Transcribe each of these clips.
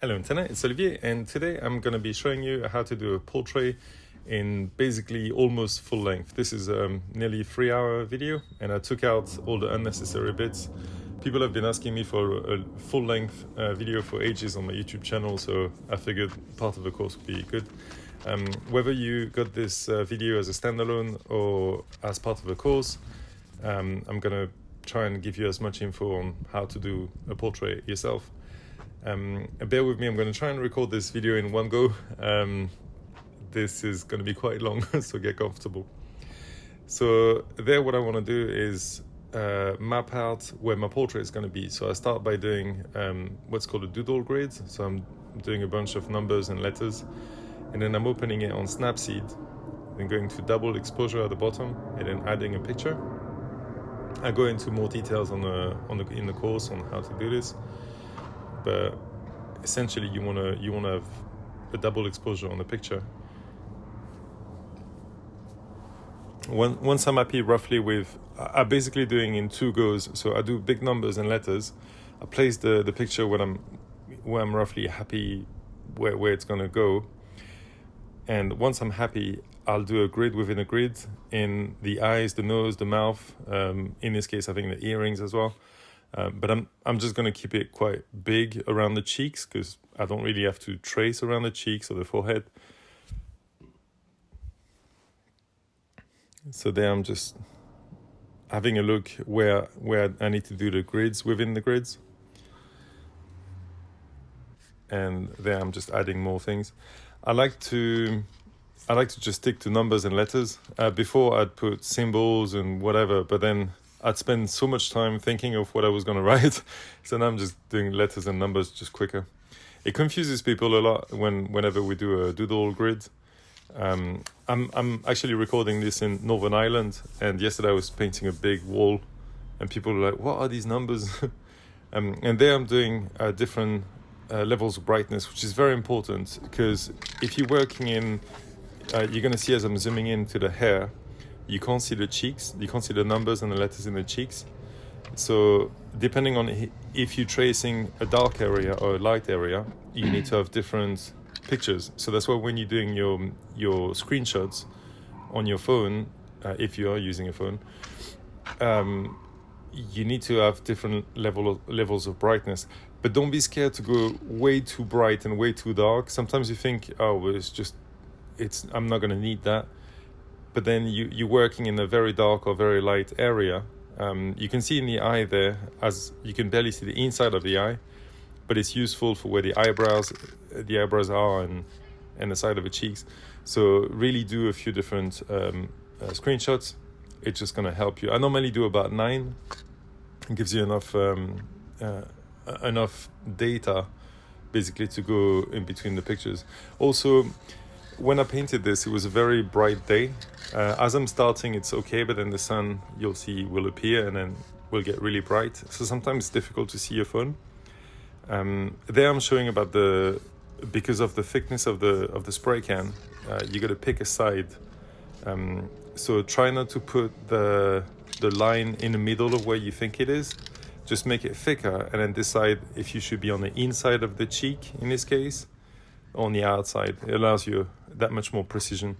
Hello Internet, it's Olivier, and today I'm going to be showing you how to do a portrait in basically almost full length. This is a nearly 3-hour video, and I took out all the unnecessary bits. People have been asking me for a full length video for ages on my YouTube channel, so I figured part of the course would be good. Whether you got this video as a standalone or as part of the course, I'm going to try and give you as much info on how to do a portrait yourself. Bear with me, I'm going to try and record this video in one go. This is going to be quite long, so get comfortable. So there, what I want to do is map out where my portrait is going to be. So I start by doing what's called a doodle grid. So I'm doing a bunch of numbers and letters, and then I'm opening it on Snapseed, then going to double exposure at the bottom, and then adding a picture. I go into more details in the course on how to do this. But essentially you want to have a double exposure on the picture. Once I'm happy roughly with, I'm basically doing in 2 goes. So I do big numbers and letters. I place the picture where I'm roughly happy where it's going to go. And once I'm happy, I'll do a grid within a grid in the eyes, the nose, the mouth. In this case, I think the earrings as well. But I'm just going to keep it quite big around the cheeks, because I don't really have to trace around the cheeks or the forehead. So there I'm just having a look where I need to do the grids within the grids. And there I'm just adding more things. I like to just stick to numbers and letters. Before I'd put symbols and whatever, but then I'd spend so much time thinking of what I was going to write. So now I'm just doing letters and numbers just quicker. It confuses people a lot whenever we do a doodle grid. I'm actually recording this in Northern Ireland, and yesterday I was painting a big wall, and people were like, what are these numbers? And there I'm doing different levels of brightness, which is very important, because if you're working in, you're going to see as I'm zooming into the hair, you can't see the cheeks, you can't see the numbers and the letters in the cheeks. So depending on if you're tracing a dark area or a light area, you need to have different pictures. So that's why when you're doing your screenshots on your phone, if you are using a phone, you need to have different levels of brightness. But don't be scared to go way too bright and way too dark. Sometimes you think, oh, well, I'm not going to need that. But then you're working in a very dark or very light area. You can see in the eye there, as you can barely see the inside of the eye, but it's useful for where the eyebrows are and the side of the cheeks. So really do a few different screenshots. It's just going to help you. I normally do about 9. It gives you enough data basically to go in between the pictures. Also, when I painted this, it was a very bright day. As I'm starting, it's okay, but then the sun, you'll see, will appear and then will get really bright. So sometimes it's difficult to see your phone. There I'm showing about because of the thickness of the spray can, you got to pick a side. So try not to put the line in the middle of where you think it is. Just make it thicker and then decide if you should be on the inside of the cheek in this case, or on the outside. It allows you that much more precision.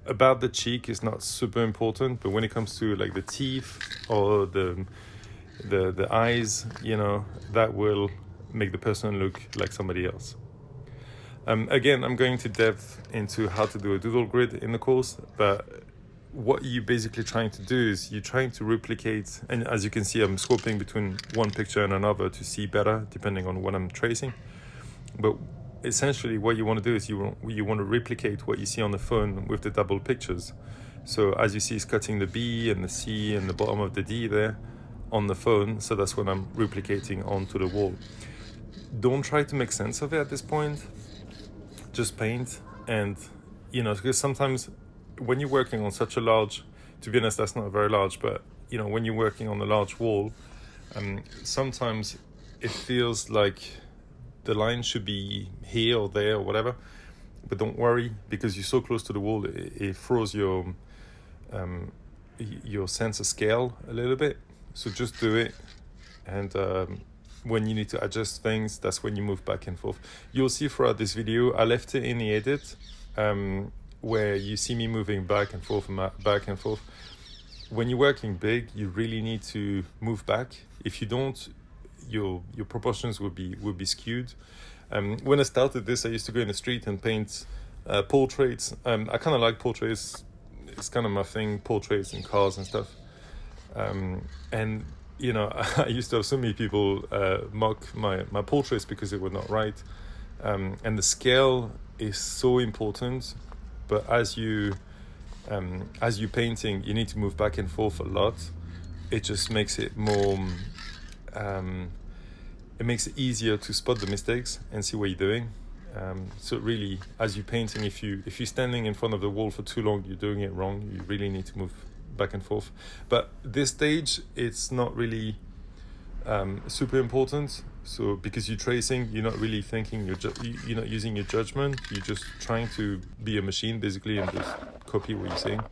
About the cheek is not super important, but when it comes to like the teeth or the eyes, that will make the person look like somebody else. Again, I'm going to depth into how to do a doodle grid in the course, but what you're basically trying to do is you're trying to replicate, and as you can see, I'm swapping between one picture and another to see better depending on what I'm tracing. But essentially what you want to do is you want to replicate what you see on the phone with the double pictures. So as you see, it's cutting the B and the C and the bottom of the D there on the phone. So that's what I'm replicating onto the wall. Don't try to make sense of it at this point. Just paint. And, because sometimes when you're working on such a large, to be honest, that's not very large, but, when you're working on a large wall, sometimes it feels like the line should be here or there or whatever, but don't worry, because you're so close to the wall, it throws your sense of scale a little bit. So just do it, and when you need to adjust things, that's when you move back and forth. You'll see throughout this video, I left it in the edit, where you see me moving back and forth and back and forth. When you're working big, you really need to move back. If you don't, your proportions will be skewed. When I started this, I used to go in the street and paint portraits. I kind of like portraits. It's kind of my thing, portraits and cars and stuff. And you know, I used to have so many people mock my portraits because they were not right. And the scale is so important. But as you're painting, you need to move back and forth a lot. It just makes it more. It makes it easier to spot the mistakes and see what you're doing. So really, as you're painting, if you're standing in front of the wall for too long, you're doing it wrong. You really need to move back and forth. But this stage, it's not really super important. So because you're tracing, you're not really thinking. You're not using your judgment. You're just trying to be a machine basically and just copy what you're saying.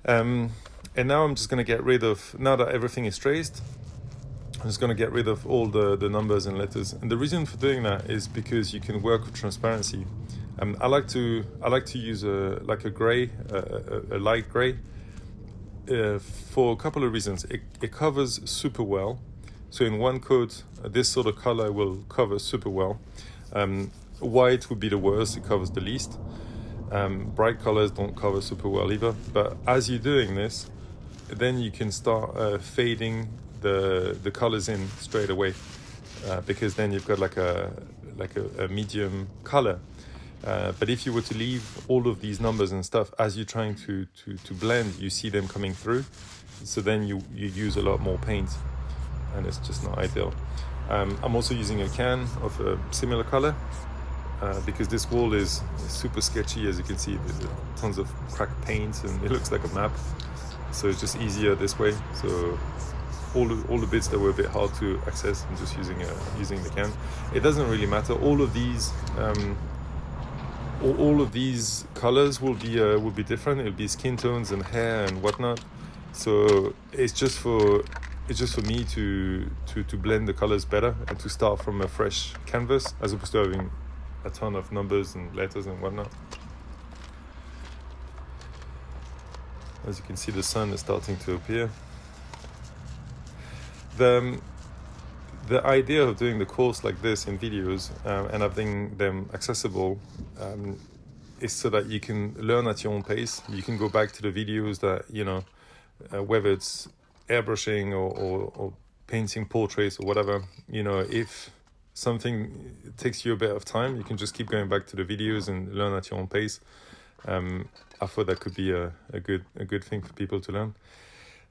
And now I'm just going to get rid of, now that everything is traced, I'm just going to get rid of all the numbers and letters. And the reason for doing that is because you can work with transparency. I like to use a gray, a light gray, for a couple of reasons. It covers super well. So in one coat, this sort of color will cover super well. White would be the worst, it covers the least. Bright colors don't cover super well either. But as you're doing this, then you can start fading the colors in straight away, because then you've got like a medium color. But if you were to leave all of these numbers and stuff as you're trying to blend, you see them coming through. So then you use a lot more paint, and it's just not ideal. I'm also using a can of a similar color, because this wall is super sketchy. As you can see, there's tons of cracked paint and it looks like a map. So it's just easier this way. So all the bits that were a bit hard to access, I'm just using the can. It doesn't really matter. All of these colors will be different. It'll be skin tones and hair and whatnot. So it's just for me to blend the colors better and to start from a fresh canvas as opposed to having a ton of numbers and letters and whatnot. As you can see, the sun is starting to appear. The idea of doing the course like this in videos and having them accessible is so that you can learn at your own pace. You can go back to the videos that, you know, whether it's airbrushing or painting portraits or whatever, you know, if something takes you a bit of time, you can just keep going back to the videos and learn at your own pace. I thought that could be a good thing for people to learn.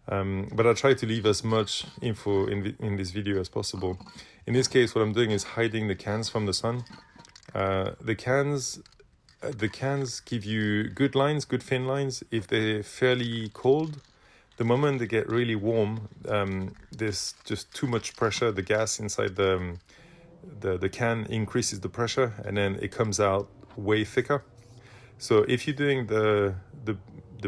But I try to leave as much info in this video as possible. In this case, what I'm doing is hiding the cans from the sun. The cans give you good lines, good thin lines, if they're fairly cold. The moment they get really warm, there's just too much pressure. The gas inside the can increases the pressure, and then it comes out way thicker. So if you're doing the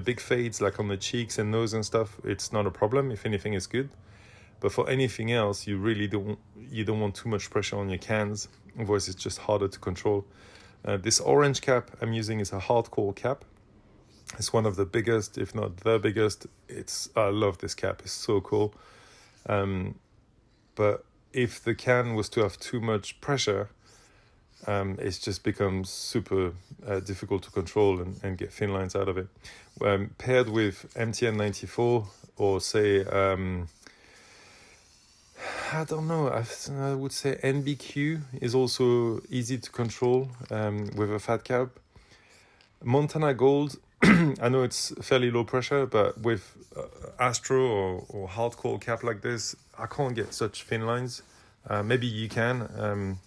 big fades like on the cheeks and nose and stuff, it's not a problem. If anything, it's good. But for anything else, you really don't want too much pressure on your cans. Otherwise, it's just harder to control. This orange cap I'm using is a hardcore cap. It's one of the biggest, if not the biggest. I love this cap. It's so cool. But if the can was to have too much pressure, it's just becomes super difficult to control and get thin lines out of it. Paired with MTN94 or say, I don't know, I would say NBQ is also easy to control with a fat cap. Montana Gold, I know it's fairly low pressure, but with Astro or hardcore cap like this, I can't get such thin lines. Maybe you can,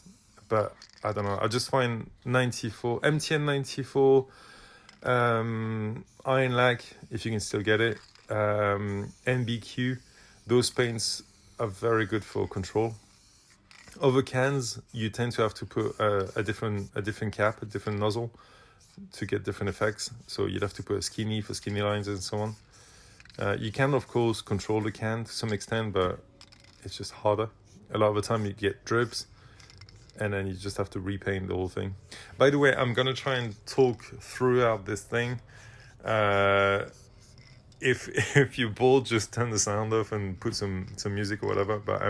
but I don't know. I just find MTN 94, Iron Lac, if you can still get it, NBQ, those paints are very good for control. Other cans, you tend to have to put a different cap, a different nozzle to get different effects. So you'd have to put a skinny for skinny lines and so on. You can, of course, control the can to some extent, but it's just harder. a lot of the time you get drips, and then you just have to repaint the whole thing. By the way, I'm gonna try and talk throughout this thing. If you're bored, just turn the sound off and put some music or whatever. But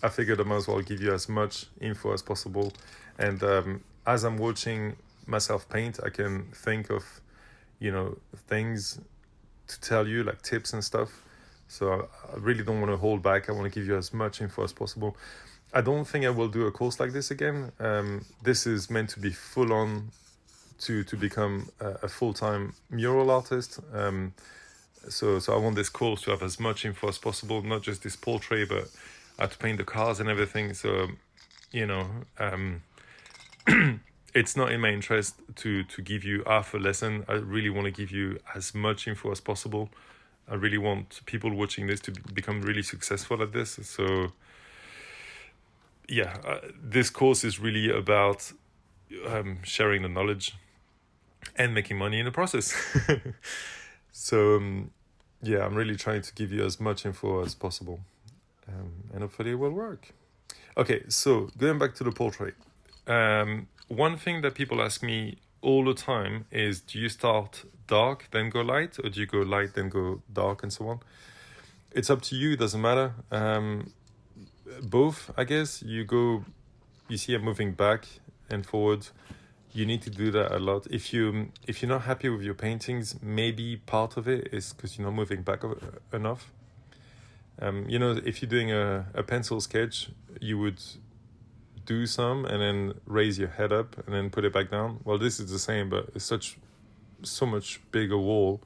I figured I might as well give you as much info as possible. And as I'm watching myself paint, I can think of, things to tell you, like tips and stuff. So I really don't want to hold back. I want to give you as much info as possible. I don't think I will do a course like this again. This is meant to be full on to become a full-time mural artist. So I want this course to have as much info as possible, not just this portrait, but I have to paint the cars and everything. So, it's not in my interest to give you half a lesson. I really want to give you as much info as possible. I really want people watching this to become really successful at this. So yeah, this course is really about sharing the knowledge and making money in the process. So yeah, I'm really trying to give you as much info as possible, and hopefully it will work. Okay, so going back to the portrait, one thing that people ask me all the time is, do you start dark then go light, or do you go light then go dark, and so on? It's up to you, doesn't matter. Both, I guess. You see I'm moving back and forward. You need to do that a lot. If you're not happy with your paintings, maybe part of it is because you're not moving back enough. If you're doing a pencil sketch, you would do some and then raise your head up and then put it back down. Well, this is the same, but it's so much bigger wall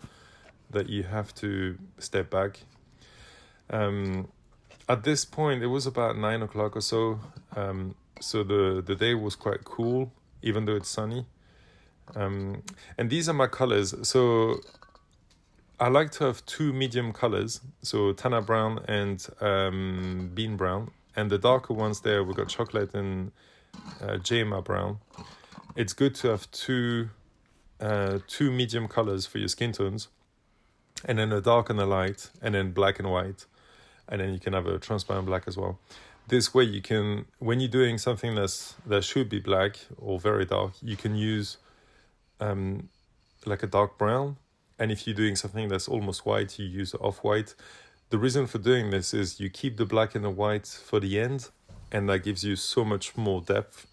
that you have to step back. At this point, it was about 9 o'clock or so. So the day was quite cool, even though it's sunny. And these are my colors. So I like to have two medium colors, so Tana brown and bean brown. And the darker ones there, we've got chocolate and Jama brown. It's good to have two medium colors for your skin tones, and then a dark and a light, and then black and white. And then you can have a transparent black as well. This way you can, when you're doing something that should be black or very dark, you can use like a dark brown. And if you're doing something that's almost white, you use off-white. The reason for doing this is you keep the black and the white for the end, and that gives you so much more depth.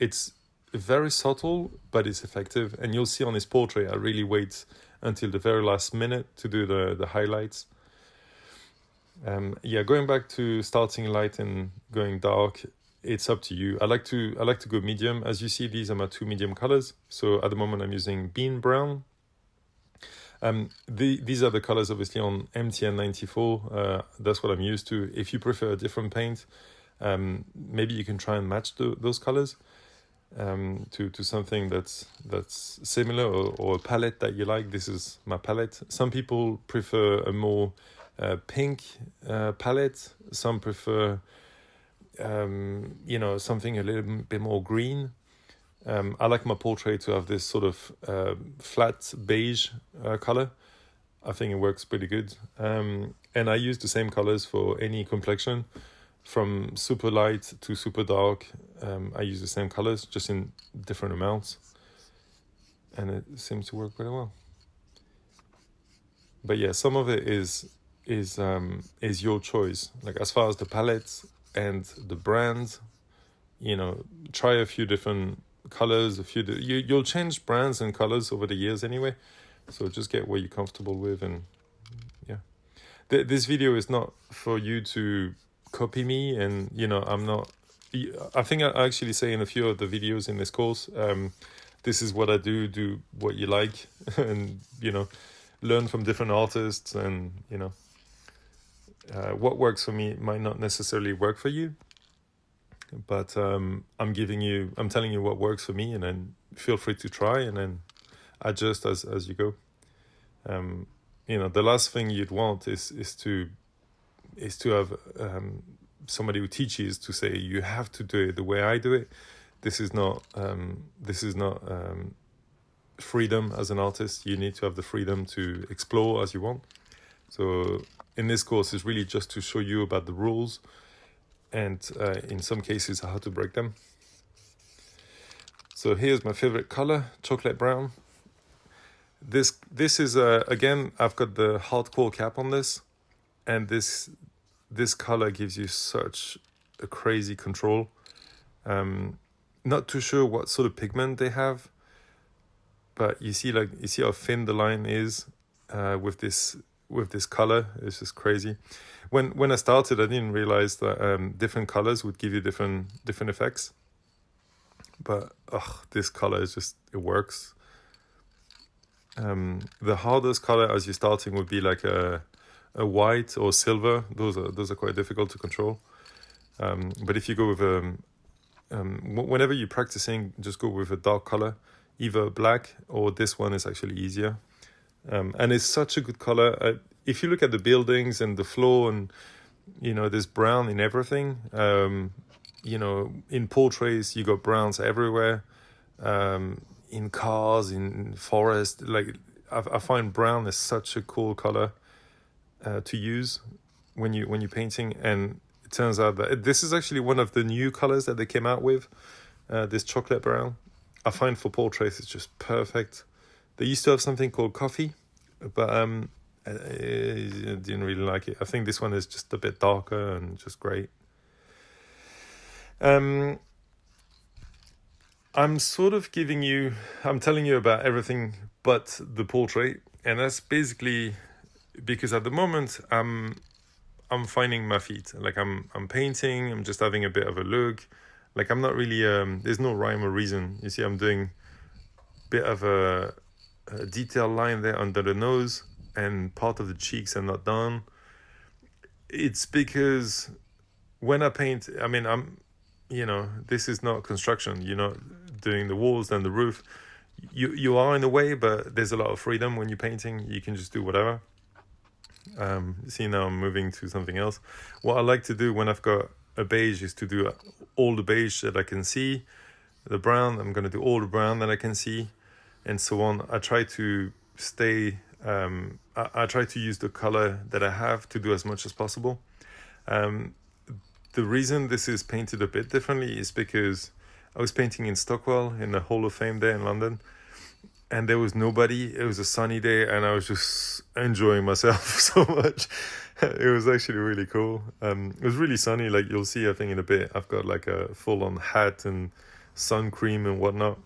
It's very subtle, but it's effective. And you'll see on this portrait, I really wait until the very last minute to do the highlights. Going back to starting light and going dark, it's up to you. I like to go medium. As you see, these are my two medium colors. So at the moment I'm using bean brown. These are the colors obviously on MTN 94. That's what I'm used to. If you prefer a different paint, maybe you can try and match those colors to something that's similar, or a palette that you like. This is my palette. Some people prefer a more pink palette. Some prefer something a little bit more green. I like my portrait to have this sort of flat beige color. I think it works pretty good. And I use the same colors for any complexion, from super light to super dark. I use the same colors, just in different amounts, and it seems to work very well. But yeah, some of it is your choice. Like as far as the palettes and the brands, try a few different colors. You'll change brands and colors over the years anyway, so just get what you're comfortable with. And yeah, this video is not for you to copy me, and I'm not. I think I actually say in a few of the videos in this course, this is what I do what you like, and learn from different artists, and what works for me might not necessarily work for you. But I'm telling you what works for me, and then feel free to try and then adjust as you go. The last thing you'd want is to have somebody who teaches to say you have to do it the way I do it. This is not freedom as an artist. You need to have the freedom to explore as you want. So in this course, it's really just to show you about the rules. and in some cases how to break them. So here's my favorite color, chocolate brown. This is again, I've got the hardcore cap on this, and this color gives you such a crazy control. Not too sure what sort of pigment they have, but you see how thin the line is with this color. It's just crazy. When I started, I didn't realize that different colors would give you different effects. But this color is just, it works. The hardest color as you're starting would be like a white or silver. Those are quite difficult to control. But if you go with whenever you're practicing, just go with a dark color, either black or this one is actually easier. And it's such a good color. If you look at the buildings and the floor, and there's brown in everything. In portraits you got browns everywhere. In cars, in forest, like I find brown is such a cool color to use when you're painting. And it turns out that this is actually one of the new colors that they came out with. This chocolate brown, I find for portraits it's just perfect. They used to have something called coffee, but I didn't really like it. I think this one is just a bit darker and just great. I'm sort of I'm telling you about everything but the portrait, and that's basically because at the moment I'm finding my feet. Like I'm painting, I'm just having a bit of a look. Like I'm not really there's no rhyme or reason. You see, I'm doing a bit of a detail line there under the nose, and part of the cheeks are not done. It's because when I paint, I mean, this is not construction. You're not doing the walls and the roof. You are in a way, but there's a lot of freedom when you're painting. You can just do whatever. See, now I'm moving to something else. What I like to do when I've got a beige is to do all the beige that I can see. The brown, I'm going to do all the brown that I can see, and so on. I try to stay... I try to use the color that I have to do as much as possible. The reason this is painted a bit differently is because I was painting in Stockwell in the Hall of Fame there in London, and there was nobody. It was a sunny day, and I was just enjoying myself so much. It was actually really cool. It was really sunny. Like you'll see, I think in a bit, I've got like a full-on hat and sun cream and whatnot.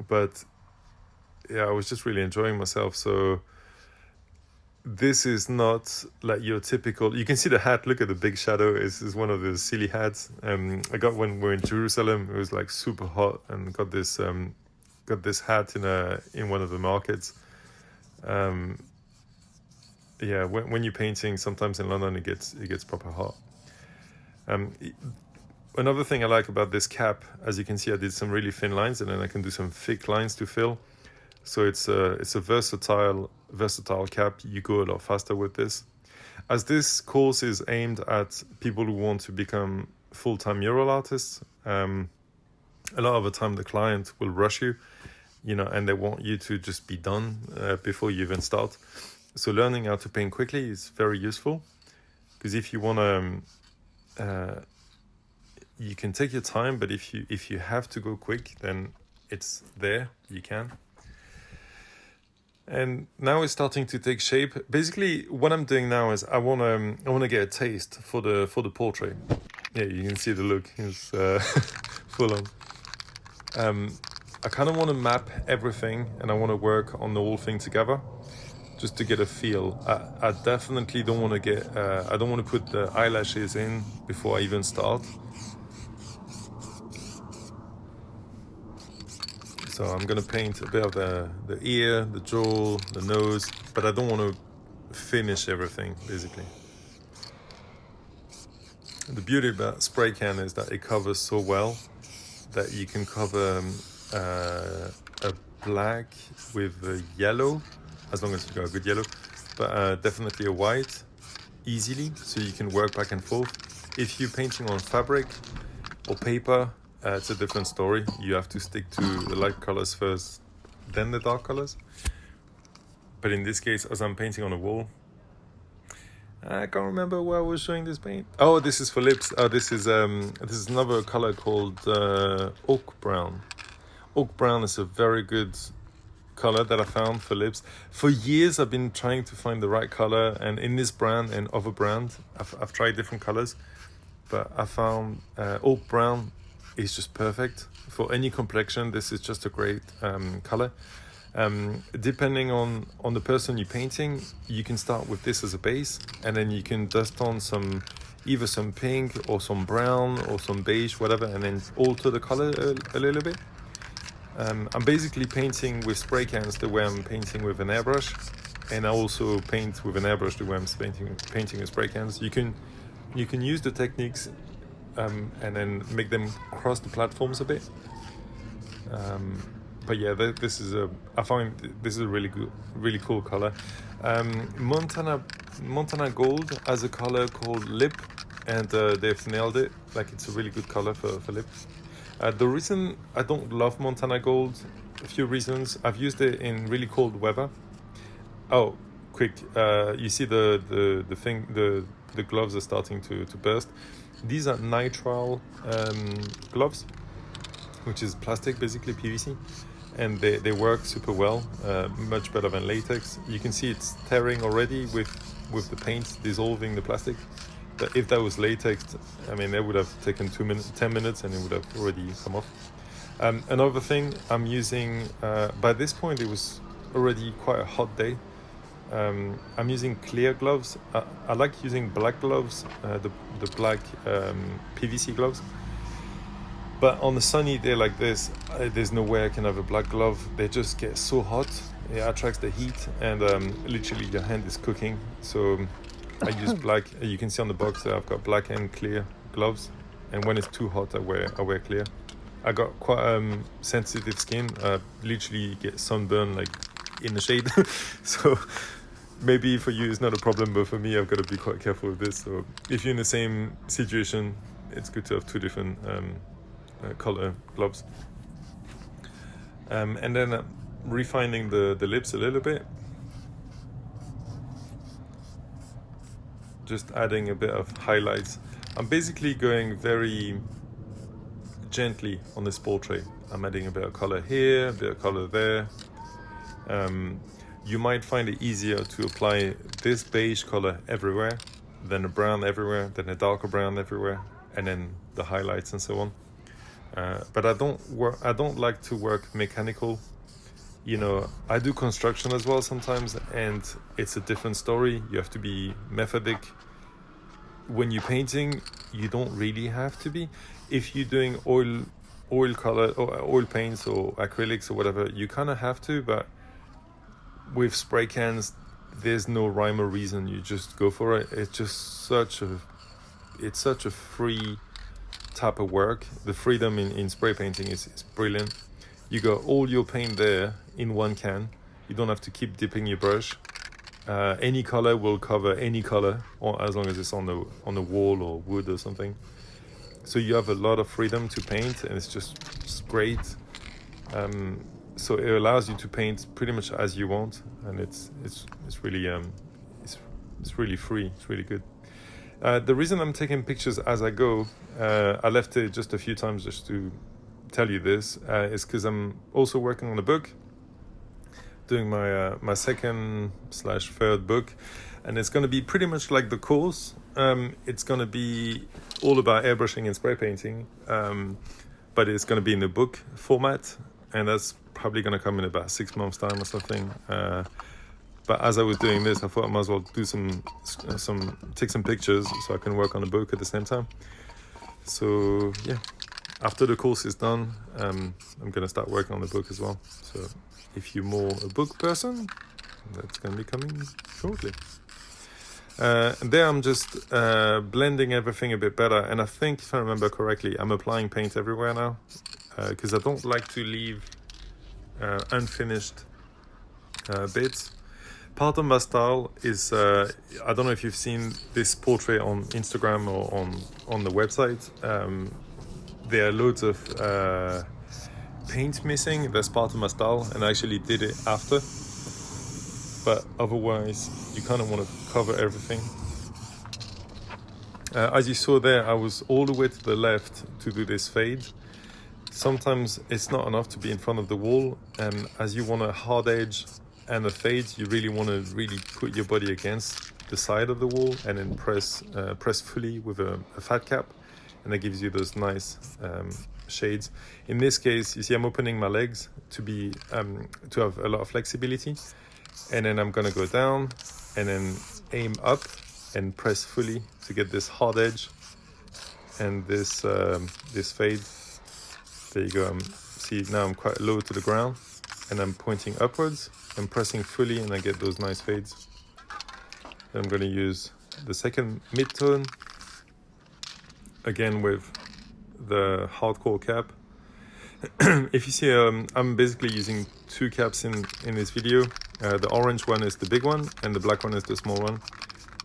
But yeah, I was just really enjoying myself. So this is not like your typical... You can see the hat. Look at the big shadow. Is one of the silly hats. I got when we were in Jerusalem. It was like super hot, and got this hat in one of the markets. Yeah, when you're painting, sometimes in London it gets proper hot. Another thing I like about this cap, as you can see, I did some really thin lines, and then I can do some thick lines to fill. So it's a versatile cap. You go a lot faster with this. As this course is aimed at people who want to become full-time mural artists, a lot of the time the client will rush you, and they want you to just be done before you even start. So learning how to paint quickly is very useful, because if you want to, you can take your time, but if you have to go quick, then it's there, you can. And now it's starting to take shape. Basically, what I'm doing now is I wanna get a taste for the portrait. Yeah, you can see the look is full on. I kind of want to map everything, and I want to work on the whole thing together, just to get a feel. I definitely don't want to I don't want to put the eyelashes in before I even start. So I'm going to paint a bit of the ear, the jaw, the nose, but I don't want to finish everything, basically. The beauty about spray can is that it covers so well that you can cover a black with a yellow, as long as you got a good yellow, but definitely a white, easily, so you can work back and forth. If you're painting on fabric or paper, it's a different story. You have to stick to the light colors first, then the dark colors. But in this case, as I'm painting on a wall, I can't remember where I was showing this paint. Oh, this is for lips. Oh, this is another color called oak brown. Oak brown is a very good color that I found for lips. For years I've been trying to find the right color, and in this brand and other brand I've tried different colors, but I found oak brown is just perfect for any complexion. This is just a great color. Depending on the person you're painting, you can start with this as a base, and then you can dust on either some pink or some brown or some beige, whatever, and then alter the color a little bit. I'm basically painting with spray cans the way I'm painting with an airbrush, and I also paint with an airbrush the way I'm painting with spray cans. You can use the techniques and then make them cross the platforms a bit. But yeah, I find this is a really cool color. Montana Gold has a color called Lip, and they've nailed it. Like, it's a really good color for lip. The reason I don't love Montana Gold, a few reasons. I've used it in really cold weather. Oh, quick! You see the gloves are starting to burst. These are nitrile gloves, which is plastic, basically PVC, and they work super well, much better than latex. You can see it's tearing already with the paint dissolving the plastic. But if that was latex, I mean, it would have taken 10 minutes, and it would have already come off. Another thing I'm using, by this point it was already quite a hot day. I'm using clear gloves. I like using black gloves, the black PVC gloves. But on a sunny day like this, there's no way I can have a black glove. They just get so hot. It attracts the heat, and literally your hand is cooking. So I use black. You can see on the box that I've got black and clear gloves. And when it's too hot, I wear clear. I got quite sensitive skin. I literally get sunburn like in the shade. So maybe for you it's not a problem, but for me I've got to be quite careful with this. So if you're in the same situation, it's good to have two different color gloves. And then refining the lips a little bit, just adding a bit of highlights. I'm basically going very gently on this portrait. I'm adding a bit of color here, a bit of color there. You might find it easier to apply this beige color everywhere, then a brown everywhere, then a darker brown everywhere, and then the highlights and so on. But I don't like to work mechanical. You know, I do construction as well sometimes, and it's a different story. You have to be methodic. When you're painting, you don't really have to be. If you're doing oil color or oil paints or acrylics or whatever, you kind of have to. But with spray cans, there's no rhyme or reason. You just go for it. It's just such a free type of work. The freedom in spray painting is brilliant. You got all your paint there in one can. You don't have to keep dipping your brush. Any color will cover any color, or as long as it's on the wall or wood or something. So you have a lot of freedom to paint, and it's great. So it allows you to paint pretty much as you want, and it's really it's really free. It's really good. The reason I'm taking pictures as I go, I left it just a few times just to tell you this, is because I'm also working on a book, doing my second/third book, and it's going to be pretty much like the course. It's going to be all about airbrushing and spray painting, but it's going to be in a book format, and that's probably going to come in about 6 months time or something. But as I was doing this, I thought I might as well do take some pictures so I can work on the book at the same time. So yeah, after the course is done, I'm going to start working on the book as well. So if you're more a book person, that's going to be coming shortly. And there I'm just blending everything a bit better. And I think, if I remember correctly, I'm applying paint everywhere now, because I don't like to leave unfinished bits. Part of my style is, I don't know if you've seen this portrait on Instagram or on the website. There are loads of paint missing. That's part of my style, and I actually did it after. But otherwise, you kind of want to cover everything. As you saw there, I was all the way to the left to do this fade. Sometimes it's not enough to be in front of the wall, and as you want a hard edge and a fade, you really want to put your body against the side of the wall and then press fully with a fat cap, and that gives you those nice shades. In this case, you see I'm opening my legs to have a lot of flexibility, and then I'm gonna go down and then aim up and press fully to get this hard edge and this fade. There you go. See, now I'm quite low to the ground and I'm pointing upwards and pressing fully, and I get those nice fades. Then I'm going to use the second mid-tone again with the hardcore cap. If you see, I'm basically using two caps in this video. The orange one is the big one and the black one is the small one.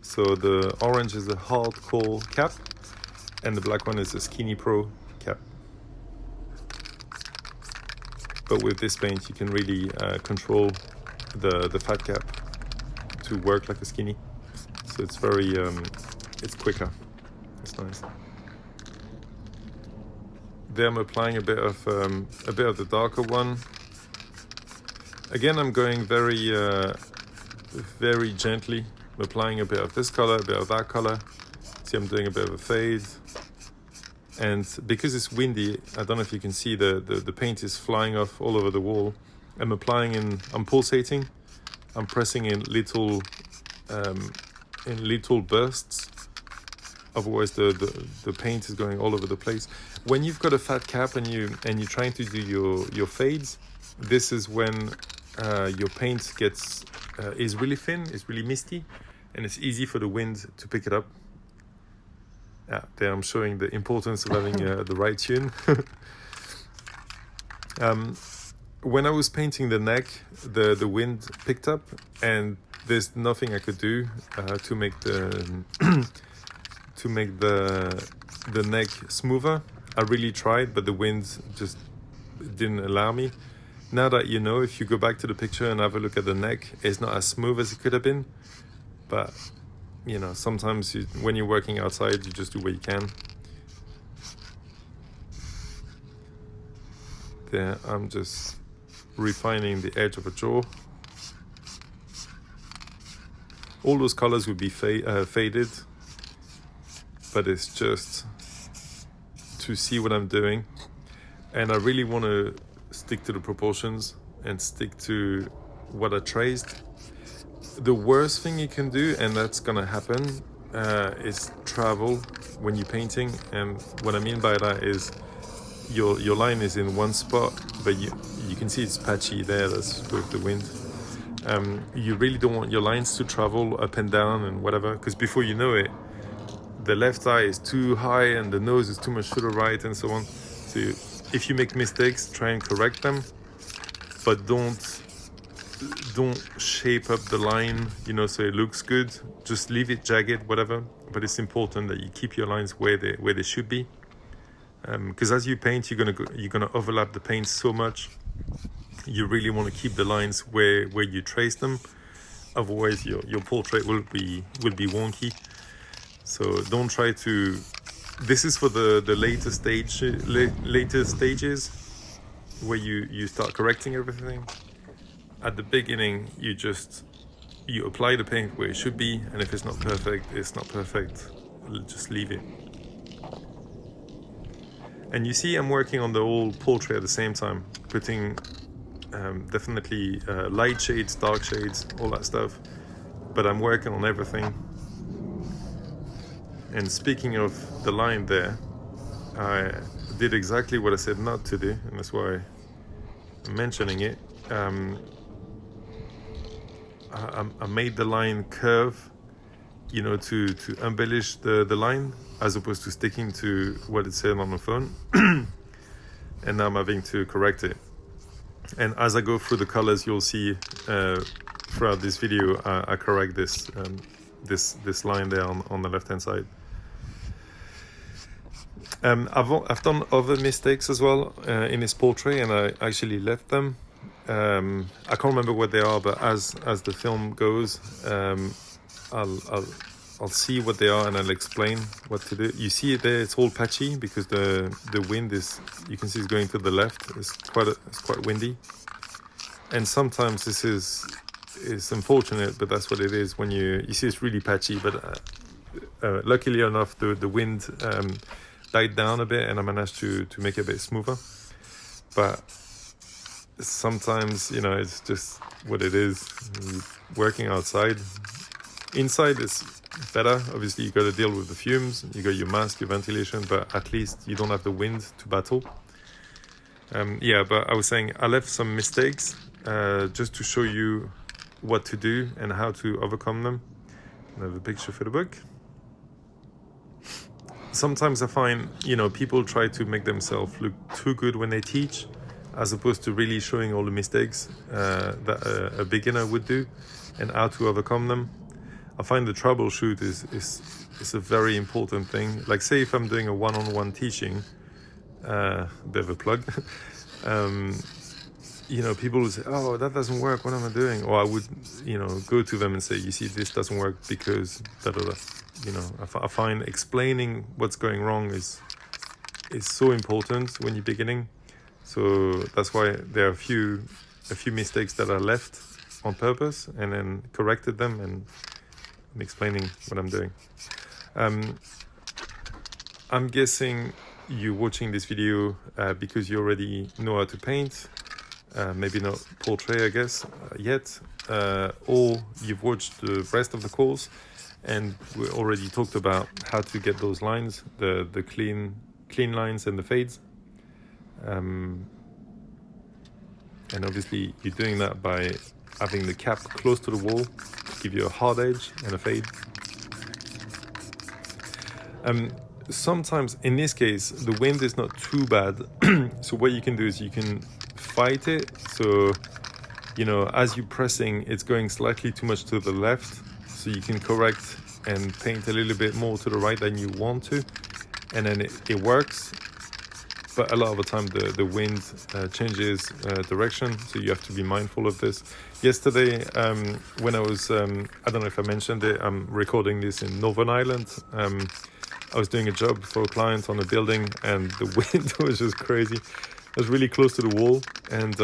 So the orange is a hardcore cap and the black one is a skinny pro cap. But with this paint you can really control the fat cap to work like a skinny. So it's very, it's quicker. It's nice. There I'm applying a bit of the darker one. Again, I'm going very gently. I'm applying a bit of this color, a bit of that color. See, I'm doing a bit of a fade. And because it's windy, I don't know if you can see the paint is flying off all over the wall. I'm pulsating. I'm pressing in little bursts. Otherwise, the paint is going all over the place. When you've got a fat cap and you're trying to do your fades, this is when your paint is really thin, it's really misty, and it's easy for the wind to pick it up. There I'm showing the importance of having the right tune. When I was painting the neck, the wind picked up, and there's nothing I could do to make the neck smoother. I really tried, but the wind just didn't allow me. Now that you know, if you go back to the picture and have a look at the neck, it's not as smooth as it could have been. But you know, sometimes when you're working outside, you just do what you can. There, I'm just refining the edge of a jaw. All those colors would be faded, but it's just to see what I'm doing. And I really want to stick to the proportions and stick to what I traced. The worst thing you can do, and that's gonna happen, is travel when you're painting. And what I mean by that is your line is in one spot, but you can see it's patchy there. That's with the wind. You really don't want your lines to travel up and down and whatever, because before you know it, the left eye is too high and the nose is too much to the right and so on. So if you make mistakes, try and correct them, but don't shape up the line, you know, so it looks good. Just leave it jagged, whatever. But it's important that you keep your lines where they should be, because as you paint, you're gonna overlap the paint so much. You really want to keep the lines where you trace them. Otherwise, your portrait will be wonky. So don't try to. This is for the later stages where you start correcting everything. At the beginning, you apply the paint where it should be, and if it's not perfect, it's not perfect. Just leave it. And you see, I'm working on the whole portrait at the same time, putting definitely light shades, dark shades, all that stuff. But I'm working on everything. And speaking of the line there, I did exactly what I said not to do, and that's why I'm mentioning it. I made the line curve, you know, to embellish the line, as opposed to sticking to what it said on the phone. And now I'm having to correct it. And as I go through the colors, you'll see throughout this video, I correct this line there on the left hand side. I've done other mistakes as well in this portrait, and I actually left them. I can't remember what they are, but as the film goes, I'll I'll see what they are and I'll explain what to do. You see it there, it's all patchy because the wind is, you can see it's going to the left. It's quite windy. And sometimes this is unfortunate, but that's what it is when you see it's really patchy. But luckily enough, the wind died down a bit and I managed to make it a bit smoother. But sometimes, you know, it's just what it is. Working outside. Inside is better. Obviously, you got to deal with the fumes. You got your mask, your ventilation, but at least you don't have the wind to battle. Yeah, but I was saying I left some mistakes just to show you what to do and how to overcome them. I have a picture for the book. Sometimes I find, you know, people try to make themselves look too good when they teach, as opposed to really showing all the mistakes that a beginner would do and how to overcome them. I find the troubleshoot is a very important thing. Like, say if I'm doing a one-on-one teaching, bit of a plug, you know, people will say, oh, that doesn't work, what am I doing? Or I would, you know, go to them and say, you see, this doesn't work because da da da. You know, I find explaining what's going wrong is so important when you're beginning. So that's why there are a few mistakes that are left on purpose and then corrected them, and I'm explaining what I'm doing. I'm guessing you're watching this video because you already know how to paint, maybe not portrait, I guess, yet, or you've watched the rest of the course and we already talked about how to get those lines, the clean lines and the fades. And obviously you're doing that by having the cap close to the wall to give you a hard edge and a fade. Sometimes in this case the wind is not too bad, so what you can do is you can fight it. So, you know, as you're pressing, it's going slightly too much to the left, so you can correct and paint a little bit more to the right than you want to, and then it works. But a lot of the time the wind changes direction, so you have to be mindful of this. Yesterday, when I was, I don't know if I mentioned it, I'm recording this in Northern Ireland. I was doing a job for a client on a building and the wind was just crazy. I was really close to the wall, and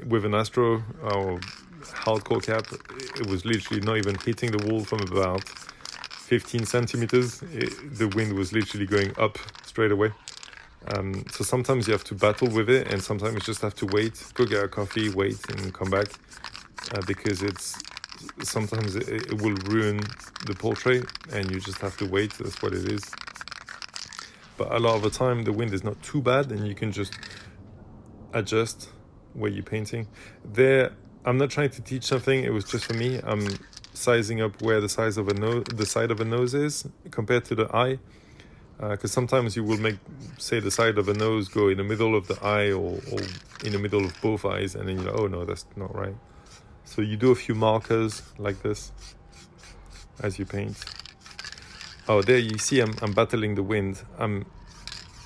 with an Astro or hardcore cap, it was literally not even hitting the wall from about 15 centimeters. The wind was literally going up straight away. So sometimes you have to battle with it, and sometimes you just have to wait, go get a coffee, wait and come back, because sometimes it will ruin the portrait and you just have to wait. That's what it is. But a lot of the time the wind is not too bad and you can just adjust where you're painting. There, I'm not trying to teach something, it was just for me. I'm sizing up where the side of a nose is compared to the eye. Because sometimes you will make, say, the side of a nose go in the middle of the eye or in the middle of both eyes, and then you're like, oh no, that's not right. So you do a few markers like this as you paint. Oh, there you see I'm battling the wind.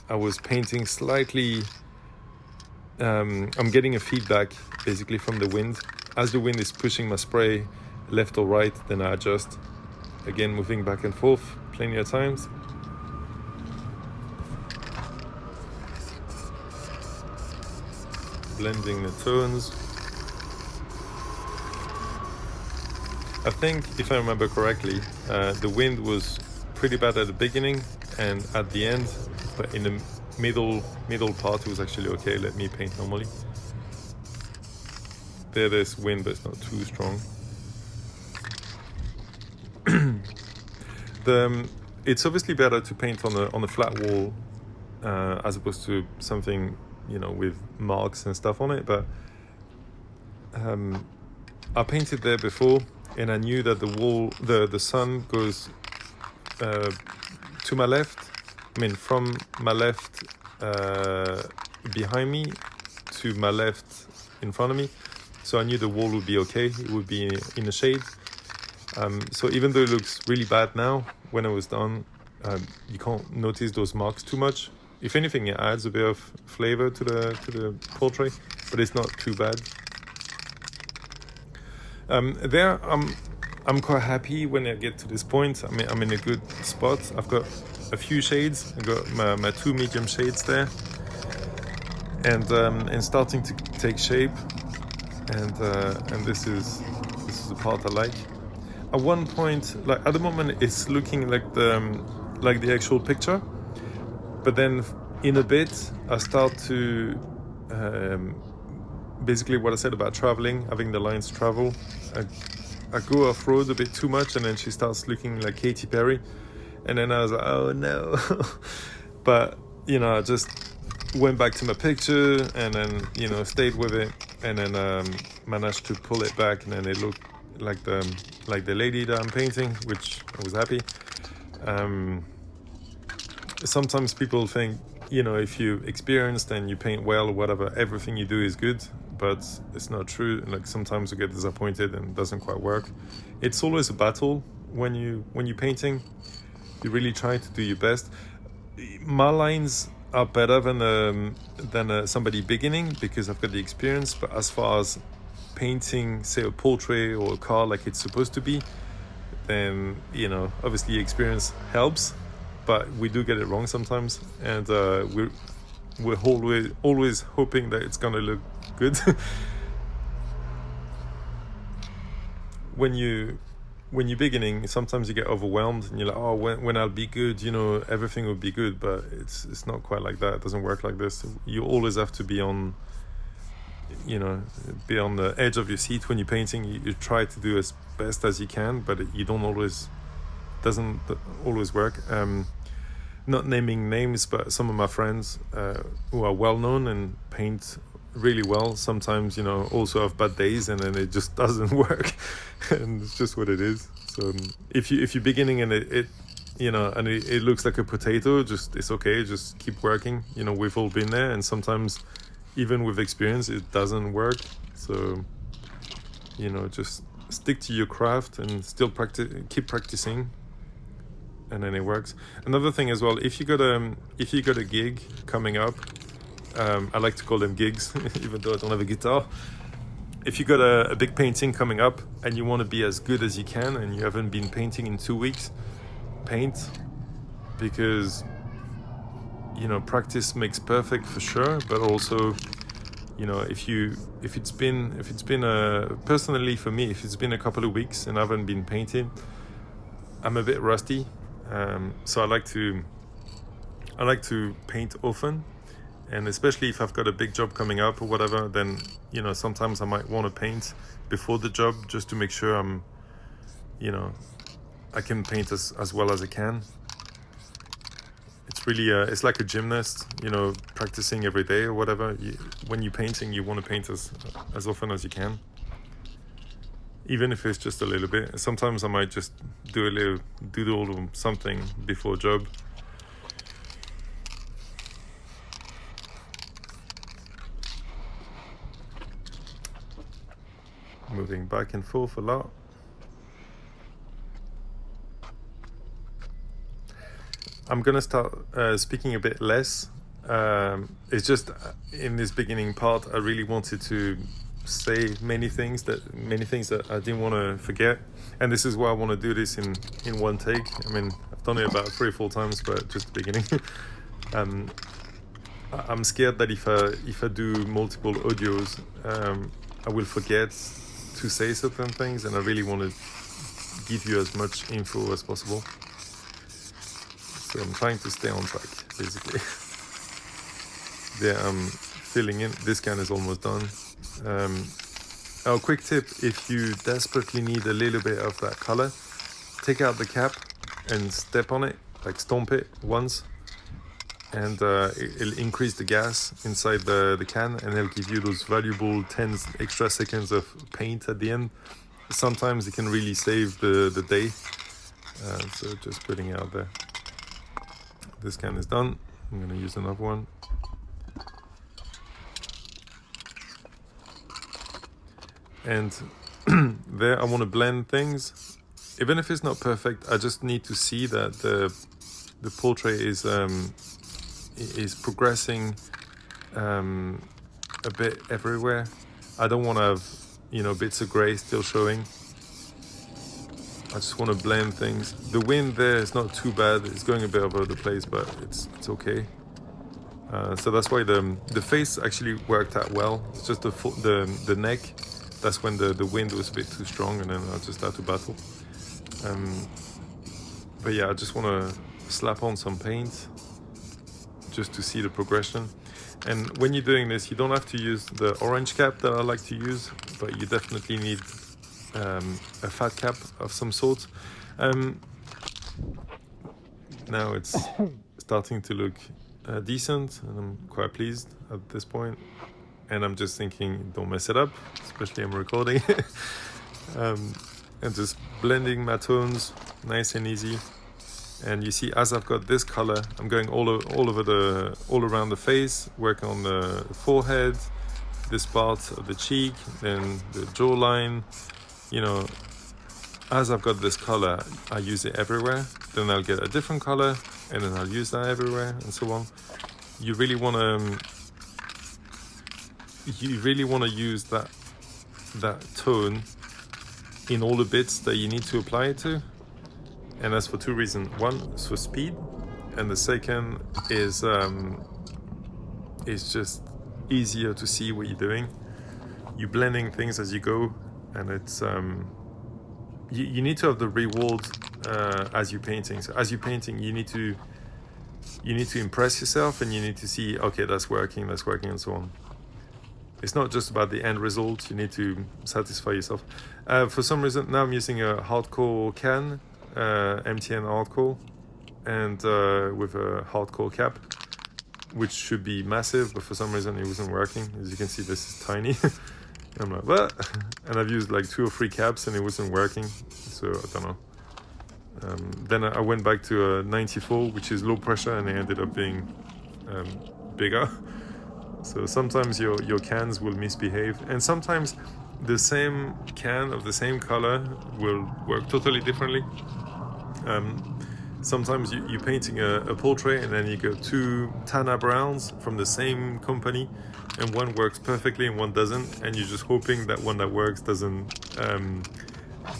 I was painting slightly, I'm getting a feedback basically from the wind. As the wind is pushing my spray left or right, then I adjust. Again, moving back and forth plenty of times. Blending the tones. I think, if I remember correctly, the wind was pretty bad at the beginning and at the end, but in the middle part it was actually okay. Let me paint normally. There's wind, but it's not too strong. It's obviously better to paint on a flat wall as opposed to something, you know, with marks and stuff on it. But I painted there before, and I knew that the sun goes to my left. I mean, from my left behind me to my left in front of me. So I knew the wall would be okay. It would be in the shade. So even though it looks really bad now, when I was done, you can't notice those marks too much. If anything, it adds a bit of flavor to the portrait, but it's not too bad. There, I'm quite happy when I get to this point. I mean, I'm in a good spot. I've got a few shades. I've got my 2 medium shades there, and starting to take shape. And this is the part I like. At one point, like at the moment, it's looking like the actual picture, but then in a bit, I start to basically what I said about traveling, having the lines travel. I go off road a bit too much, and then she starts looking like Katy Perry, and then I was like, oh no. But you know, I just went back to my picture, and then you know stayed with it, and then managed to pull it back, and then it looked like the lady that I'm painting, which I was happy. Sometimes people think, you know, if you're experienced and you paint well or whatever, everything you do is good, but it's not true. Like sometimes you get disappointed and it doesn't quite work. It's always a battle when you're painting. You really try to do your best. My lines are better than somebody beginning because I've got the experience, but as far as painting, say, a portrait or a car like it's supposed to be, then you know obviously experience helps, but we do get it wrong sometimes, and we're always hoping that it's gonna look good. when you're beginning, sometimes you get overwhelmed and you're like, oh, when I'll be good, you know, everything will be good, but it's not quite like that. It doesn't work like this. You always have to be on the edge of your seat when you're painting. You try to do as best as you can, but you doesn't always work. Not naming names, but some of my friends who are well known and paint really well, sometimes you know also have bad days, and then it just doesn't work. And it's just what it is. So if you're beginning and it you know, and it looks like a potato, just it's okay, just keep working. You know, we've all been there, and sometimes even with experience it doesn't work. So you know, just stick to your craft and still keep practicing, and then it works. Another thing as well, if you got a gig coming up, I like to call them gigs even though I don't have a guitar. If you got a big painting coming up and you want to be as good as you can, and you haven't been painting in 2 weeks, paint, because you know practice makes perfect for sure. But also, you know, if it's been personally for me, if it's been a couple of weeks and I haven't been painting, I'm a bit rusty. So I like to paint often, and especially if I've got a big job coming up or whatever, then you know sometimes I might want to paint before the job just to make sure I can paint as well as I can. It's really it's like a gymnast, you know, practicing every day or whatever. When you're painting, you want to paint as often as you can, even if it's just a little bit. Sometimes I might just do a little doodle or something before a job. Moving back and forth a lot. I'm gonna start speaking a bit less. It's just in this beginning part, I really wanted to say many things that I didn't want to forget, and this is why I want to do this in one take. I mean, I've done it about 3 or 4 times, but just the beginning. I'm scared that if I do multiple audios, I will forget to say certain things, and I really want to give you as much info as possible. So I'm trying to stay on track, basically. There, I'm filling in. This can is almost done. A quick tip: if you desperately need a little bit of that color, take out the cap and step on it, like stomp it once, and it'll increase the gas inside the can, and it'll give you those valuable 10 extra seconds of paint at the end. Sometimes it can really save the day. So just putting it out there. This can is done. I'm going to use another one. And there I want to blend things. Even if it's not perfect, I just need to see that the portrait is progressing a bit everywhere. I don't want to have, you know, bits of gray still showing. I just want to blend things. The wind there is not too bad. It's going a bit over the place, but it's okay. So that's why the face actually worked out well. It's just the neck. That's when the wind was a bit too strong, and then I just had to battle. But yeah, I just want to slap on some paint just to see the progression. And when you're doing this, you don't have to use the orange cap that I like to use, but you definitely need a fat cap of some sort. Now it's starting to look decent, and I'm quite pleased at this point. And I'm just thinking, don't mess it up, especially I'm recording. And just blending my tones nice and easy. And you see, as I've got this color, I'm going all around the face, working on the forehead, this part of the cheek, then the jawline. You know, as I've got this color, I use it everywhere. Then I'll get a different color, and then I'll use that everywhere, and so on. You really want to use that tone in all the bits that you need to apply it to. And that's for two reasons. One is for speed, and the second is just easier to see what you're doing. You're blending things as you go, and it's you need to have the reward as you're painting. So as you're painting, you need to impress yourself, and you need to see, okay, that's working, and so on. It's not just about the end result. You need to satisfy yourself. For some reason, now I'm using a hardcore can. MTN hardcore, and with a hardcore cap, which should be massive, but for some reason it wasn't working. As you can see, this is tiny. I'm like, what? And I've used like 2 or 3 caps and it wasn't working, so I don't know. Then I went back to a 94, which is low pressure, and it ended up being bigger. So sometimes your cans will misbehave, and sometimes the same can of the same color will work totally differently. Sometimes you're painting a portrait, and then you got 2 Tana browns from the same company, and one works perfectly and one doesn't, and you're just hoping that one that works doesn't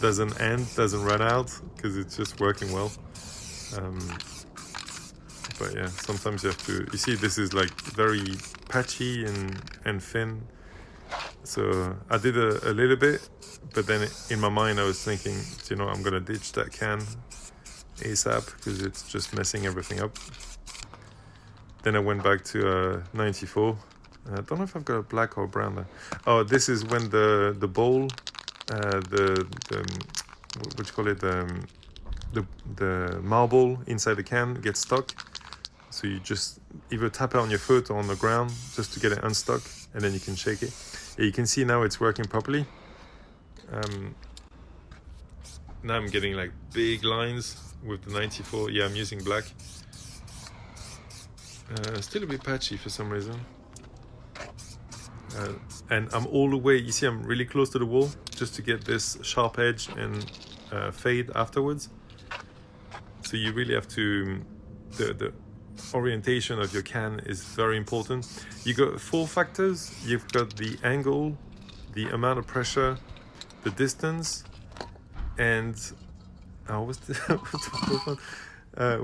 run out, because it's just working well. But yeah, sometimes you have to. You see, this is like very patchy and thin. So I did a little bit, but then in my mind I was thinking, you know, I'm gonna ditch that can ASAP because it's just messing everything up. Then I went back to 94. I don't know if I've got a black or brown there. Oh, this is when the bowl, what you call it, the marble inside the can gets stuck. So you just either tap it on your foot or on the ground just to get it unstuck, and then you can shake it. Yeah, you can see now it's working properly. Now I'm getting like big lines with the 94. Yeah, I'm using black. Still a bit patchy for some reason. And I'm all the way, you see I'm really close to the wall just to get this sharp edge and fade afterwards. So you really have to, the orientation of your can is very important. You got 4 factors. You've got the angle, the amount of pressure, the distance, and what's the fourth one?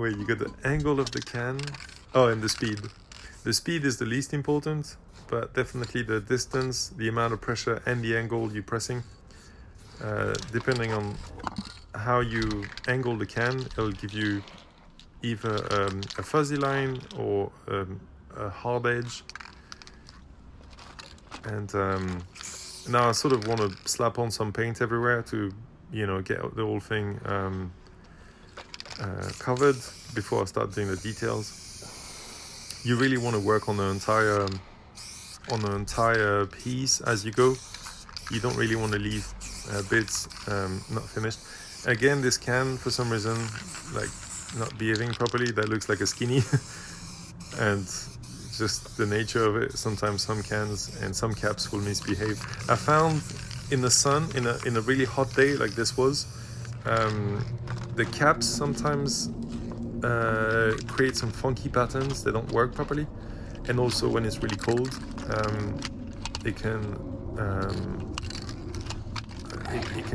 Wait, you got the angle of the can. Oh, and the speed. The speed is the least important, but definitely the distance, the amount of pressure, and the angle you're pressing. Depending on how you angle the can, it'll give you either a fuzzy line or a hard edge. And now I sort of want to slap on some paint everywhere to, you know, get the whole thing covered before I start doing the details. You really want to work on the entire piece as you go. You don't really want to leave bits not finished. Again, this can, for some reason, like not behaving properly. That looks like a skinny. And just the nature of it. Sometimes some cans and some caps will misbehave. I found in the sun, in a really hot day like this was, the caps sometimes create some funky patterns. They don't work properly. And also when it's really cold, it can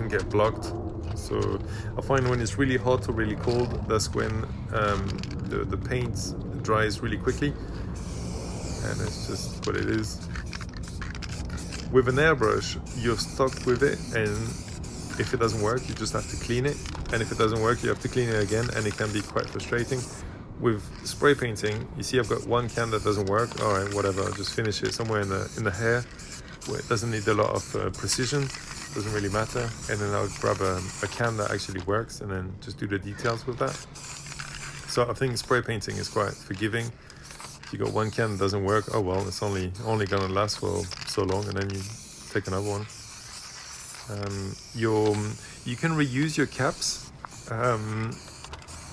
get blocked. So I find when it's really hot or really cold, that's when the paint dries really quickly, and it's just what it is. With an airbrush, you're stuck with it, and if it doesn't work, you just have to clean it, and if it doesn't work, you have to clean it again, and it can be quite frustrating. With spray painting, you see I've got one can that doesn't work. All right, whatever, I'll just finish it somewhere in the hair where it doesn't need a lot of precision, doesn't really matter, and then I'll grab a can that actually works and then just do the details with that. So I think spray painting is quite forgiving. If you got one can that doesn't work, oh well, it's only gonna last for so long, and then you take another one. You can reuse your caps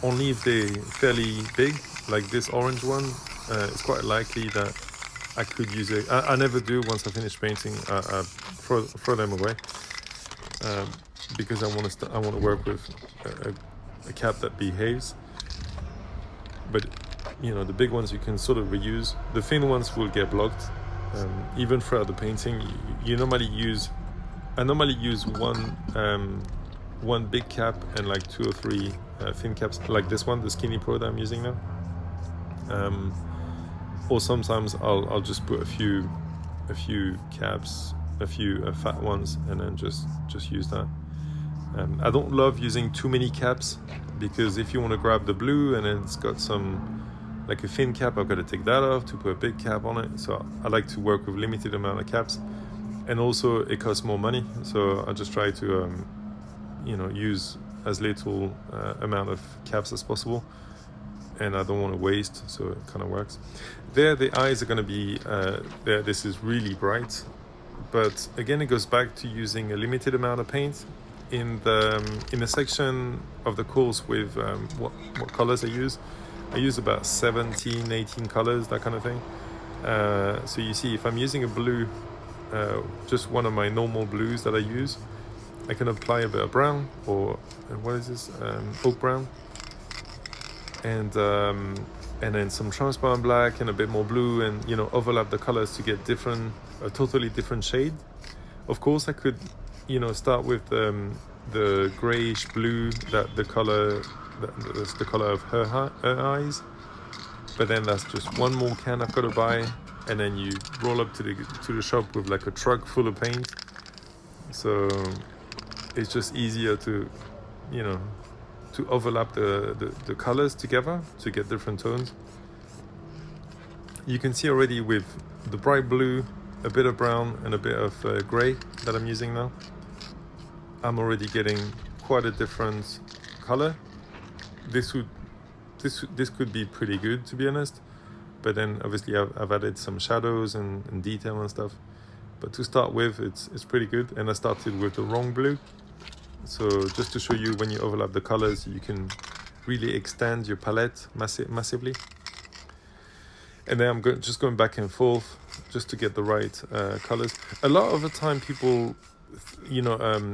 only if they're fairly big, like this orange one. It's quite likely that I could use it. I never do. Once I finish painting, I throw them away, because I want to work with a cap that behaves. But you know, the big ones you can sort of reuse. The thin ones will get blocked. Even throughout the painting, I normally use one big cap and like 2 or 3 thin caps, like this one, the Skinny Pro that I'm using now. Or sometimes I'll just put a few caps, a few fat ones, and then just use that. I don't love using too many caps, because if you want to grab the blue and then it's got some like a thin cap, I've got to take that off to put a big cap on it. So I like to work with limited amount of caps, and also it costs more money, so I just try to use as little amount of caps as possible, and I don't want to waste, so it kind of works. There, the eyes are going to be there. This is really bright, but again, it goes back to using a limited amount of paint. In the section of the course with what colors I use about 17, 18 colors, that kind of thing. So you see, if I'm using a blue, just one of my normal blues that I use, I can apply a bit of brown, or what is this, oak brown, and then some transparent black and a bit more blue, and overlap the colors to get a totally different shade. Of course, I could start with the grayish blue, that's the color of her eyes, but then that's just one more can I've got to buy, and then you roll up to the shop with like a truck full of paint. So it's just easier to overlap the colors together to get different tones. You can see already with the bright blue, a bit of brown, and a bit of gray that I'm using now, I'm already getting quite a different color. This could be pretty good, to be honest, but then obviously I've added some shadows and detail and stuff. But to start with, it's pretty good, and I started with the wrong blue. So just to show you, when you overlap the colors, you can really extend your palette massively. And then I'm just going back and forth just to get the right colors. A lot of the time, people,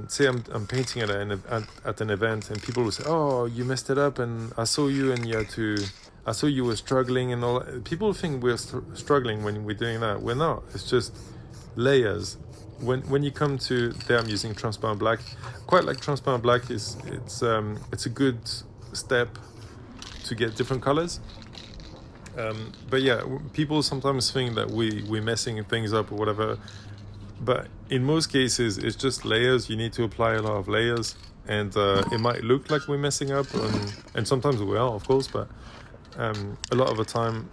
say I'm painting at an event, and people will say, "Oh, you messed it up, and I saw you, and I saw you were struggling and all." People think we're struggling when we're doing that. We're not. It's just layers. When you come to there, I'm using transparent black. Quite like transparent black it's a good step to get different colors. But yeah, people sometimes think that we're messing things up or whatever. But in most cases, it's just layers. You need to apply a lot of layers, and it might look like we're messing up, and sometimes we are, of course. But a lot of the time,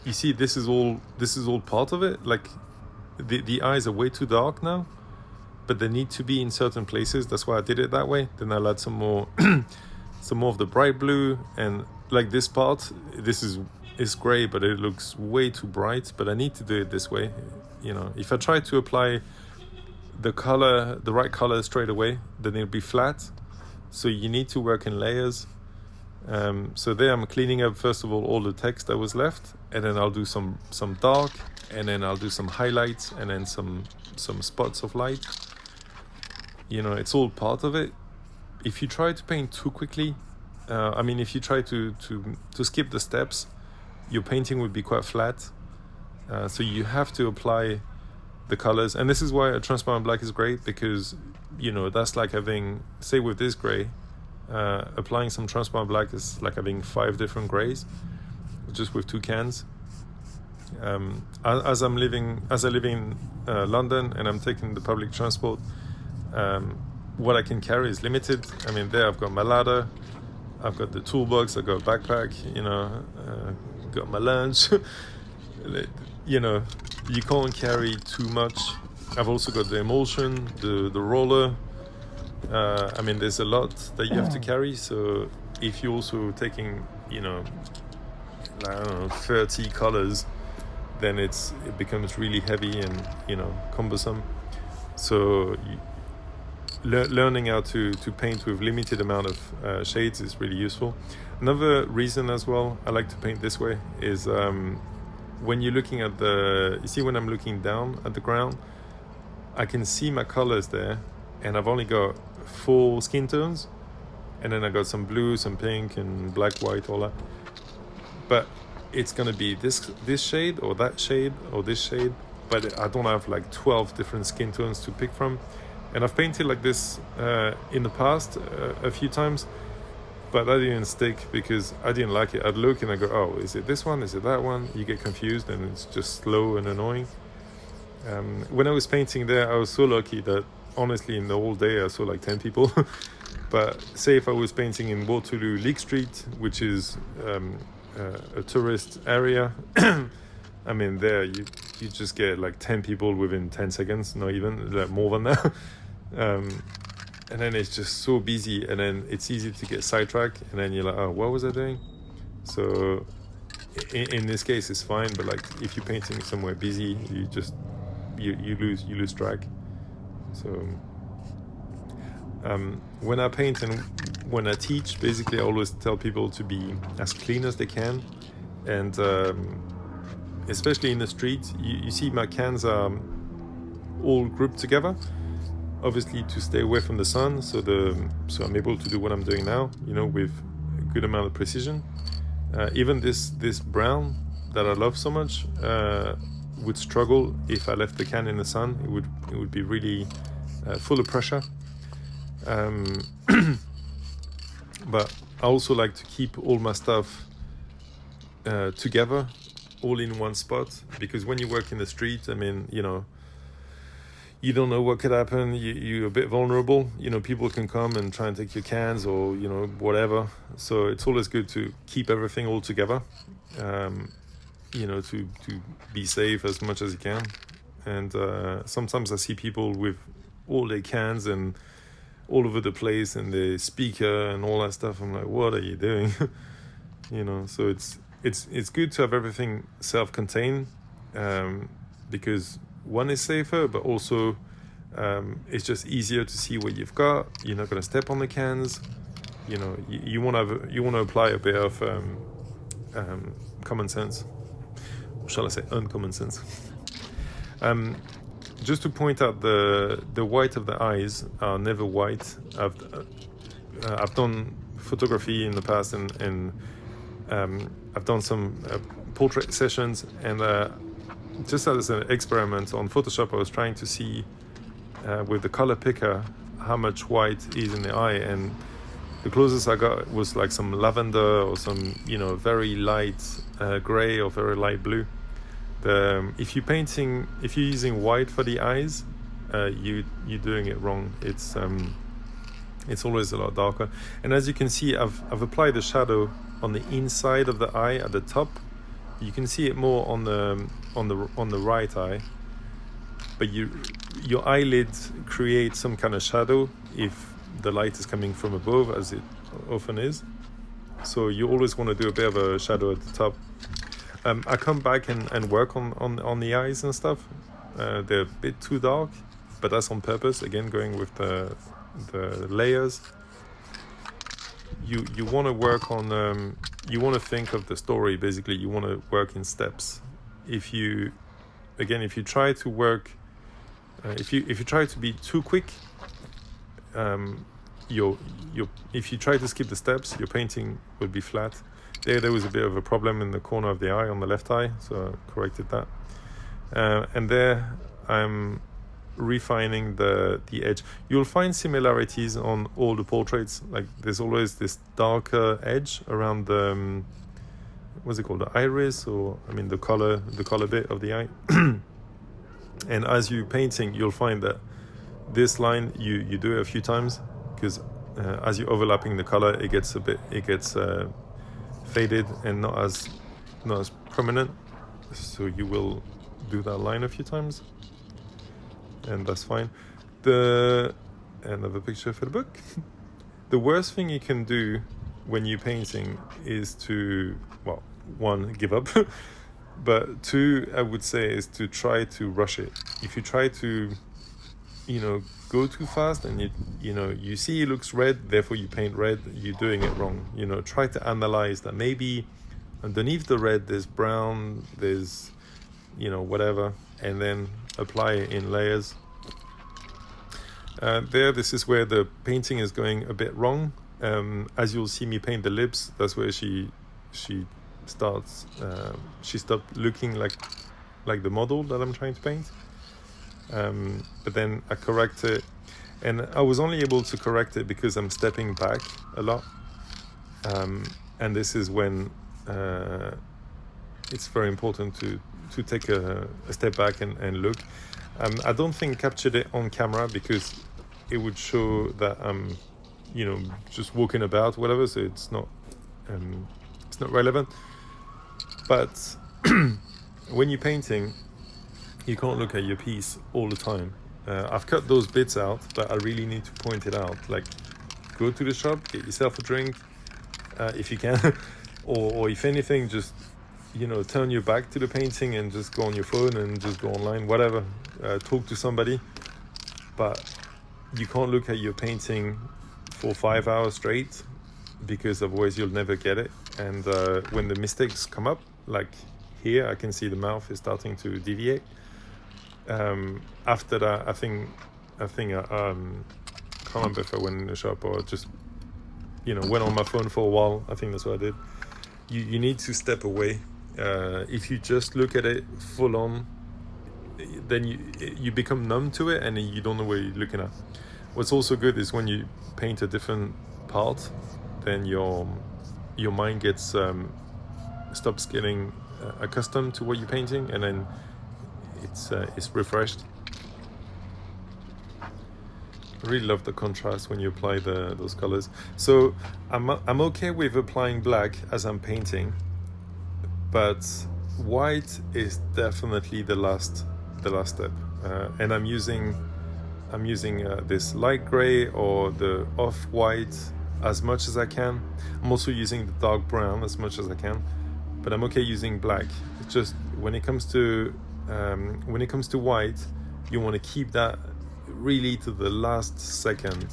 you see, this is all part of it. Like the eyes are way too dark now, but they need to be in certain places. That's why I did it that way. Then I'll add some more of the bright blue, and like this part, it's gray, but it looks way too bright. But I need to do it this way. If I try to apply the right color straight away, then it'll be flat. So you need to work in layers. So there I'm cleaning up, first of all the text that was left, and then I'll do some dark, and then I'll do some highlights, and then some spots of light. It's all part of it. If you try to paint too quickly, if you try to skip the steps, your painting would be quite flat. So you have to apply the colors, and this is why a transparent black is great, because you know, that's like having, say with this gray, applying some transparent black is like having 5 different grays just with 2 cans. As I live in London and I'm taking the public transport, what I can carry is limited. I mean, there I've got my ladder, I've got the toolbox, I've got a backpack, you know, got my lunch. You know, you can't carry too much. I've also got the emulsion, the roller. I mean, there's a lot that you have to carry. So if you're also taking, you know, I don't know, 30 colors, then it becomes really heavy and, you know, cumbersome. So learning how to paint with limited amount of shades is really useful. Another reason as well I like to paint this way is when you're looking at you see when I'm looking down at the ground, I can see my colors there, and I've only got 4 skin tones, and then I got some blue, some pink, and black, white, all that. But it's gonna be this shade or that shade or this shade, but I don't have like 12 different skin tones to pick from. And I've painted like this in the past a few times, but that didn't stick because I didn't like it. I'd look and I go, oh, is it this one? Is it that one? You get confused and it's just slow and annoying. When I was painting there, I was so lucky that honestly in the whole day I saw like 10 people. But say if I was painting in Waterloo Leek Street, which is a tourist area, I mean there you just get like 10 people within 10 seconds, not even, like more than that. And then it's just so busy, and then it's easy to get sidetracked, and then you're like, oh, what was I doing? So in this case it's fine, but like if you're painting somewhere busy, you lose track. So when I paint and when I teach, basically I always tell people to be as clean as they can, and especially in the street, you see my cans are all grouped together, obviously to stay away from the sun, so I'm able to do what I'm doing now, you know, with a good amount of precision. Even this brown that I love so much would struggle if I left the can in the sun. It would be really full of pressure. But I also like to keep all my stuff together, all in one spot, because when you work in the street, I mean, you know, you don't know what could happen. You're a bit vulnerable. You know, people can come and try and take your cans or, you know, whatever. So it's always good to keep everything all together, you know, to be safe as much as you can. And sometimes I see people with all their cans and all over the place and the speaker and all that stuff. I'm like, what are you doing? You know, so it's good to have everything self-contained, because one is safer, but also it's just easier to see what you've got. You're not going to step on the cans. You know, you want to apply a bit of common sense, or shall I say uncommon sense. Just to point out, the white of the eyes are never white. I've done photography in the past, and I've done some portrait sessions, and just as an experiment on Photoshop, I was trying to see with the color picker how much white is in the eye, and the closest I got was like some lavender or some, you know, very light gray or very light blue. If you're using white for the eyes, you're doing it wrong. It's always a lot darker. And as you can see, I've applied the shadow on the inside of the eye at the top. You can see it more on the right eye, but your eyelid creates some kind of shadow if the light is coming from above, as it often is. So you always want to do a bit of a shadow at the top. I come back and work on the eyes and stuff. They're a bit too dark, but that's on purpose. Again, going with the layers. You want to work on. You want to think of the story. Basically, you want to work in steps. If you try to work, if you try to be too quick, if you try to skip the steps, your painting will be flat. There was a bit of a problem in the corner of the eye on the left eye, so I corrected that. And there I'm refining the edge. You'll find similarities on all the portraits. Like there's always this darker edge around the what's it called, the iris, or I mean the color bit of the eye. And as you're painting, you'll find that this line you do it a few times, because as you're overlapping the color, it gets faded and not as prominent. So you will do that line a few times, and that's fine. Another picture for the book. The worst thing you can do when you're painting is to, well, one, give up, but two, I would say, is to try to rush it. If you try to, go too fast and you see it looks red, therefore you paint red, you're doing it wrong. Try to analyze that maybe underneath the red there's brown, there's whatever, and then apply it in layers. This is where the painting is going a bit wrong. As you'll see me paint the lips, that's where she stopped looking like the model that I'm trying to paint. But then I correct it, and I was only able to correct it because I'm stepping back a lot. And this is when it's very important to take a step back and look. I don't think I captured it on camera because it would show that I'm just walking about, whatever, so it's not relevant. But when you're painting, you can't look at your piece all the time. I've cut those bits out, but I really need to point it out. Like, go to the shop, get yourself a drink, if you can, or if anything, just turn your back to the painting and just go on your phone and just go online, whatever, talk to somebody. But you can't look at your painting for 5 hours straight, because otherwise you'll never get it. And when the mistakes come up, like here, I can see the mouth is starting to deviate. After that, I think I can't remember if I went in the shop or just went on my phone for a while. I think that's what I did. You need to step away. If you just look at it full on, then you become numb to it and you don't know what you're looking at. What's also good is when you paint a different part, then your mind gets stops getting accustomed to what you're painting, and then it's refreshed. I really love the contrast when you apply those colors. So I'm okay with applying black as I'm painting, but white is definitely the last step. And I'm using this light gray or the off-white as much as I can. I'm also using the dark brown as much as I can, but I'm okay using black. It's just when it comes to white, you want to keep that really to the last second,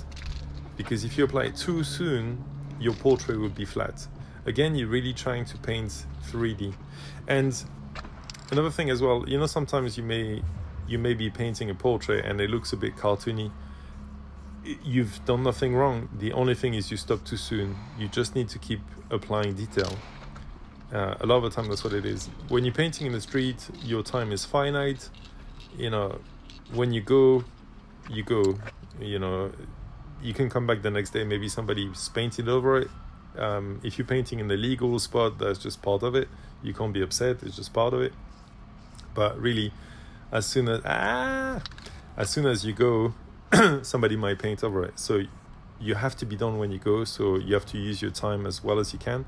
because if you apply it too soon, your portrait will be flat. Again, you're really trying to paint 3D. And another thing as well, sometimes you may be painting a portrait and it looks a bit cartoony. You've done nothing wrong. The only thing is you stop too soon. You just need to keep applying detail. A lot of the time, that's what it is. When you're painting in the street, your time is finite. When you go. You can come back the next day. Maybe somebody's painted over it. If you're painting in the legal spot, that's just part of it. You can't be upset. It's just part of it. But really, as soon as you go, somebody might paint over it. So you have to be done when you go. So you have to use your time as well as you can.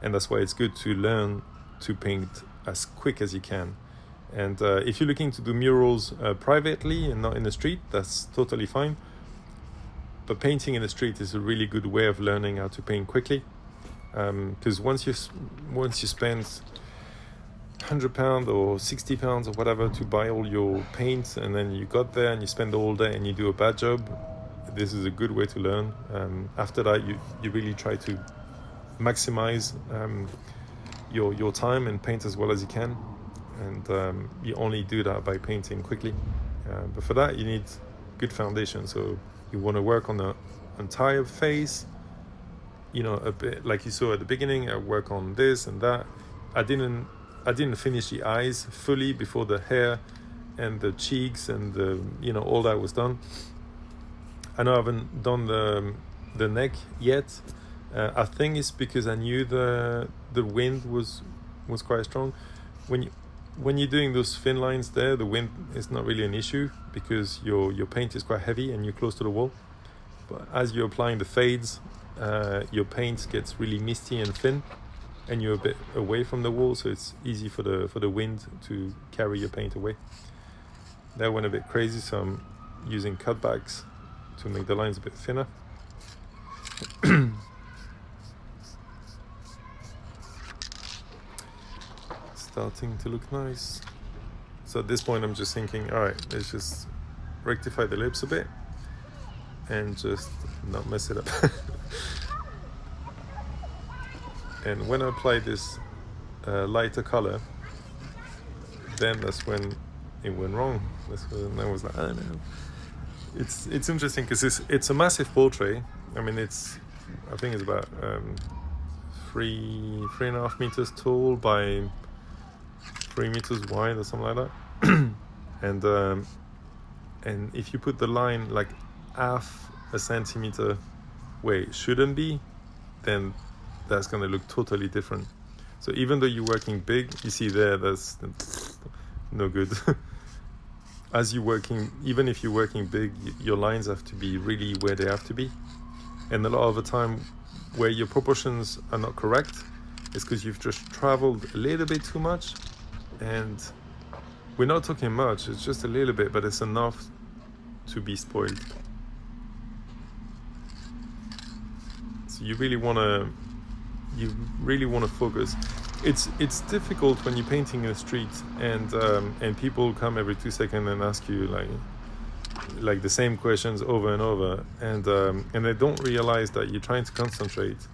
And that's why it's good to learn to paint as quick as you can. And if you're looking to do murals privately and not in the street, that's totally fine. But painting in the street is a really good way of learning how to paint quickly. Because once you spend £100 or £60 or whatever to buy all your paint, and then you got there and you spend all day and you do a bad job, this is a good way to learn. After that, you really try to maximize your time and paint as well as you can. And you only do that by painting quickly. But for that, you need good foundation. So you want to work on the entire face, a bit like you saw at the beginning. I work on this and that. I didn't finish the eyes fully before the hair and the cheeks and the, you know, all that was done. I know I haven't done the neck yet. I think it's because I knew the wind was quite strong. When you're doing those thin lines there, the wind is not really an issue because your paint is quite heavy and you're close to the wall. But as you're applying the fades, your paint gets really misty and thin, and you're a bit away from the wall, so it's easy for the wind to carry your paint away. That went a bit crazy, so I'm using cutbacks to make the lines a bit thinner. Starting to look nice. So at this point I'm just thinking, all right, let's just rectify the lips a bit and just not mess it up. And when I apply this lighter color, then that's when it went wrong. That's when I was like, I don't know. It's interesting because it's a massive portrait. I mean, I think it's about 3.5 meters tall by 3 meters wide or something like that. And if you put the line like half a centimeter where it shouldn't be, then that's going to look totally different. So even though you're working big, you see that's no good. As you're working, even if you're working big, your lines have to be really where they have to be. And a lot of the time where your proportions are not correct is because you've just traveled a little bit too much. And we're not talking much, it's just a little bit, but it's enough to be spoiled. So you really want to focus. It's difficult when you're painting in the street and people come every 2 seconds and ask you like the same questions over and over, and they don't realize that you're trying to concentrate,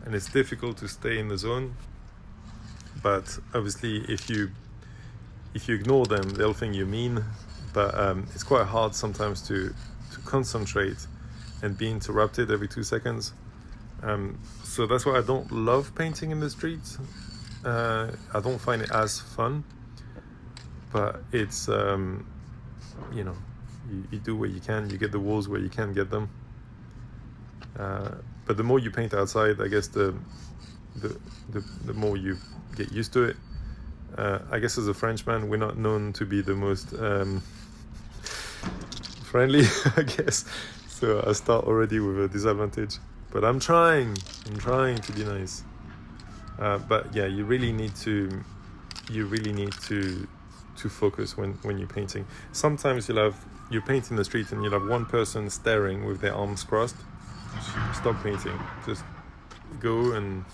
and it's difficult to stay in the zone. But obviously if you ignore them, they'll think you mean, but it's quite hard sometimes to concentrate and be interrupted every 2 seconds. So that's why I don't love painting in the streets. I don't find it as fun, but it's you know, you do what you can, you get the walls where you can get them. But the more you paint outside, I guess the more you get used to it. I guess as a Frenchman, we're not known to be the most friendly, I guess. So I start already with a disadvantage. But I'm trying to be nice. But yeah, you really need to focus when you're painting. Sometimes you paint in the street and you'll have one person staring with their arms crossed. Stop painting. Just go and,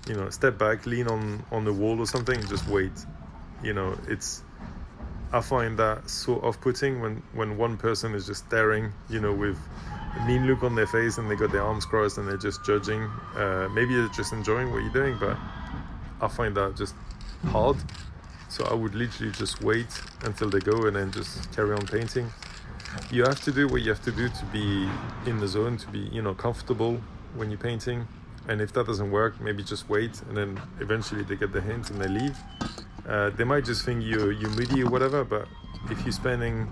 you know, step back, lean on the wall or something, and just wait. You know, I find that so off-putting when one person is just staring, you know, with a mean look on their face and they got their arms crossed and they're just judging. Maybe they're just enjoying what you're doing, but I find that just hard. So I would literally just wait until they go and then just carry on painting. You have to do what you have to do to be in the zone, to be, you know, comfortable when you're painting. And if that doesn't work, maybe just wait, and then eventually they get the hint and they leave. They might just think you're moody or whatever, but if you're spending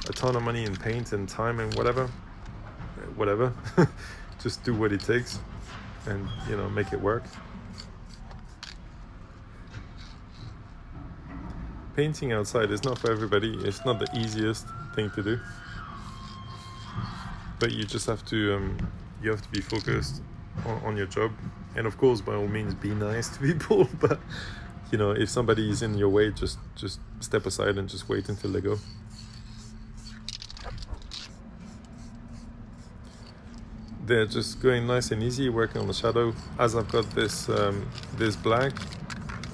a ton of money in paint and time and whatever, just do what it takes and, you know, make it work. Painting outside is not for everybody. It's not the easiest thing to do, but you just have to be focused on your job, and of course, by all means, be nice to people. But you know, if somebody is in your way, just step aside and just wait until they go. They're just going nice and easy, working on the shadow. As I've got this black.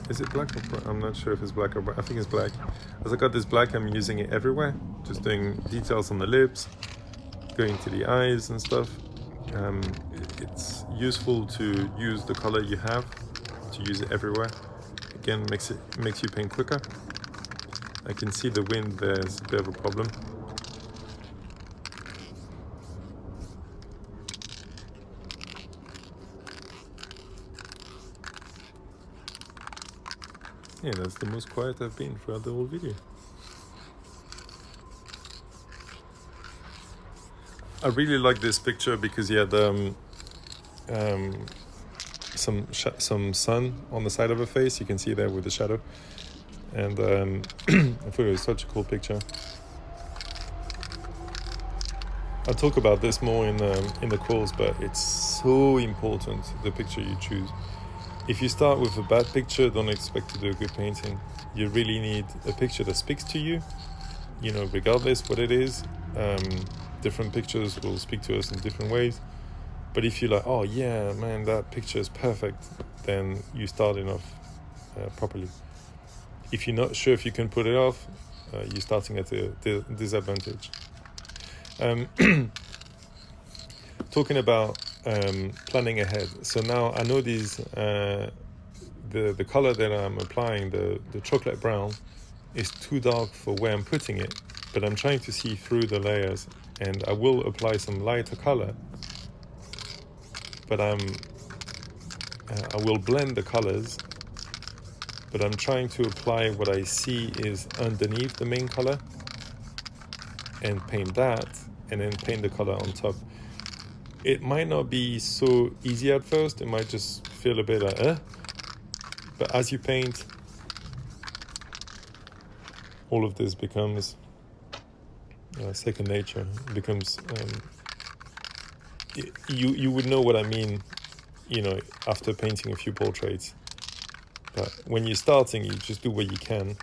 Is it black or brown? I'm not sure if it's black or brown. I think it's black. As I got this black, I'm using it everywhere. Just doing details on the lips, going to the eyes and stuff. It's useful to use the color you have, to use it everywhere. Again, makes you paint quicker. I can see the wind, there's a bit of a problem. Yeah, that's the most quiet I've been throughout the whole video. I really like this picture because he had some sun on the side of her face. You can see there with the shadow, and I thought it was such a cool picture. I'll talk about this more in the course, but it's so important, the picture you choose. If you start with a bad picture, don't expect to do a good painting. You really need a picture that speaks to you, regardless what it is. Different pictures will speak to us in different ways. But if you're like, oh yeah, man, that picture is perfect, then you're starting off properly. If you're not sure if you can put it off, you're starting at a disadvantage. Talking about planning ahead. So now I know these, the color that I'm applying, the chocolate brown, is too dark for where I'm putting it, but I'm trying to see through the layers, and I will apply some lighter color, but I will blend the colors, but I'm trying to apply what I see is underneath the main color and paint that, and then paint the color on top. It might not be so easy at first. It might just feel a bit like, but as you paint, all of this becomes second nature. It becomes, you would know what I mean, after painting a few portraits. But when you're starting, you just do what you can.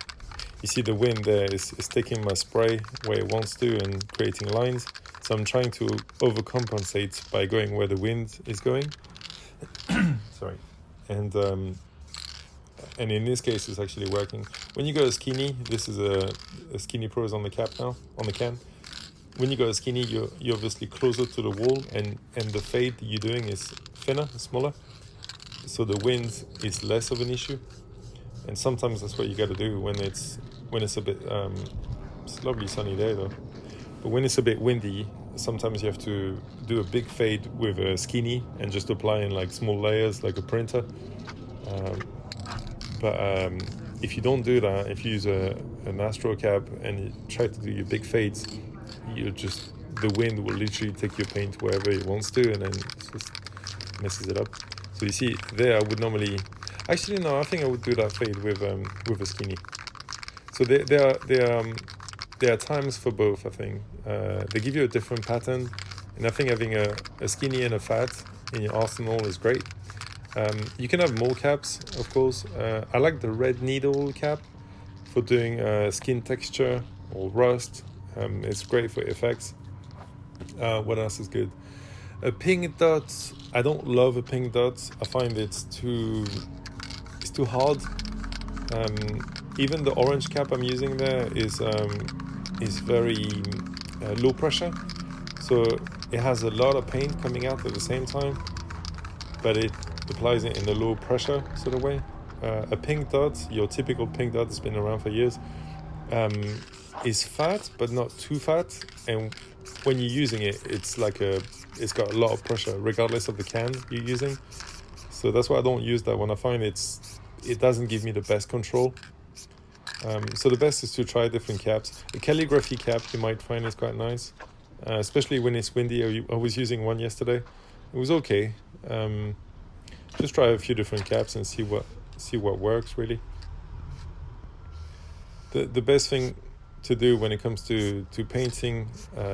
You see the wind there is taking my spray where it wants to and creating lines. So I'm trying to overcompensate by going where the wind is going. Sorry. And in this case, it's actually working. When you go skinny, this is a skinny pros on the cap now, on the can. When you go skinny, you're obviously closer to the wall, and the fade you're doing is thinner, smaller. So the wind is less of an issue. And sometimes that's what you got to do when it's a bit, it's a lovely sunny day though. But when it's a bit windy, sometimes you have to do a big fade with a skinny and just apply in like small layers like a printer. But if you don't do that, if you use an Astro cap and you try to do your big fades, the wind will literally take your paint wherever it wants to, and then it just messes it up. So you see there, I would normally, actually no, I think I would do that fade with a skinny. So there are times for both, I think. They give you a different pattern, and I think having a skinny and a fat in your arsenal is great. You can have more caps, of course. I like the red needle cap for doing skin texture or rust. It's great for effects. What else is good? A pink dot. I don't love a pink dot. I find it's too hard. Even the orange cap I'm using there is very low pressure, so it has a lot of paint coming out at the same time, but it applies it in a low pressure sort of way. A pink dot, your typical pink dot that's been around for years, is fat but not too fat, and when you're using it, it's got a lot of pressure regardless of the can you're using. So that's why I don't use that one. I find it doesn't give me the best control. So the best is to try different caps. A calligraphy cap you might find is quite nice, especially when it's windy. I was using one yesterday. It was okay. Just try a few different caps and see what works really. The best thing to do when it comes to painting,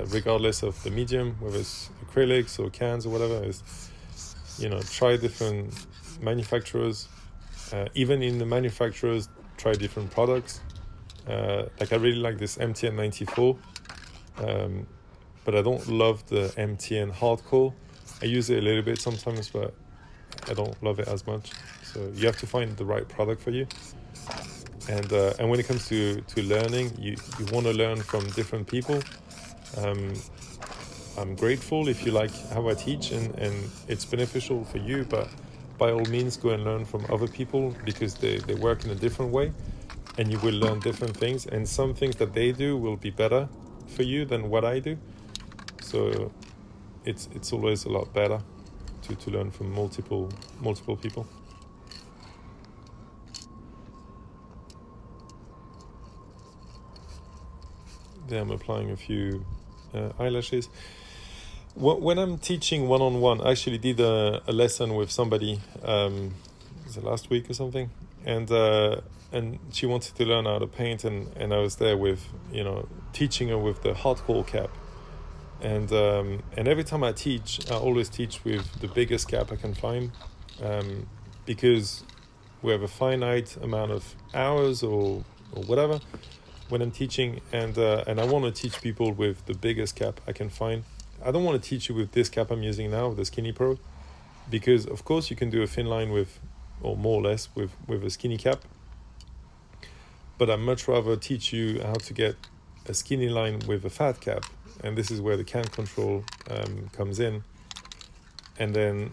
regardless of the medium, whether it's acrylics or cans or whatever, is try different manufacturers. Even in the manufacturers, try different products. Like I really like this MTN 94, but I don't love the MTN Hardcore. I use it a little bit sometimes, but I don't love it as much. So you have to find the right product for you. And when it comes to learning, you want to learn from different people. I'm grateful if you like how I teach and it's beneficial for you, but by all means go and learn from other people, because they work in a different way and you will learn different things, and some things that they do will be better for you than what I do. So it's always a lot better to learn from multiple people. There I'm applying a few eyelashes. When I'm teaching one-on-one, I actually did a lesson with somebody, was it last week or something? And she wanted to learn how to paint, and I was there with, teaching her with the hardcore cap. And every time I teach, I always teach with the biggest cap I can find, because we have a finite amount of hours or whatever when I'm teaching, and I want to teach people with the biggest cap I can find. I don't want to teach you with this cap I'm using now, the Skinny Pro, because of course you can do a thin line with, or more or less with a skinny cap, but I'd much rather teach you how to get a skinny line with a fat cap, and this is where the can control comes in. And then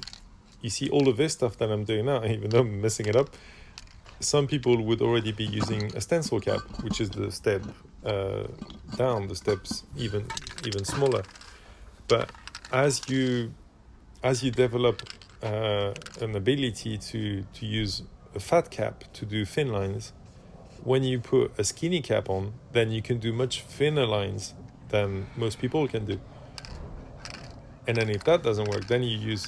you see all of this stuff that I'm doing now, even though I'm messing it up, some people would already be using a stencil cap, which is the step down, the steps even smaller. But as you develop an ability to use a fat cap to do thin lines, when you put a skinny cap on, then you can do much thinner lines than most people can do. And then if that doesn't work, then you use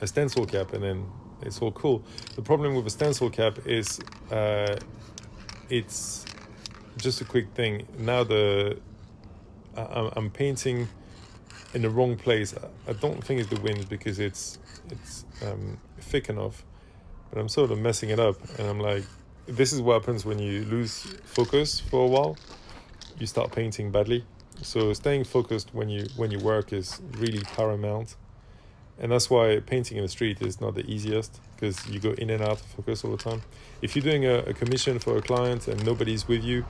a stencil cap, and then it's all cool. The problem with a stencil cap is it's just a quick thing. Now I'm painting in the wrong place. I don't think it's the wind, because it's thick enough, but I'm sort of messing it up, and I'm like, this is what happens when you lose focus for a while. You start painting badly. So staying focused when you work is really paramount, and that's why painting in the street is not the easiest, because you go in and out of focus all the time. If you're doing a commission for a client and nobody's with you,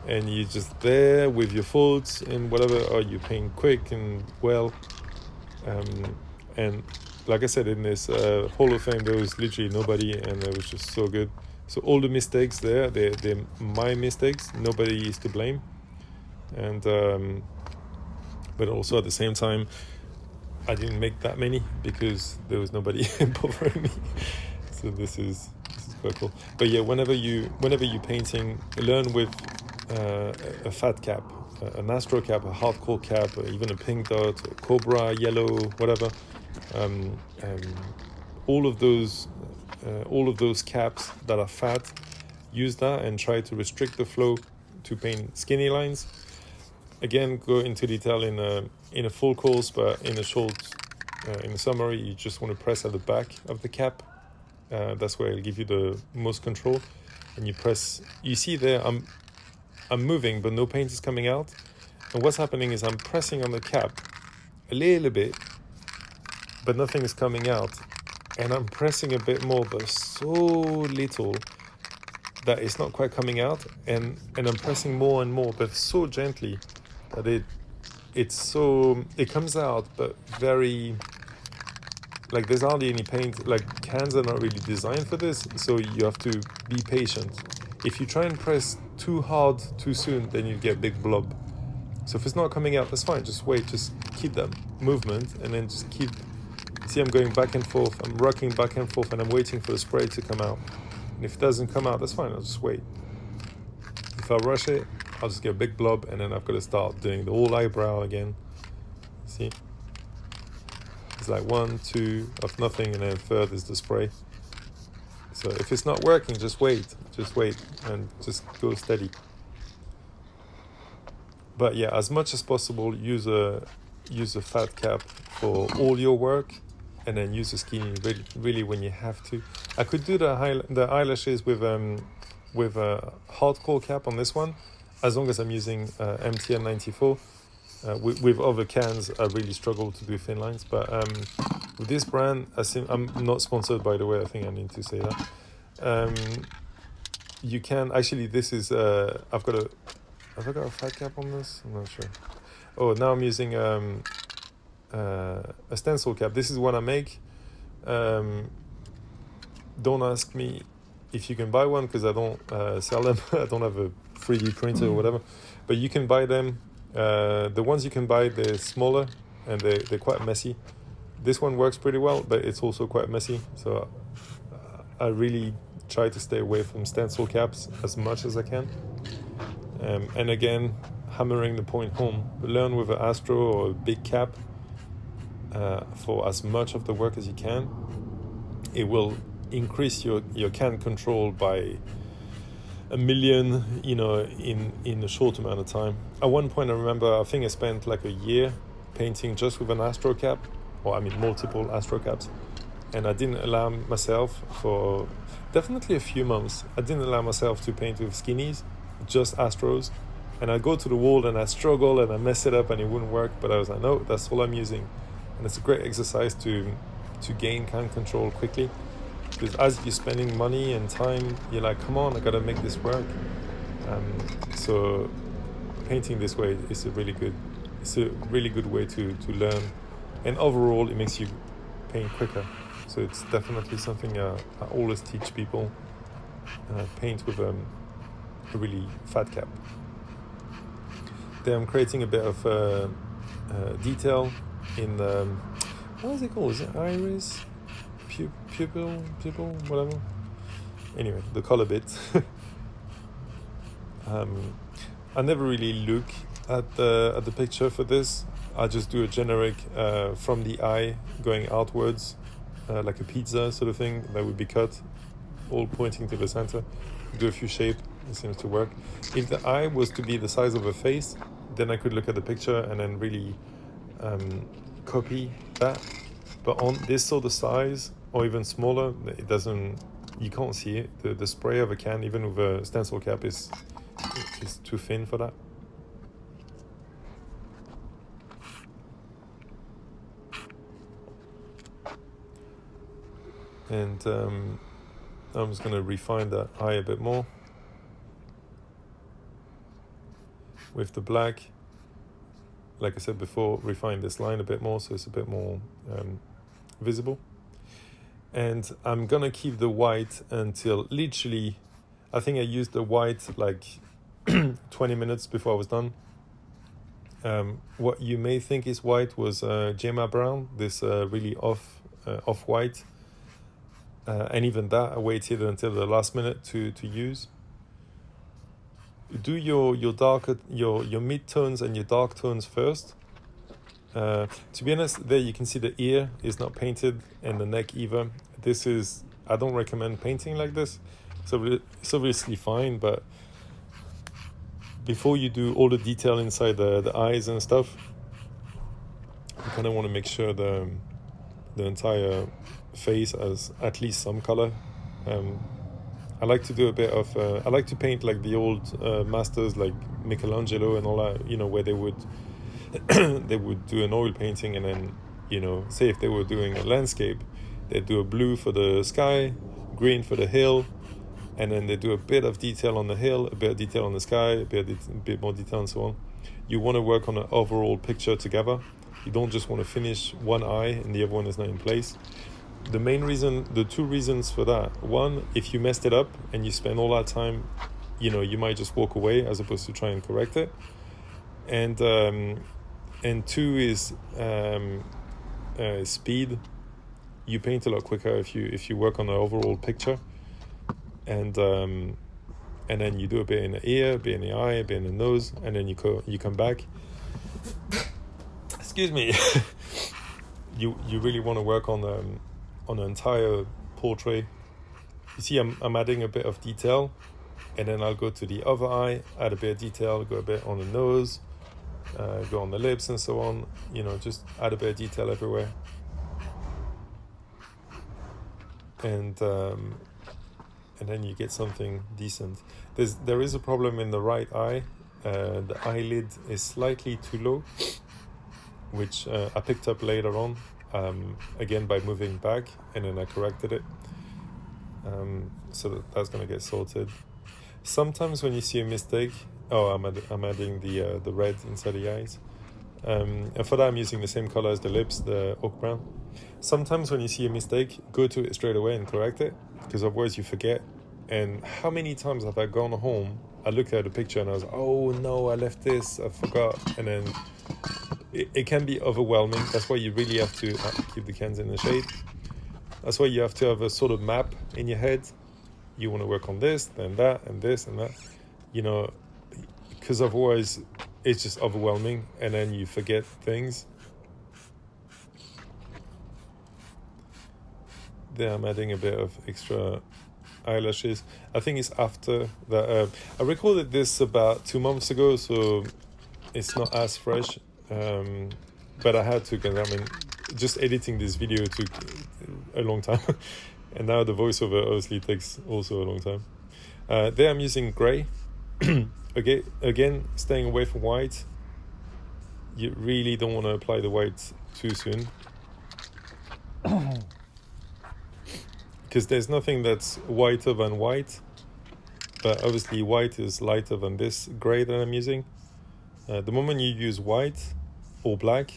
and you're just there with your thoughts and whatever, or you paint quick and well, and like I said, in this Hall of Fame, there was literally nobody, and it was just so good. So all the mistakes there, they're my mistakes. Nobody is to blame. And but also at the same time, I didn't make that many because there was nobody bothering me. So this is quite cool. But yeah, whenever you painting, learn with a fat cap, an Astro cap, a hardcore cap, or even a pink dot, a Cobra, yellow, whatever. All of those caps that are fat, use that and try to restrict the flow to paint skinny lines. Again, go into detail in a full course, but in a summary, you just want to press at the back of the cap. That's where it'll give you the most control. And you press. You see there, I'm moving, but no paint is coming out. And what's happening is I'm pressing on the cap a little bit, but nothing is coming out. And I'm pressing a bit more, but so little that it's not quite coming out. And I'm pressing more and more, but so gently that it comes out, but very, like, there's hardly any paint. Like, cans are not really designed for this, so you have to be patient. If you try and press too hard too soon, then you get big blob. So if it's not coming out, that's fine. Just wait, just keep that movement, and then just keep. See, I'm going back and forth, I'm rocking back and forth, and I'm waiting for the spray to come out. And if it doesn't come out, that's fine, I'll just wait. If I rush it, I'll just get a big blob, and then I've got to start doing the whole eyebrow again. See? It's like 1, 2 of nothing, and then third is the spray. So if it's not working, just wait, and just go steady. But yeah, as much as possible, use a fat cap for all your work, and then use a skinny really when you have to. I could do the eyelashes with a hardcore cap on this one, as long as I'm using MTN 94. With other cans, I really struggle to do thin lines. But with this brand, I'm not sponsored, by the way. I think I need to say that. You can actually. This is have I got a fat cap on this? I'm not sure. Oh, now I'm using a stencil cap. This is what I make. Don't ask me if you can buy one, because I don't sell them. I don't have a 3D printer or whatever. But you can buy them. The ones you can buy, they're smaller and they're quite messy. This one works pretty well, but it's also quite messy. So I really try to stay away from stencil caps as much as I can. And again, hammering the point home. Learn with an Astro or a big cap, for as much of the work as you can. It will increase your can control by 1,000,000, in a short amount of time. At one point, I remember, I think I spent like a year painting just with an Astro cap, multiple Astro caps, and I didn't allow myself for definitely a few months. I didn't allow myself to paint with skinnies, just Astros, and I'd go to the wall and I'd struggle and I mess it up and it wouldn't work. But I was like, no, that's all I'm using, and it's a great exercise to gain can control quickly. Because as you're spending money and time, you're like, come on, I gotta make this work. So painting this way is a really good way to learn, and overall it makes you paint quicker. So it's definitely something I always teach people. Paint with a really fat cap. Then I'm creating a bit of detail in what is it called? Is it iris? Pupil, whatever. Anyway, the color bit. I never really look at the picture for this. I just do a generic from the eye going outwards, like a pizza sort of thing that would be cut, all pointing to the center. Do a few shapes, it seems to work. If the eye was to be the size of a face, then I could look at the picture and then really copy that. But on this sort of size, or even smaller, you can't see it. The spray of a can, even with a stencil cap, is too thin for that. And I'm just going to refine that eye a bit more with the black. Like I said before, refine this line a bit more so it's a bit more visible. And I'm gonna keep the white until literally, I think I used the white like 20 minutes before I was done. What you may think is white was Gemma Brown, this really off-white. And even that I waited until the last minute to use. Do your mid-tones and your dark tones first. To be honest, there you can see the ear is not painted and the neck either. I don't recommend painting like this. So it's obviously fine, but before you do all the detail inside the eyes and stuff, you kind of want to make sure the entire face has at least some color. I like to do a bit of I like to paint like the old masters like Michelangelo and all that, where they would do an oil painting, and then say if they were doing a landscape, they'd do a blue for the sky, green for the hill, and then they do a bit of detail on the hill, a bit of detail on the sky, a bit more detail and so on. You want to work on an overall picture together. You don't just want to finish one eye and the other one is not in place. The two reasons for that: one, if you messed it up and you spend all that time, you might just walk away as opposed to try and correct it. And two is speed. You paint a lot quicker if you work on the overall picture, and then you do a bit in the ear, a bit in the eye, a bit in the nose, and then you come back. Excuse me. You really want to work on the entire portrait. You see, I'm adding a bit of detail, and then I'll go to the other eye, add a bit of detail, go a bit on the nose, go on the lips and so on. Just add a bit of detail everywhere. And then you get something decent. There is a problem in the right eye. The eyelid is slightly too low, which I picked up later on, again by moving back, and then I corrected it. So that's going to get sorted. Sometimes when you see a mistake, I'm adding the red inside the eyes. And for that I'm using the same color as the lips, the oak brown. Sometimes when you see a mistake, go to it straight away and correct it, because otherwise you forget. And how many times have I gone home, I looked at the picture and I was like, oh no, I left this, I forgot. And then it can be overwhelming. That's why you really have to keep the cans in the shade. That's why you have to have a sort of map in your head. You want to work on this, then that, and this, and that. Because otherwise it's just overwhelming, and then you forget things. there I'm adding a bit of extra eyelashes. I think it's after that. I recorded this about 2 months ago, so it's not as fresh. But I had to, because I mean, just editing this video took a long time. And now the voiceover obviously takes also a long time. There I'm using grey. Okay, again, staying away from white. You really don't want to apply the white too soon. Because there's nothing that's whiter than white. But obviously white is lighter than this grey that I'm using. The moment you use white or black,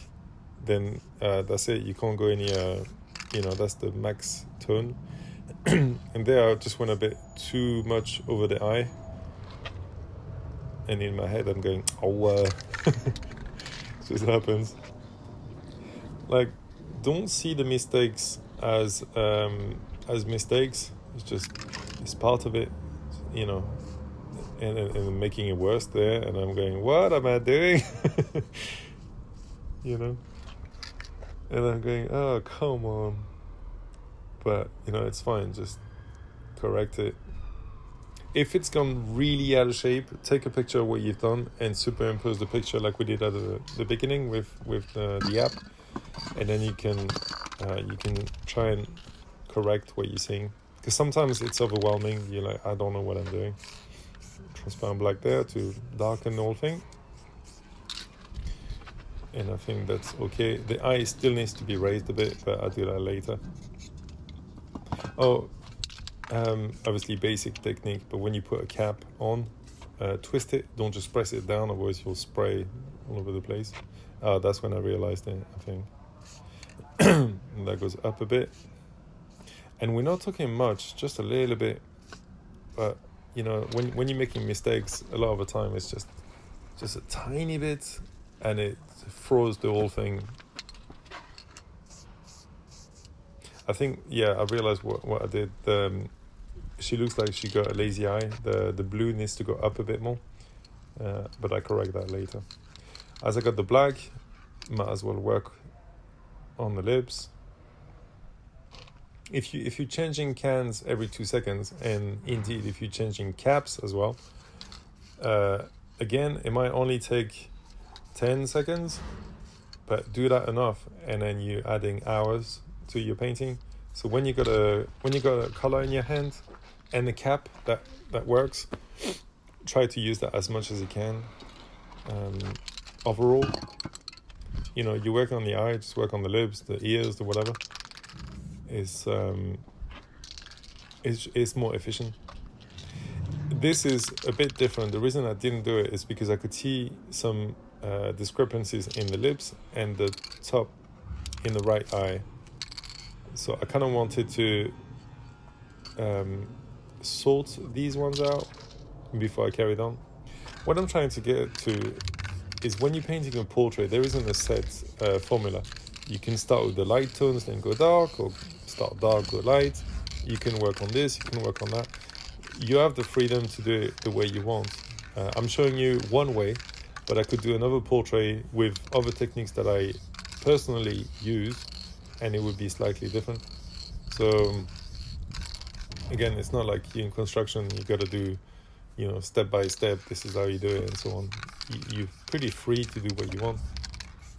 then that's it. You can't go any, that's the max tone. And there I just went a bit too much over the eye. And in my head I'm going, it just happens. Like, don't see the mistakes as mistakes. It's part of it, and making it worse there. And I'm going, what am I doing? And I'm going, oh, come on. But, it's fine. Just correct it. If it's gone really out of shape, take a picture of what you've done and superimpose the picture like we did at the beginning with the app. And then you can try and correct what you're seeing. Because sometimes it's overwhelming. You're like, I don't know what I'm doing. Transparent black there to darken the whole thing. And I think that's okay. The eye still needs to be raised a bit, but I'll do that later. Obviously basic technique, but when you put a cap on, twist it. Don't just press it down, otherwise you'll spray all over the place. That's when I realized it, I think. And that goes up a bit. And we're not talking much, just a little bit. But, when you're making mistakes, a lot of the time it's just a tiny bit, and it throws the whole thing. I think, I realized what I did. She looks like she got a lazy eye. The blue needs to go up a bit more, but I correct that later. As I got the black, might as well work on the lips. If you're changing cans every 2 seconds, and indeed if you're changing caps as well, again, it might only take 10 seconds, but do that enough, and then you're adding hours to your painting. So when you got a color in your hand and a cap that works, try to use that as much as you can. Overall, you work on the eye, just work on the lips, the ears, the whatever. It's more efficient. This is a bit different. The reason I didn't do it is because I could see some discrepancies in the lips and the top in the right eye. So I kind of wanted to sort these ones out before I carried on. What I'm trying to get to is when you're painting a portrait, there isn't a set formula. You can start with the light tones, then go dark, or start dark, go light. You can work on this, you can work on that. You have the freedom to do it the way you want. I'm showing you one way, but I could do another portrait with other techniques that I personally use, and it would be slightly different. So again, it's not like in construction you got to do, step by step, this is how you do it and so on. You're pretty free to do what you want,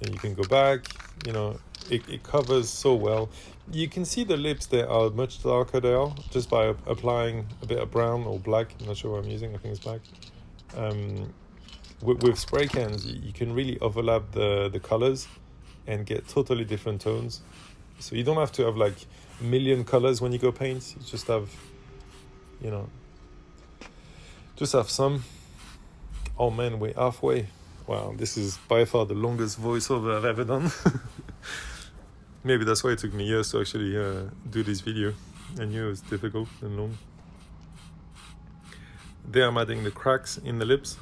and you can go back. It covers so well. You can see the lips there are much darker there just by applying a bit of brown or black. I'm not sure what I'm using, I think it's black. With spray cans, you can really overlap the colors and get totally different tones. So you don't have to have like a million colors when you go paint. You just have, some. Oh man, we're halfway. Wow, this is by far the longest voiceover I've ever done. Maybe that's why it took me years to actually do this video. I knew it was difficult and long. There I'm adding the cracks in the lips.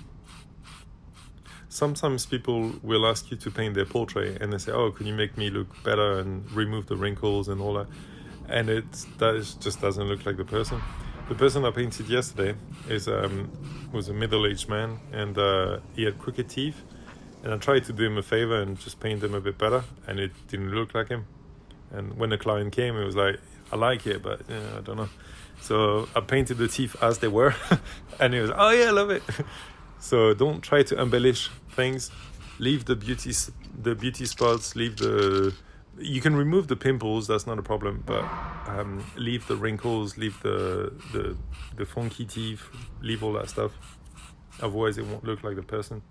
Sometimes people will ask you to paint their portrait and they say, oh, can you make me look better and remove the wrinkles and all that? And that just doesn't look like the person. The person I painted yesterday was a middle-aged man, and he had crooked teeth. And I tried to do him a favor and just paint him a bit better, and it didn't look like him. And when the client came, it was like, I like it, but I don't know. So I painted the teeth as they were, and it was, oh yeah, I love it. So don't try to embellish things. Leave the beauty spots. Leave the. You can remove the pimples. That's not a problem, but leave the wrinkles. Leave the funky teeth. Leave all that stuff. Otherwise, it won't look like the person.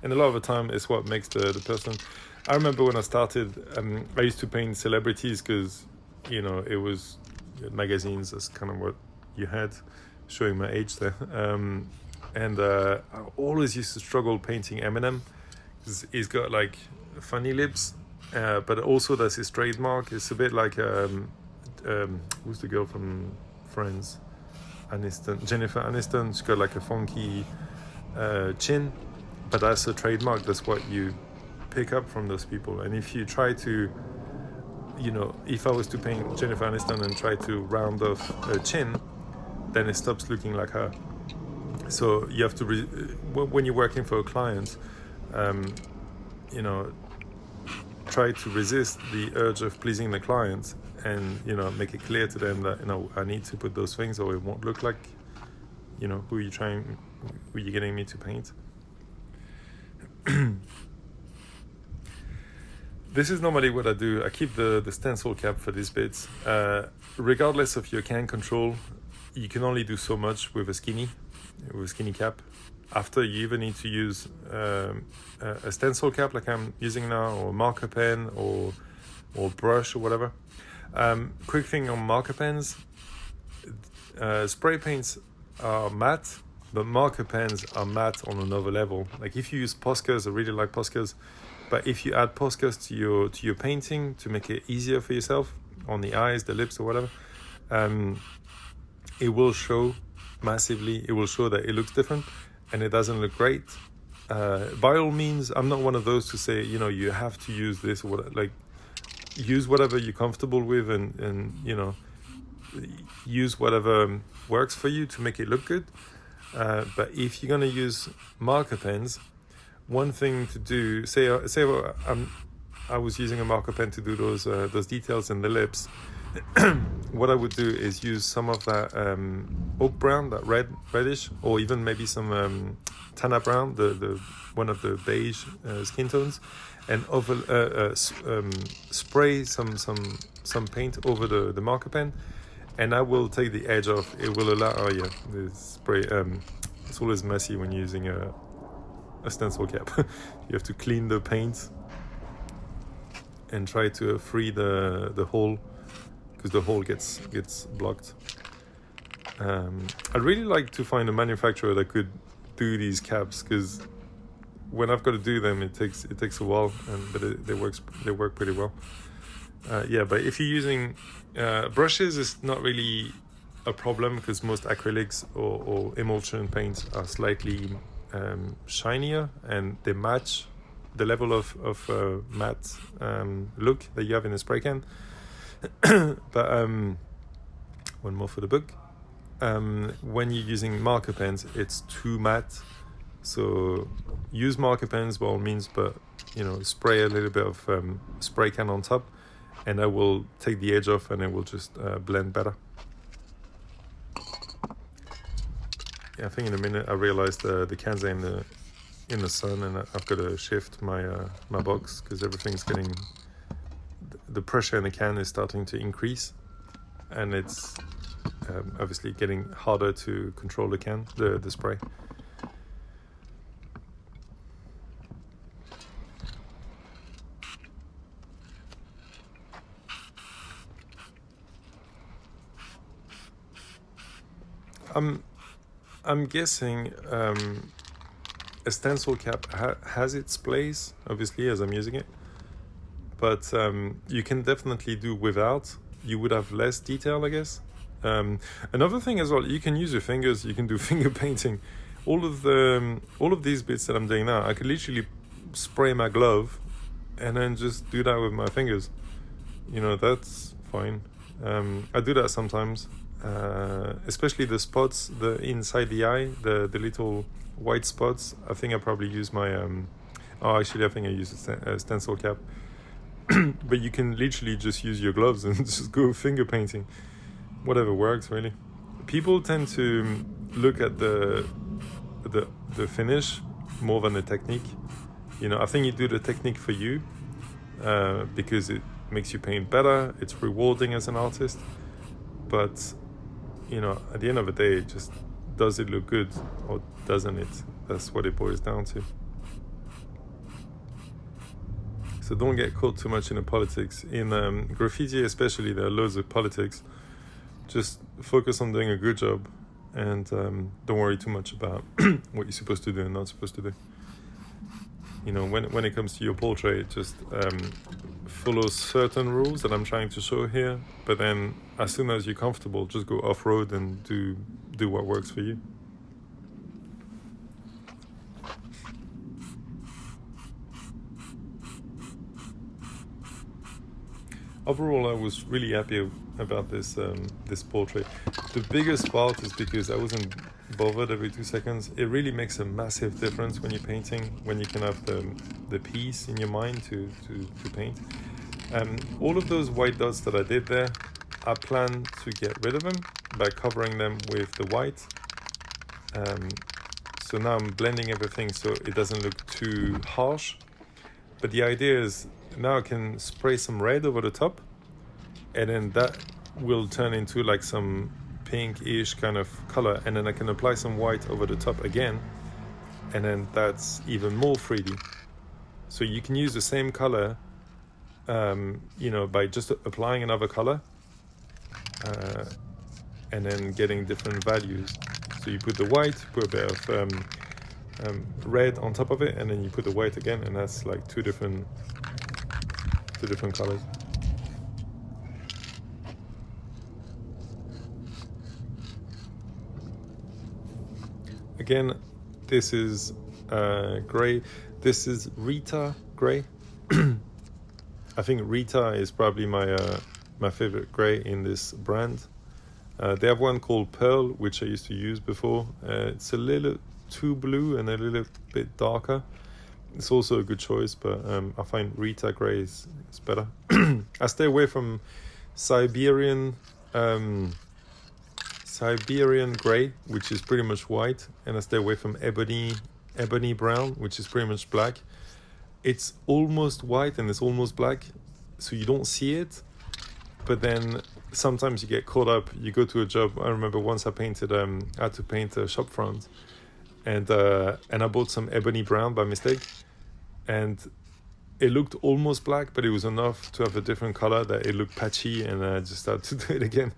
And a lot of the time, it's what makes the person. I remember when I started, I used to paint celebrities because, it was magazines. That's kind of what you had, showing my age there. And I always used to struggle painting Eminem because he's got like funny lips, but also that's his trademark. It's a bit like who's the girl from Friends? Jennifer Aniston. She's got like a funky chin, but that's a trademark. That's what you pick up from those people. And if you try to, if I was to paint Jennifer Aniston and try to round off her chin, then it stops looking like her. So you have to, when you're working for a client, try to resist the urge of pleasing the client, and make it clear to them that I need to put those things, or it won't look like who you're getting me to paint. This is normally what I do. I keep the stencil cap for these bits. Regardless of your can control, you can only do so much with a skinny cap. After, you either need to use a stencil cap like I'm using now, or marker pen, or brush, or whatever. Quick thing on marker pens: spray paints are matte, but marker pens are matte on another level. Like if you use Poscas, I really like Poscas, but if you add Poscas to your painting to make it easier for yourself on the eyes, the lips, or whatever, it will show massively. It will show that it looks different and it doesn't look great. By all means, I'm not one of those to say you have to use this or whatever. Like, use whatever you're comfortable with, and use whatever works for you to make it look good. But if you're gonna use marker pens, one thing to do, I was using a marker pen to do those details in the lips. What I would do is use some of that oak brown, that reddish, or even maybe some tanner brown, the one of the beige skin tones, and spray some paint over the marker pen, and I will take the edge off. It will allow. Oh yeah, the spray. It's always messy when using a stencil cap. You have to clean the paint and try to free the hole, because the hole gets blocked. I'd really like to find a manufacturer that could do these caps, because when I've got to do them, it takes a while, but they work pretty well. But if you're using brushes, it's not really a problem, because most acrylics or emulsion paints are slightly shinier, and they match the level of matte look that you have in a spray can. But one more for the book. When you're using marker pens, it's too matte, so use marker pens by all means, but spray a little bit of spray can on top, and I will take the edge off, and it will just blend better. I think in a minute I realized the cans are in the sun, and I've got to shift my box, because everything's getting, the pressure in the can is starting to increase, and it's obviously getting harder to control the can, the spray. I'm guessing a stencil cap has its place, obviously, as I'm using it, but you can definitely do without. You would have less detail, I guess. Another thing as well, you can use your fingers. You can do finger painting. All of these bits that I'm doing now, I could literally spray my glove and then just do that with my fingers. That's fine. I do that sometimes. Especially the spots, the inside the eye, the little white spots. I think I probably use my I think I use a stencil cap. but you can literally just use your gloves and just go finger painting, whatever works really. People tend to look at the finish more than the technique. I think you do the technique for you because it makes you paint better, it's rewarding as an artist, but at the end of the day, just does it look good or doesn't it? That's what it boils down to. So don't get caught too much in the politics. In graffiti especially, there are loads of politics. Just focus on doing a good job and don't worry too much about what you're supposed to do and not supposed to do. When it comes to your portrait, just follow certain rules that I'm trying to show here, but then as soon as you're comfortable, just go off-road and do what works for you. Overall, I was really happy about this portrait. The biggest part is because I wasn't bothered every 2 seconds. It really makes a massive difference when you're painting, when you can have the piece in your mind to paint. All of those white dots that I did there, I plan to get rid of them by covering them with the white. So now I'm blending everything so it doesn't look too harsh. But the idea is now I can spray some red over the top, and then that will turn into like some pinkish kind of color, and then I can apply some white over the top again, and then that's even more 3D. So you can use the same color by just applying another color and then getting different values. So you put the white, put a bit of red on top of it, and then you put the white again, and that's like two different colors. Again, this is gray. This is Rita gray. I think Rita is probably my favorite gray in this brand. They have one called Pearl, which I used to use before. It's a little too blue and a little bit darker. It's also a good choice, but I find Rita gray is better. I stay away from Siberian gray, which is pretty much white, and I stay away from ebony brown, which is pretty much black. It's almost white and it's almost black, so you don't see it, but then sometimes you get caught up. You go to a job. I remember once I had to paint a shop front, and I bought some ebony brown by mistake, and it looked almost black, but it was enough to have a different color that it looked patchy, and I just had to do it again.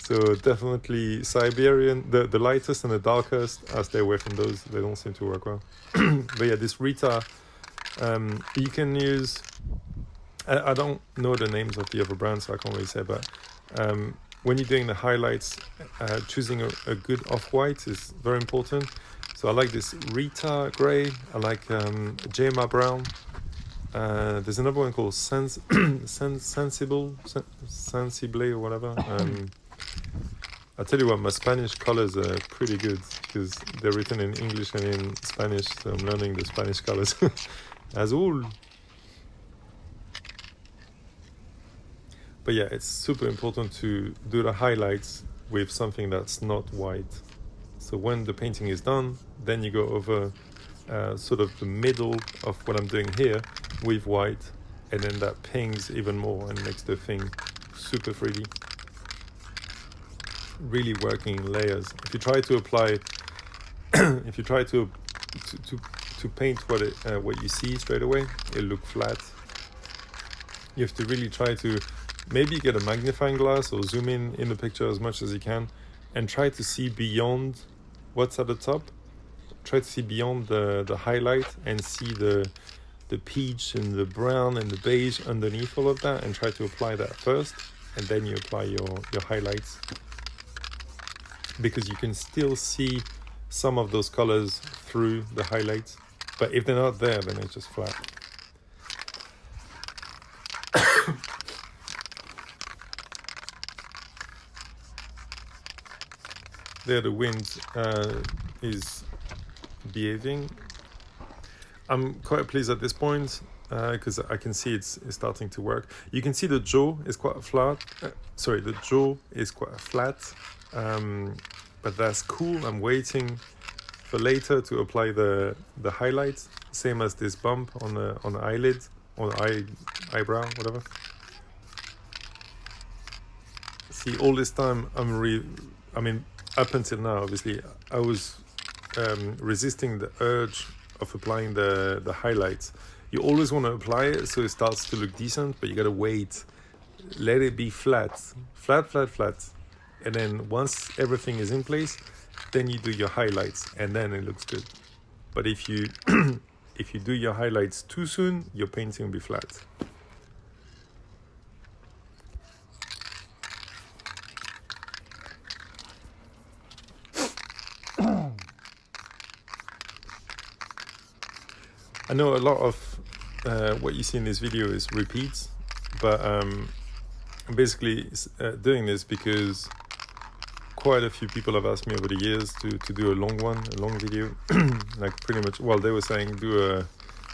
So definitely Siberian, the lightest and the darkest, I stay away from those. They don't seem to work well. But yeah, this Rita, you can use, I don't know the names of the other brands, so I can't really say, but when you're doing the highlights, choosing a good off-white is very important. So I like this Rita gray, I like Jema brown. There's another one called Sensible or whatever. I'll tell you what, my Spanish colors are pretty good because they're written in English and in Spanish, so I'm learning the Spanish colors. Azul. But yeah, it's super important to do the highlights with something that's not white. So when the painting is done, then you go over sort of the middle of what I'm doing here with white, and then that pings even more and makes the thing super 3D. Really working in layers. If you try to apply, if you try to paint what you see straight away, it'll look flat. You have to really try to maybe get a magnifying glass or zoom in the picture as much as you can, and try to see beyond what's at the top. Try to see beyond the highlight and see the peach and the brown and the beige underneath all of that, and try to apply that first, and then you apply your highlights, because you can still see some of those colors through the highlights, but if they're not there, then it's just flat. There the wind is behaving. I'm quite pleased at this point. because I can see it's starting to work. You can see the jaw is quite flat. The jaw is quite flat, but that's cool. I'm waiting for later to apply the highlights, same as this bump on the eyelid or the eyebrow, whatever. See, all this time up until now, obviously, I was resisting the urge of applying the highlights. You always want to apply it so it starts to look decent, but you gotta wait. Let it be flat. And then once everything is in place, then you do your highlights, and then it looks good. But if you if you do your highlights too soon, your painting will be flat. I know a lot of what you see in this video is repeats, but I'm basically doing this because quite a few people have asked me over the years to do a long video, like pretty much, well, they were saying do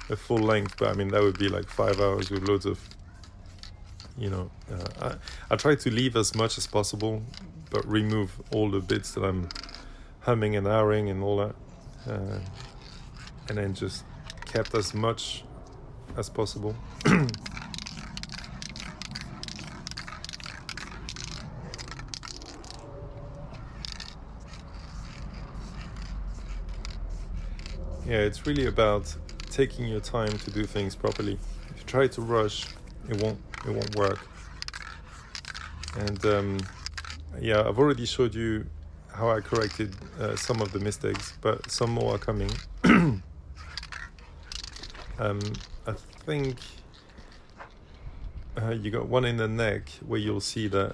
a full length, but I mean, that would be like 5 hours with loads of, I try to leave as much as possible, but remove all the bits that I'm humming and ahhing and all that, and then just kept as much as possible. Yeah, it's really about taking your time to do things properly. If you try to rush, it won't work. And yeah, I've already showed you how I corrected some of the mistakes, but some more are coming. I think you got one in the neck where you'll see that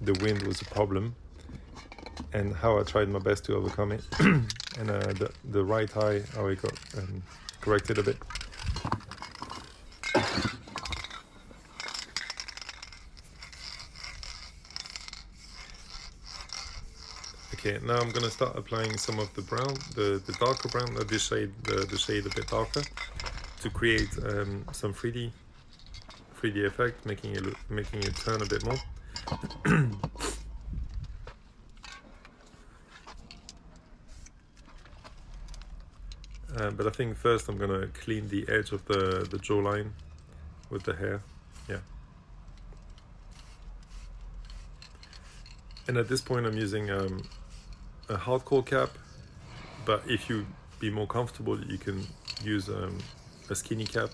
the wind was a problem, and how I tried my best to overcome it. And the right eye, how I got corrected a bit. Okay, now I'm gonna start applying some of the brown, the darker brown, the shade a bit darker, to create some 3D effect, making it turn a bit more. But I think first I'm gonna clean the edge of the jawline with the hair, yeah. And at this point I'm using a hardcore cap, but if you be more comfortable, you can use a skinny cap.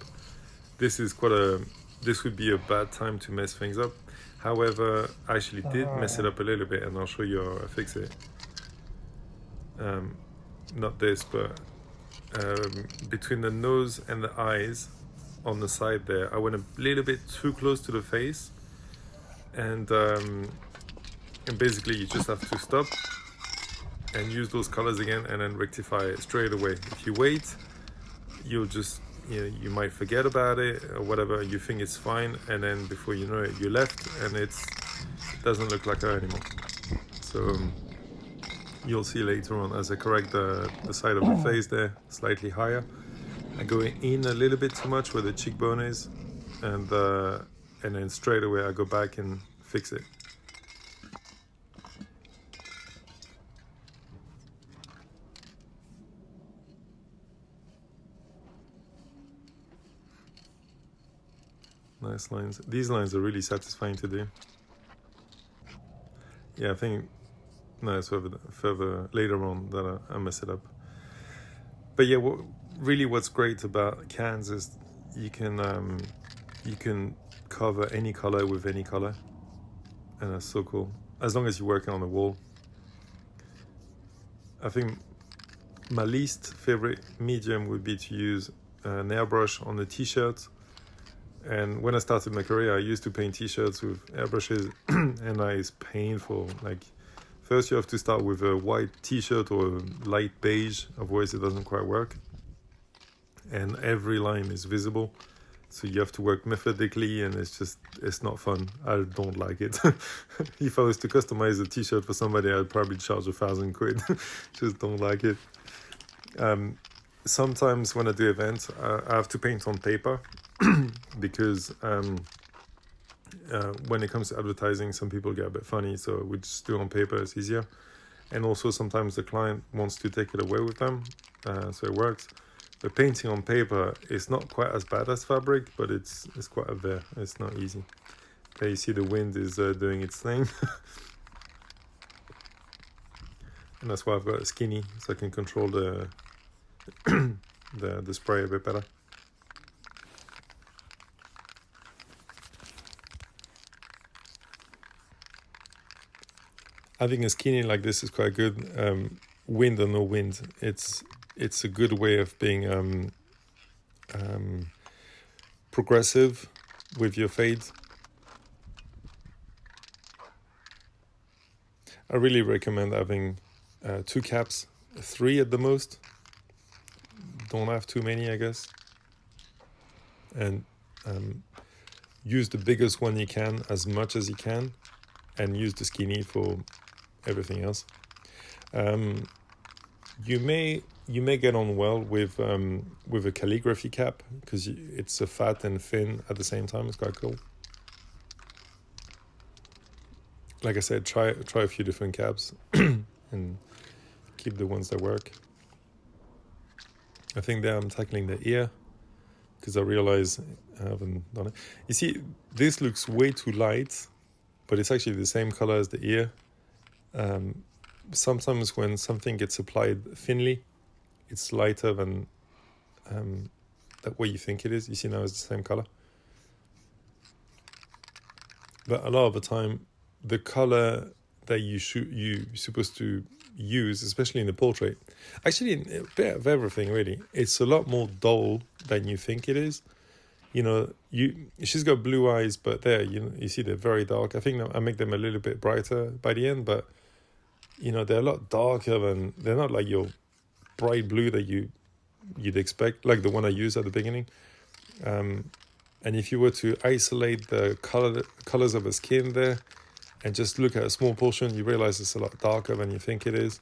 This would be a bad time to mess things up. However, I actually did mess it up a little bit, and I'll show you how I fix it. Not this, but between the nose and the eyes on the side there, I went a little bit too close to the face, and basically you just have to stop and use those colors again, and then rectify it straight away. If you wait, you'll just, you might forget about it or whatever. You think it's fine, and then before you know it, you left, and it doesn't look like her anymore. So you'll see later on, as I correct the side of the face there slightly higher, I go in a little bit too much where the cheekbone is, and then straight away I go back and fix it. Nice lines. These lines are really satisfying to do. Yeah, I think it's further later on that I mess it up. But yeah, what's great about cans is you can cover any color with any color, and that's so cool. As long as you're working on the wall. I think my least favorite medium would be to use an airbrush on the t-shirt. And when I started my career, I used to paint t-shirts with airbrushes, and it's painful. Like, first you have to start with a white t-shirt or a light beige, otherwise it doesn't quite work. And every line is visible, so you have to work methodically, and it's not fun. I don't like it. If I was to customize a t-shirt for somebody, I'd probably charge 1,000 quid. Just don't like it. Sometimes when I do events, I have to paint on paper. because when it comes to advertising, some people get a bit funny, so we just do it on paper, it's easier. And also sometimes the client wants to take it away with them, so it works. But painting on paper is not quite as bad as fabric, but it's quite up there. It's not easy. There you see the wind is doing its thing. And that's why I've got a skinny, so I can control the the spray a bit better. Having a skinny like this is quite good. Wind or no wind, it's a good way of being progressive with your fades. I really recommend having 2 caps, 3 at the most. Don't have too many, I guess. And use the biggest one you can as much as you can, and use the skinny for everything else. You may get on well with a calligraphy cap, because it's a fat and thin at the same time. It's quite cool. Like I said, try a few different caps and keep the ones that work. I think there I'm tackling the ear, because I realize I haven't done it. You see, this looks way too light, but it's actually the same color as the ear. Sometimes when something gets applied thinly, it's lighter than that way you think it is. You see now it's the same color. But a lot of the time, the color that you're supposed to use, especially in the portrait, actually in a bit of everything really, it's a lot more dull than you think it is. You know, she's got blue eyes, but there, you see they're very dark. I think I make them a little bit brighter by the end, but you know, they're a lot darker than, they're not like your bright blue that you'd expect, like the one I used at the beginning. And if you were to isolate the colors of the skin there and just look at a small portion, you realize it's a lot darker than you think it is.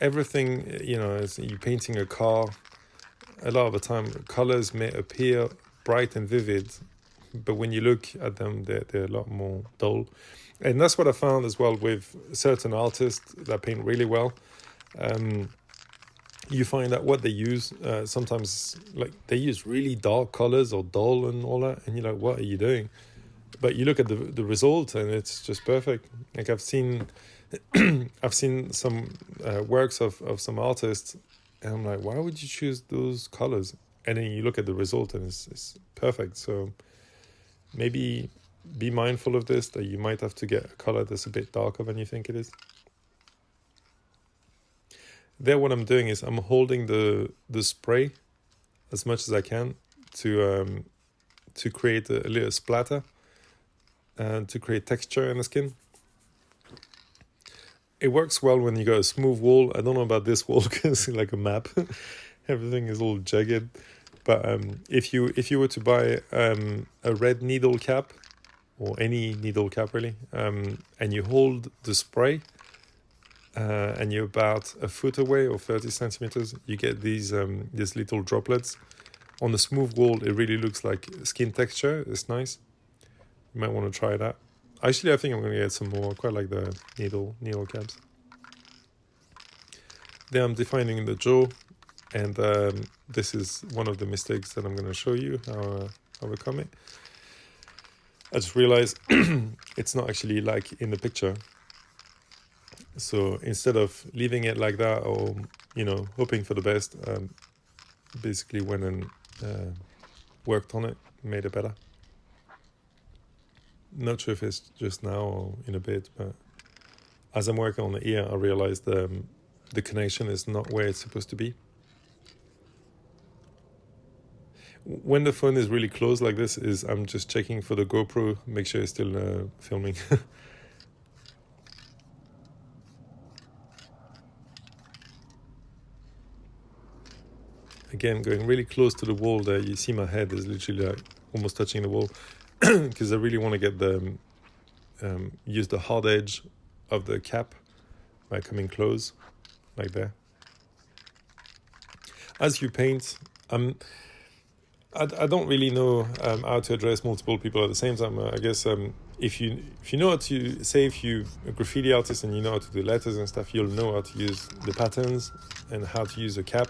Everything, you know, as you're painting a car, a lot of the time colors may appear bright and vivid, but when you look at them, they're a lot more dull. And that's what I found as well with certain artists that paint really well. You find that what they use, sometimes like they use really dark colors or dull and all that, and you're like, what are you doing? But you look at the result and it's just perfect. Like I've seen some works of some artists, and I'm like, why would you choose those colors? And then you look at the result and it's perfect. So maybe be mindful of this, that you might have to get a color that's a bit darker than you think it is. There, what I'm doing is I'm holding the spray as much as I can to create a little splatter and to create texture in the skin. It works well when you got a smooth wall. I don't know about this wall because it's like a map. Everything is all jagged. But if you were to buy a red needle cap, or any needle cap really, and you hold the spray, and you're about a foot away or 30 centimeters, you get these little droplets. On the smooth wall, it really looks like skin texture. It's nice. You might want to try that. Actually, I think I'm going to get some more. I quite like the needle caps. Then I'm defining the jaw, and this is one of the mistakes that I'm going to show you how I overcome it. I just realized it's not actually like in the picture. So instead of leaving it like that, or hoping for the best, basically went and worked on it, made it better. Not sure if it's just now or in a bit, but as I'm working on the ear, I realized the connection is not where it's supposed to be. When the phone is really close like this, I'm just checking for the GoPro, make sure it's still filming. Again, going really close to the wall there, you see my head is literally like almost touching the wall, because I really want to get use the hard edge of the cap by coming close, like there. As you paint, I don't really know how to address multiple people at the same time. I guess if you know how to, say if you're a graffiti artist and you know how to do letters and stuff, you'll know how to use the patterns and how to use a cap.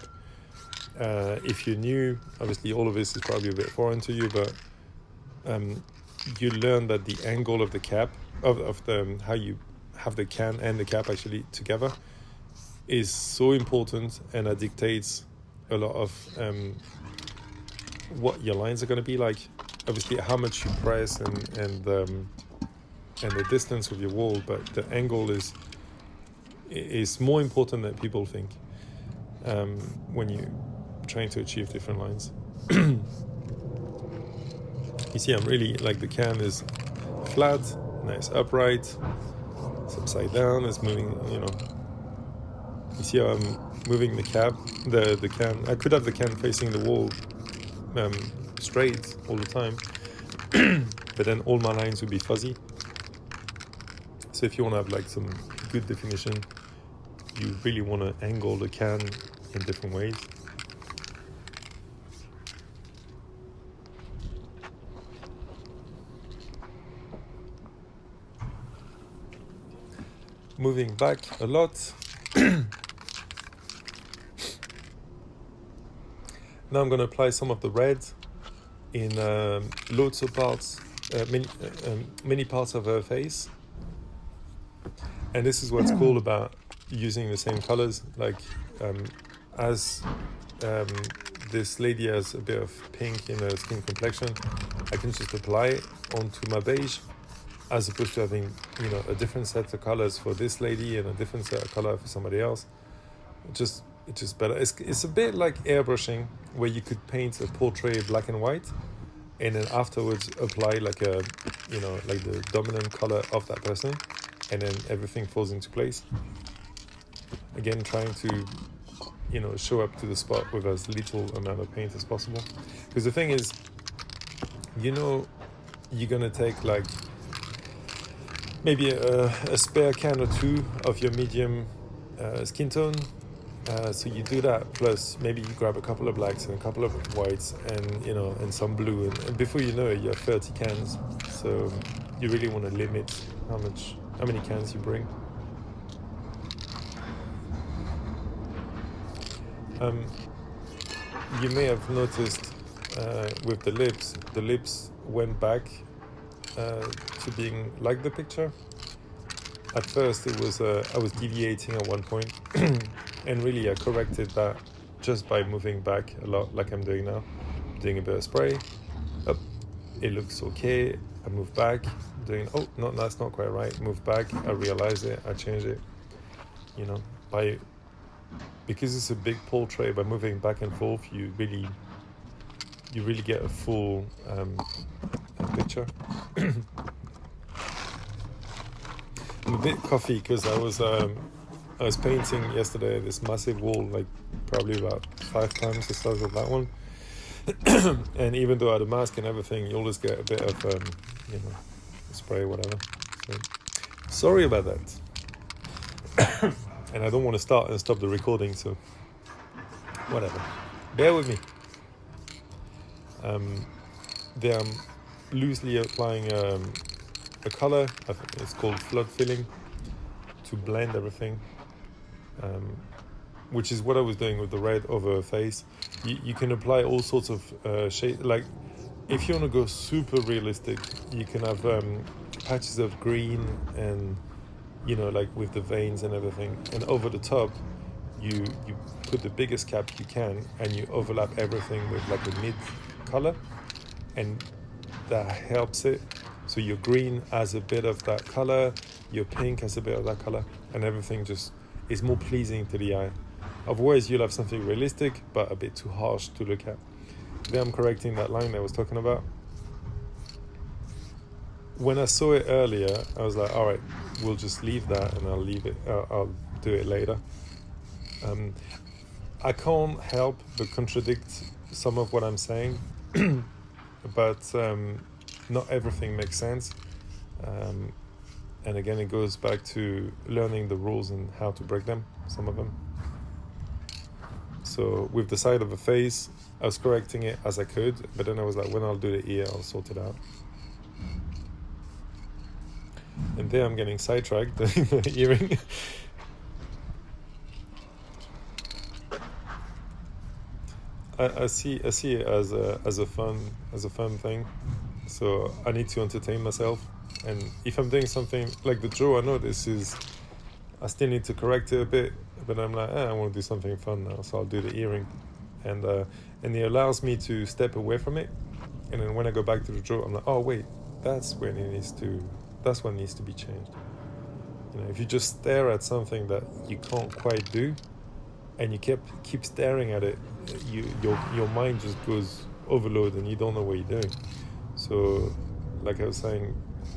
If you're new, obviously all of this is probably a bit foreign to you, but you learn that the angle of the cap, of the how you have the can and the cap actually together, is so important, and that dictates a lot of what your lines are going to be like. Obviously how much you press and the distance of your wall, but the angle is more important than people think when you're trying to achieve different lines. You see, I'm really like, the can is flat, nice upright, it's upside down, it's moving, you know. You see how I'm moving the can. I could have the can facing the wall straight all the time, but then all my lines would be fuzzy. So if you want to have like some good definition, you really want to angle the can in different ways. Moving back a lot. Now I'm going to apply some of the red in loads of parts, many parts of her face. And this is what's cool about using the same colors. Like as this lady has a bit of pink in her skin complexion, I can just apply it onto my beige, as opposed to having, you know, a different set of colors for this lady and a different set of color for somebody else. It's just better. It's a bit like airbrushing, where you could paint a portrait black and white, and then afterwards apply like a, you know, like the dominant color of that person, and then everything falls into place. Again, trying to, you know, show up to the spot with as little amount of paint as possible. Because the thing is, you know, you're gonna take like maybe a spare can or two of your medium skin tone. So you do that, plus maybe you grab a couple of blacks and a couple of whites, and, you know, and some blue, and before you know it, you have 30 cans. So you really want to limit how many cans you bring. You may have noticed with the lips went back to being like the picture. At first it was I was deviating at one point, and really I corrected that just by moving back a lot, like I'm doing now. Doing a bit of spray, up, it looks okay, I move back, doing, oh no, that's not quite right, move back, I realize it, I change it, you know. Because it's a big portrait, by moving back and forth, you really get a full picture. I'm a bit coffee because I was painting yesterday this massive wall, like probably about 5 times the size of that one. And even though I had a mask and everything, you always get a bit of you know, spray, whatever. So, sorry about that. And I don't want to start and stop the recording, so whatever. Bear with me. There I'm loosely applying a color, I think it's called flood filling, to blend everything, which is what I was doing with the red over her face. You can apply all sorts of shades. Like if you want to go super realistic, you can have patches of green, and, you know, like with the veins and everything, and over the top you put the biggest cap you can, and you overlap everything with like a mid color, and that helps it. So your green has a bit of that color, your pink has a bit of that color, and everything just is more pleasing to the eye. Otherwise you'll have something realistic but a bit too harsh to look at. Then I'm correcting that line I was talking about. When I saw it earlier, I was like, all right, we'll just leave that, and I'll leave it, I'll do it later. I can't help but contradict some of what I'm saying, but not everything makes sense. And again, it goes back to learning the rules and how to break them, some of them. So with the side of the face, I was correcting it as I could, but then I was like, when I'll do the ear, I'll sort it out. And there I'm getting sidetracked doing the earring. I see it as a fun thing. So I need to entertain myself. And if I'm doing something like the jaw, I know I still need to correct it a bit, but I'm like, I want to do something fun now, so I'll do the earring. And it allows me to step away from it. And then when I go back to the jaw, I'm like, oh wait, that's what needs to be changed. You know, if you just stare at something that you can't quite do, and you keep staring at it, your mind just goes overload, and you don't know what you're doing. So, like I was saying,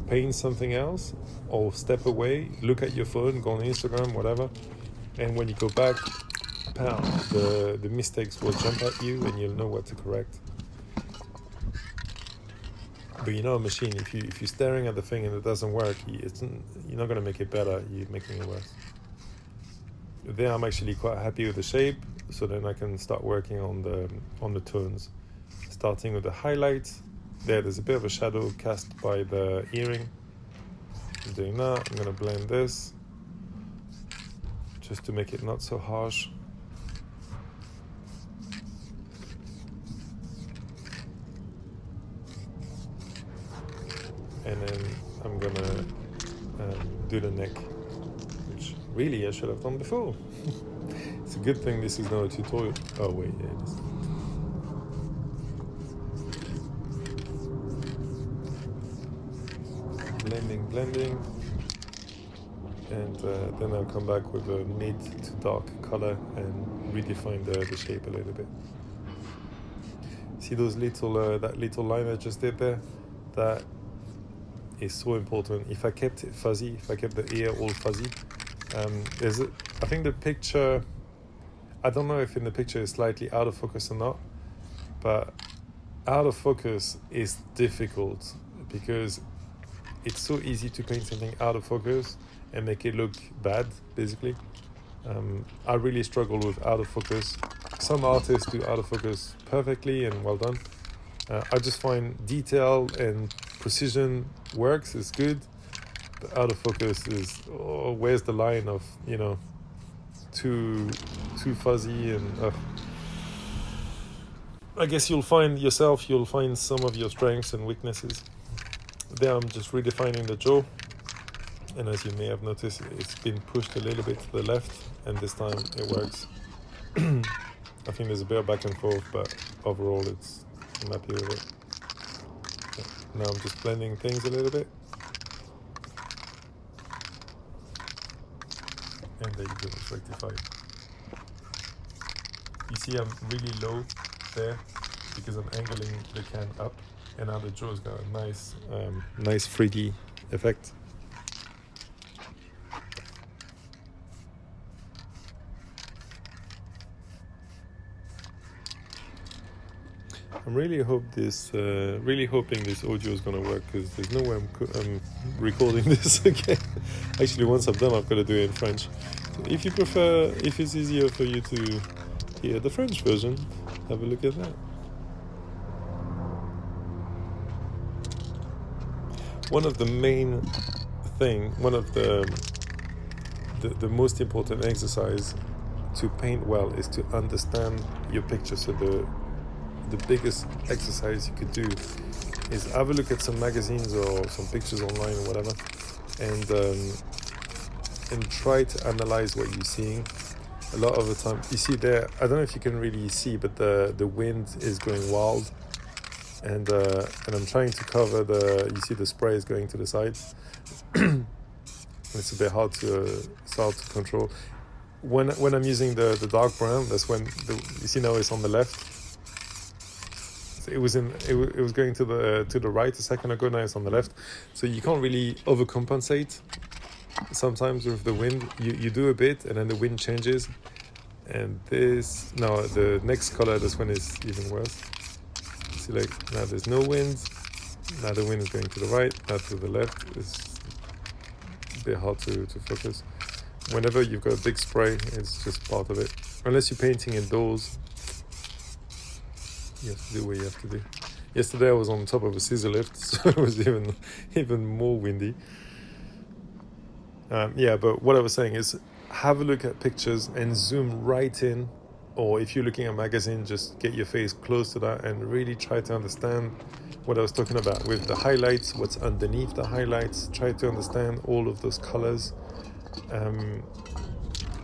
paint something else, or step away, look at your phone, go on Instagram, whatever, and when you go back, pow, the mistakes will jump at you, and you'll know what to correct. But you know, a machine, if you're staring at the thing and it doesn't work, you're not going to make it better, you're making it worse. There I'm actually quite happy with the shape, so then I can start working on the tones. Starting with the highlights. There's a bit of a shadow cast by the earring. I'm doing that. I'm going to blend this just to make it not so harsh. And then I'm going to do the neck, which really I should have done before. It's a good thing this is not a tutorial. Oh wait, yeah, it is. Blending, and then I'll come back with a mid to dark color and redefine the shape a little bit. See those that little line I just did there? That is so important. If I kept it fuzzy, if I kept the ear all fuzzy, I think the picture, I don't know if in the picture it's slightly out of focus or not, but out of focus is difficult because it's so easy to paint something out of focus and make it look bad, basically. I really struggle with out of focus. Some artists do out of focus perfectly and well done. I just find detail and precision works, is good. But out of focus is, where's the line of, too fuzzy and... I guess you'll find some of your strengths and weaknesses. There I'm just redefining the jaw, and as you may have noticed, it's been pushed a little bit to the left, and this time it works. I think there's a bit of back and forth, but overall I'm happy with it. Now I'm just blending things a little bit. And there you go, it's rectified. You see I'm really low there because I'm angling the can up, and now the jaw's got a nice 3D effect. I'm really hoping this audio is gonna work, because there's no way I'm recording this again. Actually, once I'm done, I've got to do it in French. So if it's easier for you to hear the French version, have a look at that. One of the most important exercise to paint well is to understand your picture. So the biggest exercise you could do is have a look at some magazines or some pictures online or whatever, and try to analyze what you're seeing. A lot of the time, you see there, I don't know if you can really see, but the wind is going wild, and I'm trying to cover you see the spray is going to the side. It's a bit hard to control. When I'm using the dark brown, that's when you see now it's on the left. So it was going to the right a second ago, now it's on the left. So you can't really overcompensate. Sometimes with the wind, you do a bit and then the wind changes. And the next color, this one is even worse. See, like now there's no wind. Now the wind is going to the right, now to the left. It's a bit hard to focus. Whenever you've got a big spray, it's just part of it. Unless you're painting indoors, You have to do what you have to do. Yesterday I was on top of a scissor lift, so it was even more windy. Yeah, but what I was saying is have a look at pictures and zoom right in, or if you're looking at a magazine, just get your face close to that and really try to understand what I was talking about with the highlights, what's underneath the highlights. Try to understand all of those colors.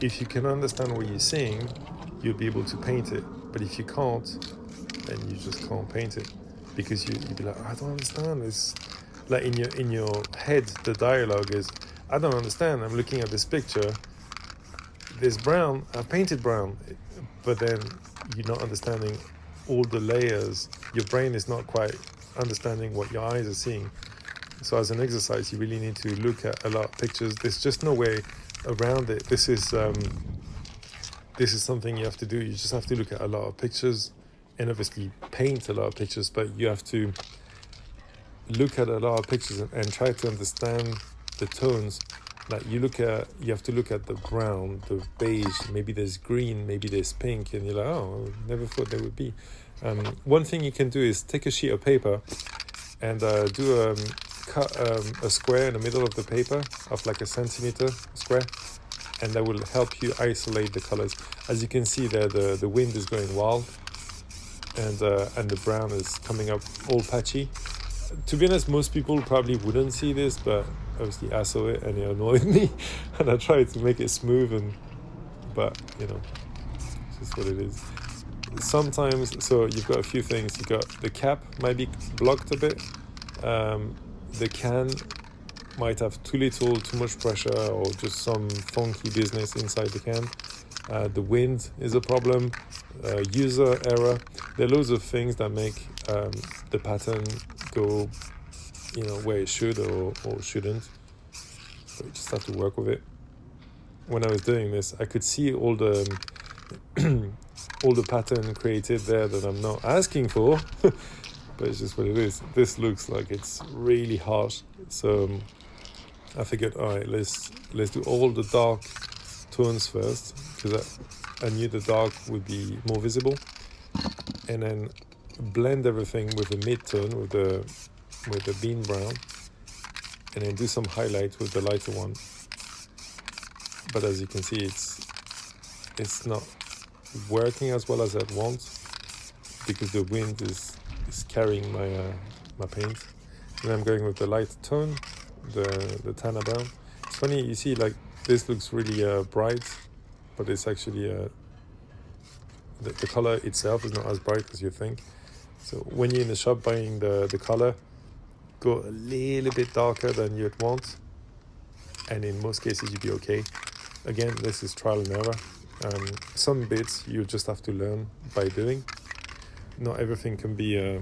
If you can understand what you're seeing, you'll be able to paint it. But if you can't, then you just can't paint it, because you'll be like, I don't understand this. Like in your head, the dialogue is, I don't understand. I'm looking at this picture. This brown, I painted brown, but then you're not understanding all the layers. Your brain is not quite understanding what your eyes are seeing. So as an exercise, you really need to look at a lot of pictures. There's just no way around it. This is something you have to do. You just have to look at a lot of pictures, and obviously paint a lot of pictures, but you have to look at a lot of pictures and try to understand the tones. Like you have to look at the brown, the beige, maybe there's green, maybe there's pink, and you're like, oh, I never thought there would be. One thing you can do is take a sheet of paper and cut a square in the middle of the paper of like a centimeter square, and that will help you isolate the colors. As you can see there, the wind is going wild, and the brown is coming up all patchy. To be honest, most people probably wouldn't see this, but obviously I saw it and it annoyed me, and I tried to make it smooth, but you know, it's just what it is. Sometimes, so you've got a few things. You've got the cap might be blocked a bit. The can might have too little, too much pressure, or just some funky business inside the can. The wind is a problem. User error. There are loads of things that make the pattern go, where it should or shouldn't. But you just have to work with it. When I was doing this, I could see all the all the pattern created there that I'm not asking for, but it's just what it is. This looks like it's really harsh, so I figured, all right, let's do all the dark tones first, because I knew the dark would be more visible, and then blend everything with the mid-tone, with the bean brown, and then do some highlight with the lighter one. But as you can see, it's not working as well as I'd want, because the wind is carrying my paint. And I'm going with the light tone, the tanner brown. It's funny, you see, like this looks really bright, but it's actually the color itself is not as bright as you think. So when you're in the shop buying the color, go a little bit darker than you'd want, and in most cases you'd be okay. Again, this is trial and error. Some bits you just have to learn by doing. Not everything can be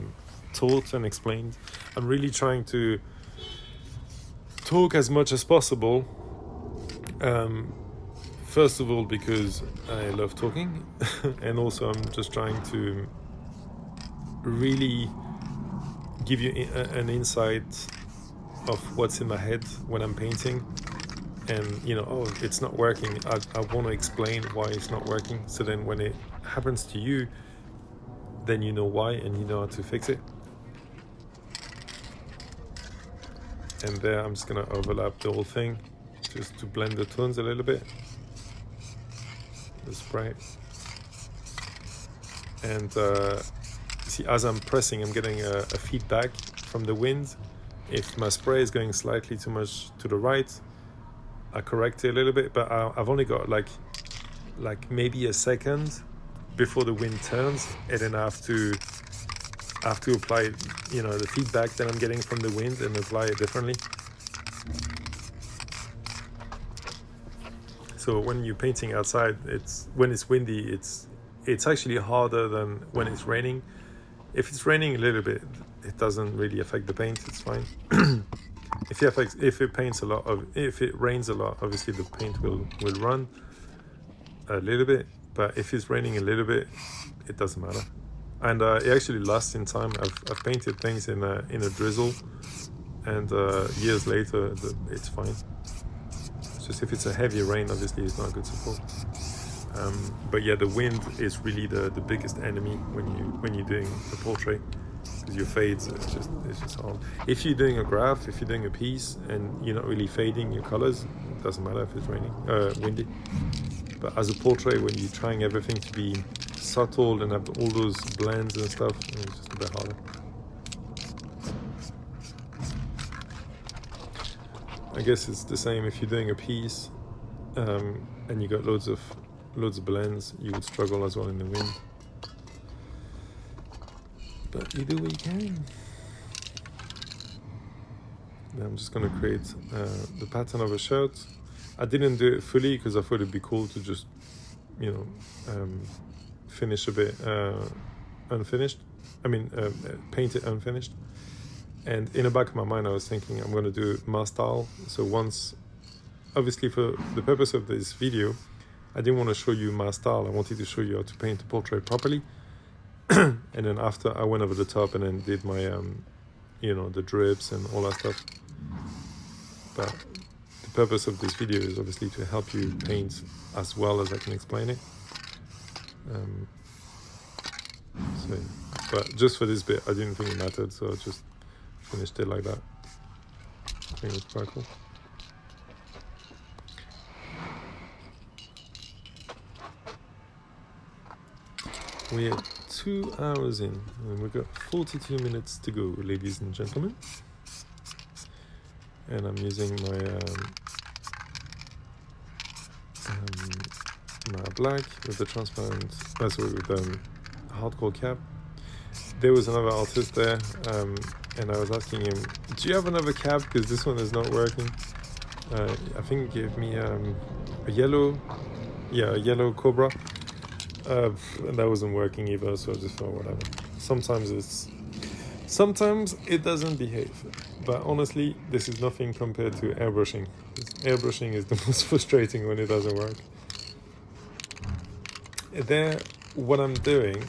taught and explained. I'm really trying to talk as much as possible. First of all, because I love talking, and also I'm just trying to really give you an insight of what's in my head when I'm painting. And it's not working. I want to explain why it's not working, so then when it happens to you, then you know why and you know how to fix it. And there I'm just gonna overlap the whole thing just to blend the tones a little bit, the spray. And see, as I'm pressing, I'm getting a feedback from the wind. If my spray is going slightly too much to the right, I correct it a little bit, but I've only got like maybe a second before the wind turns, and then I have to apply the feedback that I'm getting from the wind and apply it differently. So when you're painting outside, when it's windy, it's actually harder than when it's raining. If it's raining a little bit, it doesn't really affect the paint. It's fine. If it rains a lot, obviously the paint will run a little bit. But if it's raining a little bit, it doesn't matter. And it actually lasts in time. I've painted things in a drizzle, and years later it's fine. It's just if it's a heavy rain, obviously it's not good support. But yeah, the wind is really the biggest enemy when you're doing a portrait, because your fades, it's just hard. If you're doing a graph, if you're doing a piece and you're not really fading your colors, it doesn't matter if it's windy. But as a portrait, when you're trying everything to be subtle and have all those blends and stuff, it's just a bit harder. I guess it's the same if you're doing a piece and you got loads of blends, you would struggle as well in the wind. But you do what you can. Now I'm just going to create the pattern of a shirt. I didn't do it fully because I thought it'd be cool to just, finish a bit unfinished. Paint it unfinished. And in the back of my mind, I was thinking I'm going to do mass style. So once, obviously for the purpose of this video, I didn't want to show you mass style. I wanted to show you how to paint a portrait properly. And then after, I went over the top and then did my, the drips and all that stuff. But the purpose of this video is obviously to help you paint as well as I can explain it. But just for this bit, I didn't think it mattered, so I just finished it like that. I think it's quite cool. We're 2 hours in, and we've got 42 minutes to go, ladies and gentlemen. And I'm using my black with the transparent, with the hardcore cap. There was another artist there, and I was asking him, do you have another cap, because this one is not working? I think he gave me a yellow Cobra, and that wasn't working either, so I just thought whatever. Sometimes it doesn't behave, but honestly this is nothing compared to airbrushing. Airbrushing is the most frustrating when it doesn't work. There, what I'm doing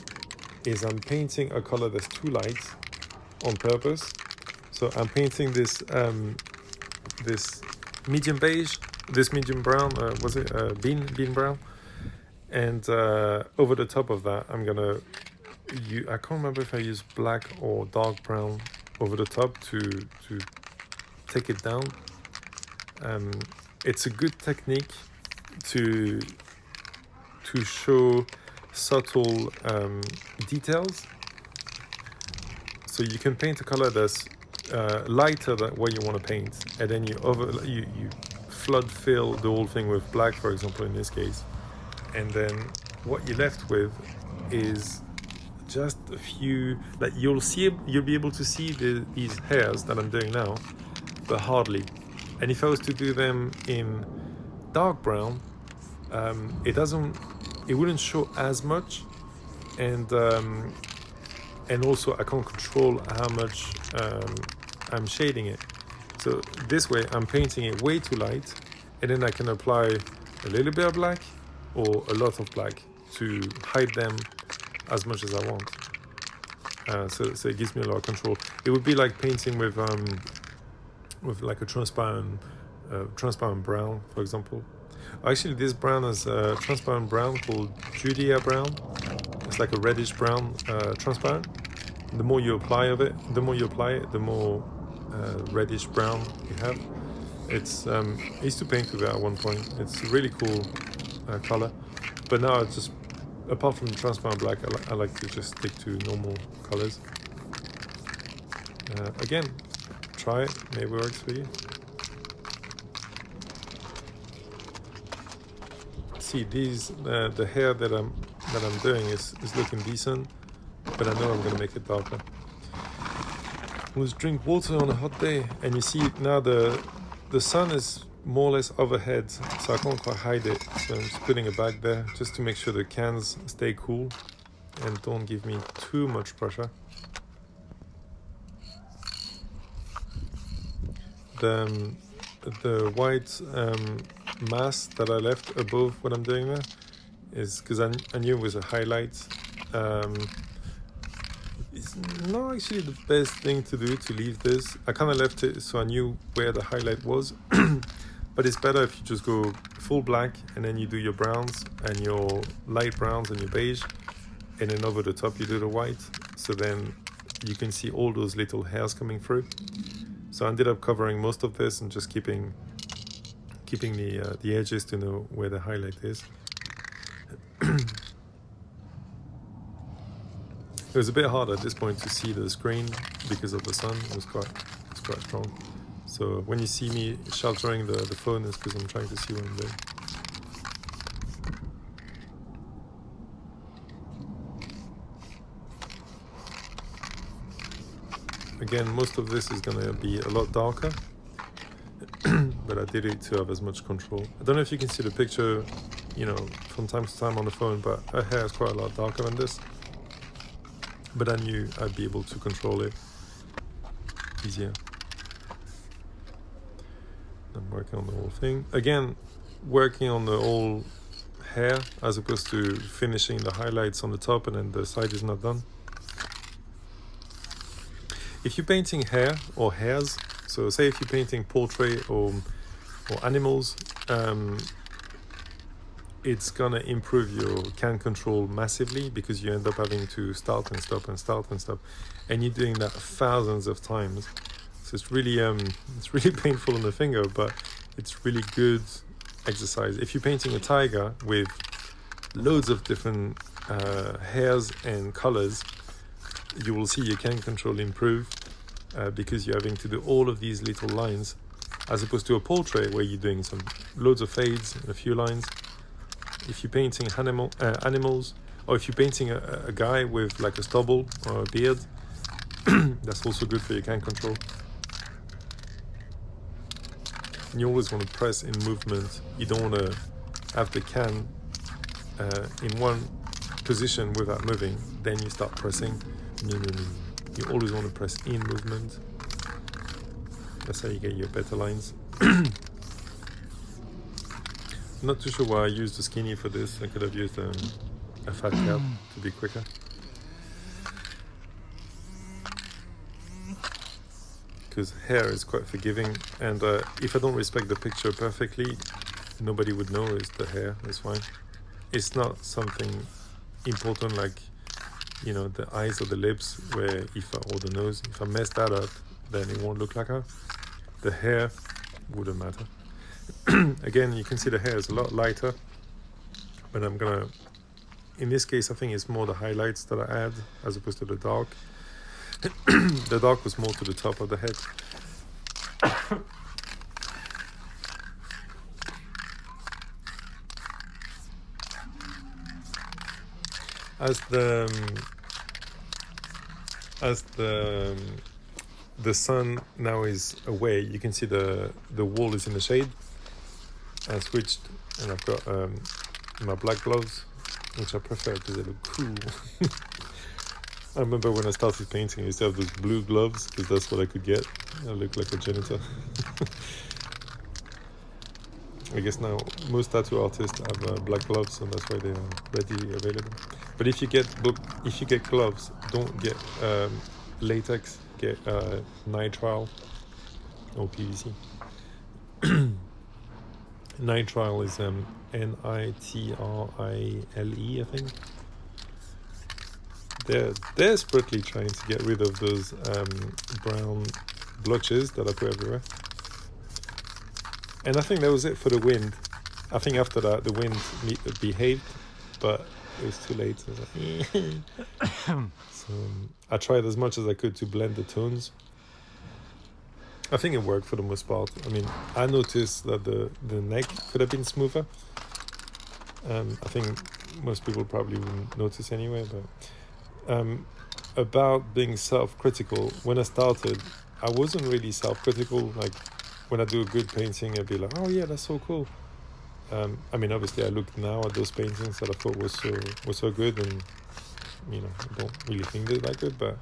is I'm painting a color that's too light on purpose. So I'm painting this this medium beige, this medium brown, bean brown, and over the top of that I'm gonna I can't remember if I use black or dark brown over the top to take it down. It's a good technique to show subtle details. So you can paint a color that's lighter than what you want to paint, and then you flood fill the whole thing with black, for example, in this case, and then what you're left with is just a few, like you'll be able to see these hairs that I'm doing now, but hardly. And if I was to do them in dark brown, it wouldn't show as much, and also I can't control how much I'm shading it. So this way I'm painting it way too light, and then I can apply a little bit of black or a lot of black to hide them as much as I want. So it gives me a lot of control. It would be like painting with like a transparent brown, for example. Actually, this brown is a transparent brown called Judea brown. It's like a reddish brown, transparent. The more you apply it, the more reddish brown you have. It's I used to paint with it at one point. It's a really cool color, but now it's just, apart from transparent black, I like to just stick to normal colors. Again, try it. Maybe it works for you. See, the hair that I'm doing is looking decent, but I know I'm gonna make it darker. Let's drink water on a hot day, and you see now the sun is more or less overhead, so I can't quite hide it. So I'm just putting it back there just to make sure the cans stay cool and don't give me too much pressure. The white mass that I left above what I'm doing there is because I knew it was a highlight. It's not actually the best thing to do, to leave this. I kind of left it so I knew where the highlight was, but it's better if you just go full black and then you do your browns and your light browns and your beige, and then over the top you do the white, so then you can see all those little hairs coming through. So I ended up covering most of this and just keeping the edges to know where the highlight is. It was a bit hard at this point to see the screen because of the sun. It was quite strong. So when you see me sheltering the phone, it's because I'm trying to see what I'm doing. Again, most of this is going to be a lot darker, but I did it to have as much control. I don't know if you can see the picture, you know, from time to time on the phone, but her hair is quite a lot darker than this. But I knew I'd be able to control it easier. I'm working on the whole thing. Again, working on the whole hair as opposed to finishing the highlights on the top and then the side is not done. If you're painting hair or hairs, so say if you're painting portrait or animals, it's gonna improve your can control massively, because you end up having to start and stop and start and stop, and you're doing that thousands of times. So it's really painful on the finger, but it's really good exercise. If you're painting a tiger with loads of different hairs and colors, you will see your can control improve because you're having to do all of these little lines, as opposed to a portrait where you're doing loads of fades and a few lines. If you're painting animals, or if you're painting a guy with like a stubble or a beard, that's also good for your can control. And you always want to press in movement. You don't want to have the can in one position without moving. Then you start pressing. You always want to press in movement. That's how you get your better lines. I'm not too sure why I used the skinny for this. I could have used a fat cap to be quicker. Because hair is quite forgiving, and if I don't respect the picture perfectly, nobody would know it's the hair. It's fine. It's not something important like, you know, the eyes or the lips, or the nose. If I mess that up, then it won't look like her. The hair wouldn't matter. Again, you can see the hair is a lot lighter, but I'm gonna, in this case, I think it's more the highlights that I add as opposed to the dark. The dark was more to the top of the head. As the sun now is away, you can see the wall is in the shade. I switched, and I've got my black gloves, which I prefer because they look cool. I remember when I started painting, I used to have those blue gloves because that's what I could get. I look like a janitor. I guess now most tattoo artists have black gloves, so that's why they are readily available. But if you get gloves, don't get latex. Get nitrile or PVC. Nitrile is Nitrile, I think. They're desperately trying to get rid of those brown blotches that I put everywhere. And I think that was it for the wind. I think after that the wind behaved, but it was too late. So I tried as much as I could to blend the tones. I think it worked for the most part. I mean, I noticed that the neck could have been smoother. I think most people probably wouldn't notice anyway, but about being self-critical, when I started, I wasn't really self-critical. Like when I do a good painting, I'd be like, oh yeah, that's so cool. I mean, obviously I look now at those paintings that I thought was so good, and you know, I don't really think they're that good, but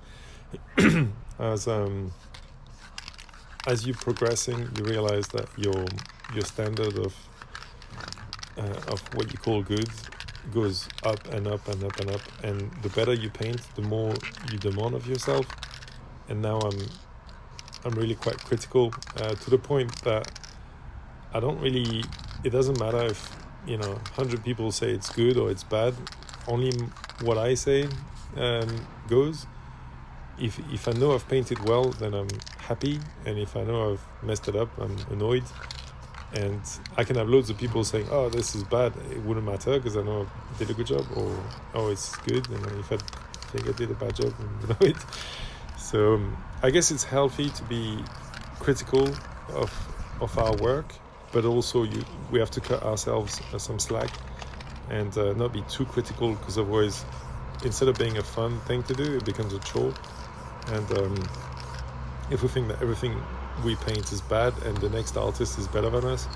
as you're progressing, you realize that your standard of what you call good goes up and up and up and up, and the better you paint, the more you demand of yourself. And now I'm really quite critical to the point that I don't really, it doesn't matter if, 100 people say it's good or it's bad. Only what I say goes. If I know I've painted well, then I'm happy, and if I know I've messed it up, I'm annoyed. And I can have loads of people saying, "Oh, this is bad." It wouldn't matter because I know I did a good job, or "Oh, it's good." And if I think I did a bad job, I'm annoyed. So I guess it's healthy to be critical of our work, but also we have to cut ourselves some slack and not be too critical, because otherwise, instead of being a fun thing to do, it becomes a chore. And if we think that everything we paint is bad and the next artist is better than us,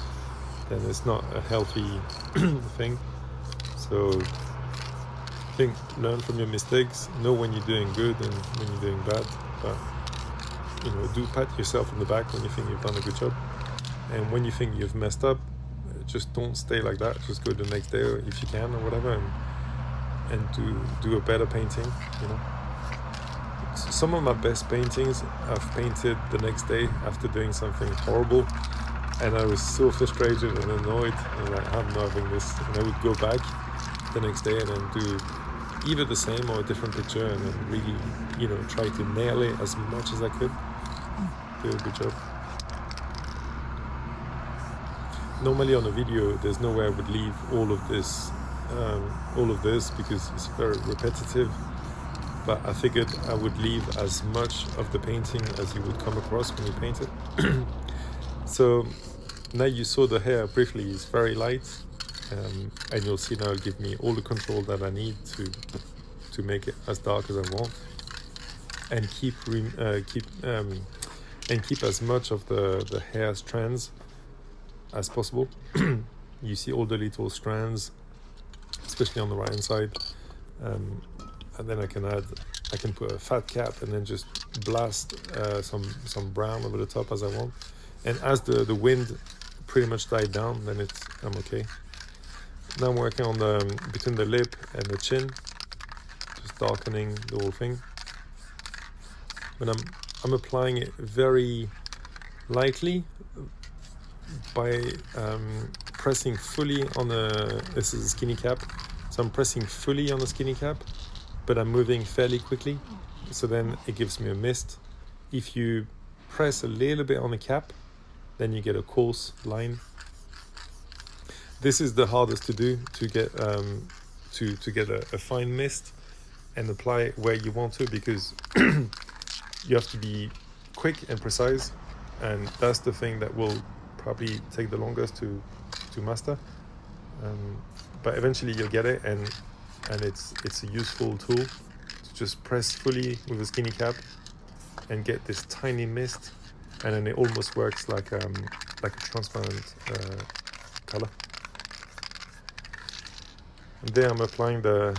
then it's not a healthy thing. So I think learn from your mistakes, know when you're doing good and when you're doing bad, but do pat yourself on the back when you think you've done a good job. And when you think you've messed up, just don't stay like that. Just go the next day if you can or whatever, and do a better painting. Some of my best paintings I've painted the next day after doing something horrible, and I was so frustrated and annoyed, and like, I'm not having this. And I would go back the next day and then do either the same or a different picture, and then really, try to nail it as much as I could. Do a good job. Normally on a video, there's no way I would leave all of this because it's very repetitive. But I figured I would leave as much of the painting as you would come across when you paint it. So now you saw the hair briefly is very light, and you'll see now it'll give me all the control that I need to make it as dark as I want, and keep as much of the hair strands as possible. You see all the little strands, especially on the right hand side. And then I can put a fat cap and then just blast some brown over the top as I want. And as the wind pretty much died down, then I'm okay. Now I'm working on between the lip and the chin, just darkening the whole thing. But I'm applying it very lightly by pressing fully on this is a skinny cap, so I'm pressing fully on the skinny cap, but I'm moving fairly quickly, so then it gives me a mist. If you press a little bit on the cap, then you get a coarse line. This is the hardest to do, to get a fine mist and apply it where you want to, because you have to be quick and precise, and that's the thing that will probably take the longest to master. But eventually you'll get it, and it's a useful tool to just press fully with a skinny cap and get this tiny mist, and then it almost works like a transparent color. And there I'm applying the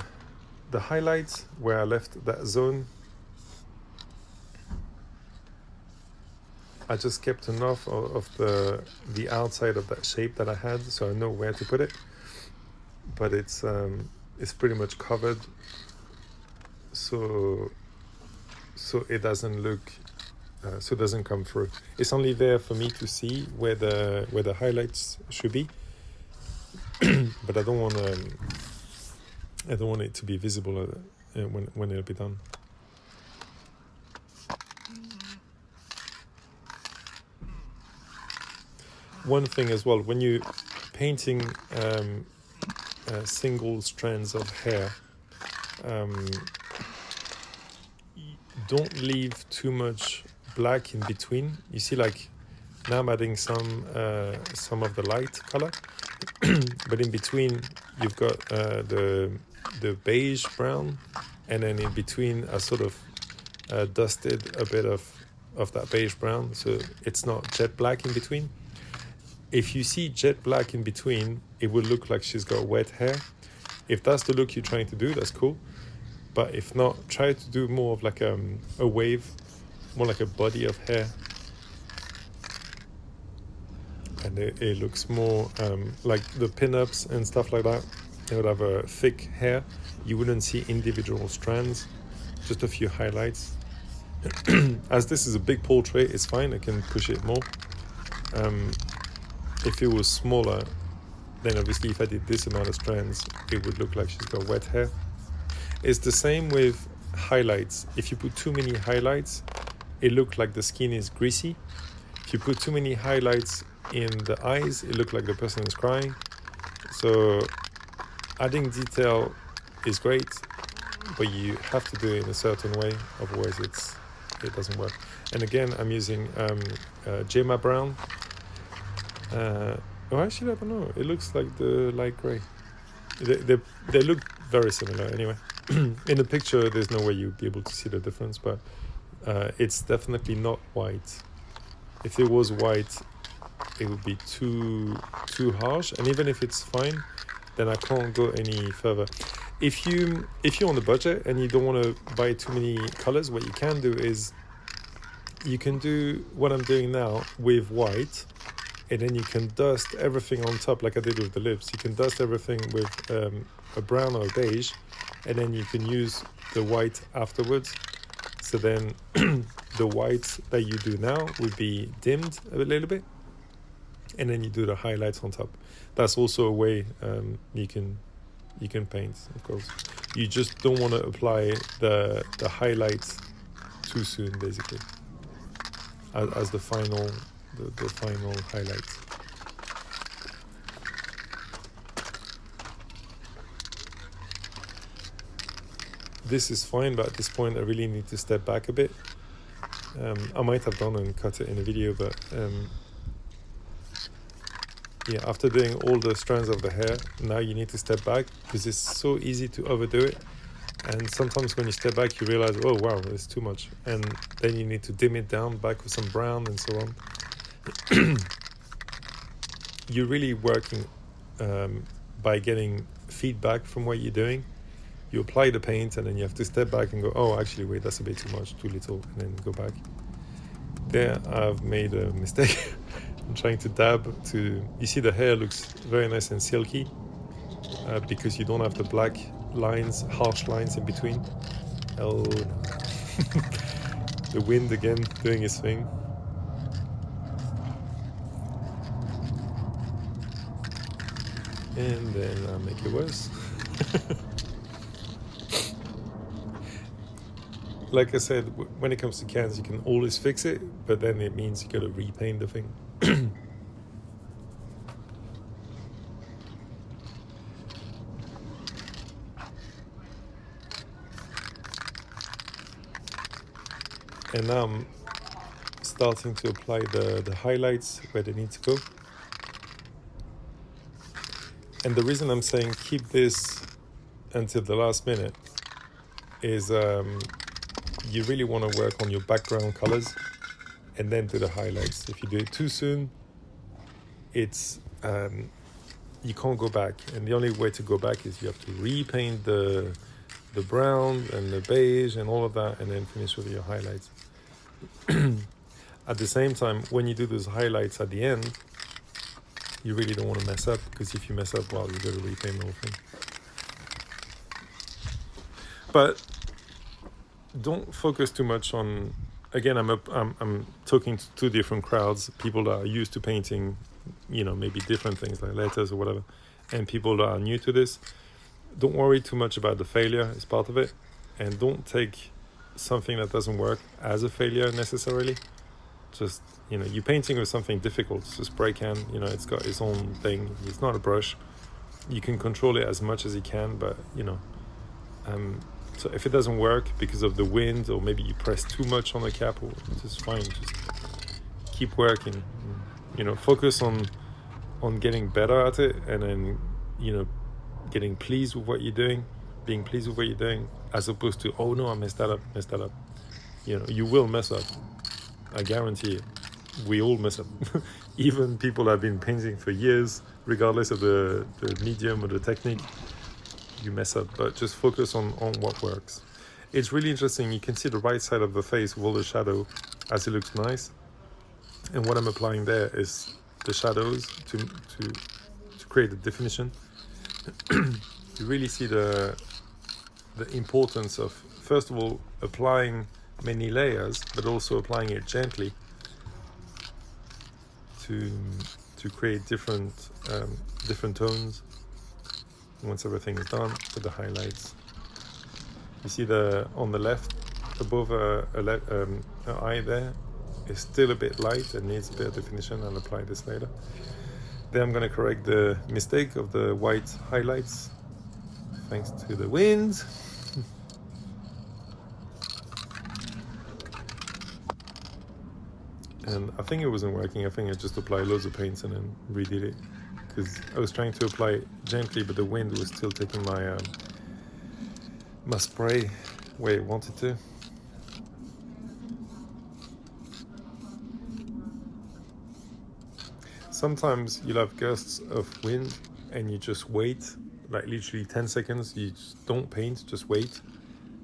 highlights where I left that zone. I just kept enough of the outside of that shape that I had, so I know where to put it. But it's pretty much covered, so it doesn't look, so it doesn't come through. It's only there for me to see where the highlights should be, but I don't want it to be visible when it'll be done. One thing as well, when you're painting single strands of hair, don't leave too much black in between. You see, like now I'm adding some of the light color, but in between you've got the beige brown, and then in between I sort of dusted a bit of that beige brown, so it's not jet black in between. If you see jet black in between, it would look like she's got wet hair. If that's the look you're trying to do, that's cool. But if not, try to do more of like a wave, more like a body of hair. And it looks more like the pin-ups and stuff like that. It would have a thick hair. You wouldn't see individual strands, just a few highlights. As this is a big portrait, it's fine. I can push it more. if it was smaller, then obviously if I did this amount of strands, it would look like she's got wet hair. It's the same with highlights. If you put too many highlights, it looks like the skin is greasy. If you put too many highlights in the eyes, it looks like the person is crying. So adding detail is great, but you have to do it in a certain way, otherwise it doesn't work. And again, I'm using Gemma Brown. Actually, I don't know. It looks like the light grey. They look very similar anyway. In the picture, there's no way you'd be able to see the difference, but it's definitely not white. If it was white, it would be too harsh. And even if it's fine, then I can't go any further. If you're on a budget and you don't want to buy too many colors, what you can do is you can do what I'm doing now with white, and then you can dust everything on top like I did with the lips. You can dust everything with a brown or a beige, and then you can use the white afterwards. So then the white that you do now would be dimmed a little bit, and then you do the highlights on top. That's also a way you can paint, of course. You just don't want to apply the highlights too soon, basically, as the final highlights. This is fine, but at this point I really need to step back a bit. I might have done and cut it in a video, but yeah, after doing all the strands of the hair, now you need to step back because it's so easy to overdo it. And sometimes when you step back, you realize, oh wow, it's too much. And then you need to dim it down back with some brown and so on. You're really working by getting feedback from what you're doing. You apply the paint and then you have to step back and go, oh, actually, wait, that's a bit too much, too little, and then go back. There, I've made a mistake. I'm trying to dab to... You see the hair looks very nice and silky because you don't have the black lines, harsh lines in between. Oh, no. The wind again doing its thing. And then I'll make it worse. Like I said, when it comes to cans, you can always fix it, but then it means you gotta repaint the thing. And now I'm starting to apply the highlights where they need to go. And the reason I'm saying keep this until the last minute is you really want to work on your background colors and then do the highlights. If you do it too soon, it's you can't go back, and the only way to go back is you have to repaint the brown and the beige and all of that, and then finish with your highlights. At the same time, when you do those highlights at the end, you really don't want to mess up, because if you mess up, well, you got to repaint the whole thing. But don't focus too much on... Again, I'm talking to two different crowds: people that are used to painting, maybe different things like letters or whatever, and people that are new to this. Don't worry too much about the failure; it's part of it, and don't take something that doesn't work as a failure necessarily. Just you're painting with something difficult. It's a spray can. It's got its own thing. It's not a brush. You can control it as much as you can, but so if it doesn't work because of the wind, or maybe you press too much on the cap, it's just fine. Just keep working. Focus on getting better at it, and then getting pleased with what you're doing, being pleased with what you're doing, as opposed to, oh no, I messed that up. You will mess up. I guarantee it. We all mess up. Even people that have been painting for years, regardless of the medium or the technique, you mess up. But just focus on what works. It's really interesting. You can see the right side of the face with all the shadow as it looks nice. And what I'm applying there is the shadows to create the definition. You really see the importance of, first of all, applying many layers, but also applying it gently to to create different tones. Once everything is done, put the highlights. You see on the left above an eye there is still a bit light and needs a bit of definition. I'll apply this later. Then I'm going to correct the mistake of the white highlights thanks to the wind. And I think it wasn't working. I think I just applied loads of paints and then redid it, because I was trying to apply it gently, but the wind was still taking my my spray where it wanted to. Sometimes you'll have gusts of wind and you just wait, like literally 10 seconds, you just don't paint, just wait.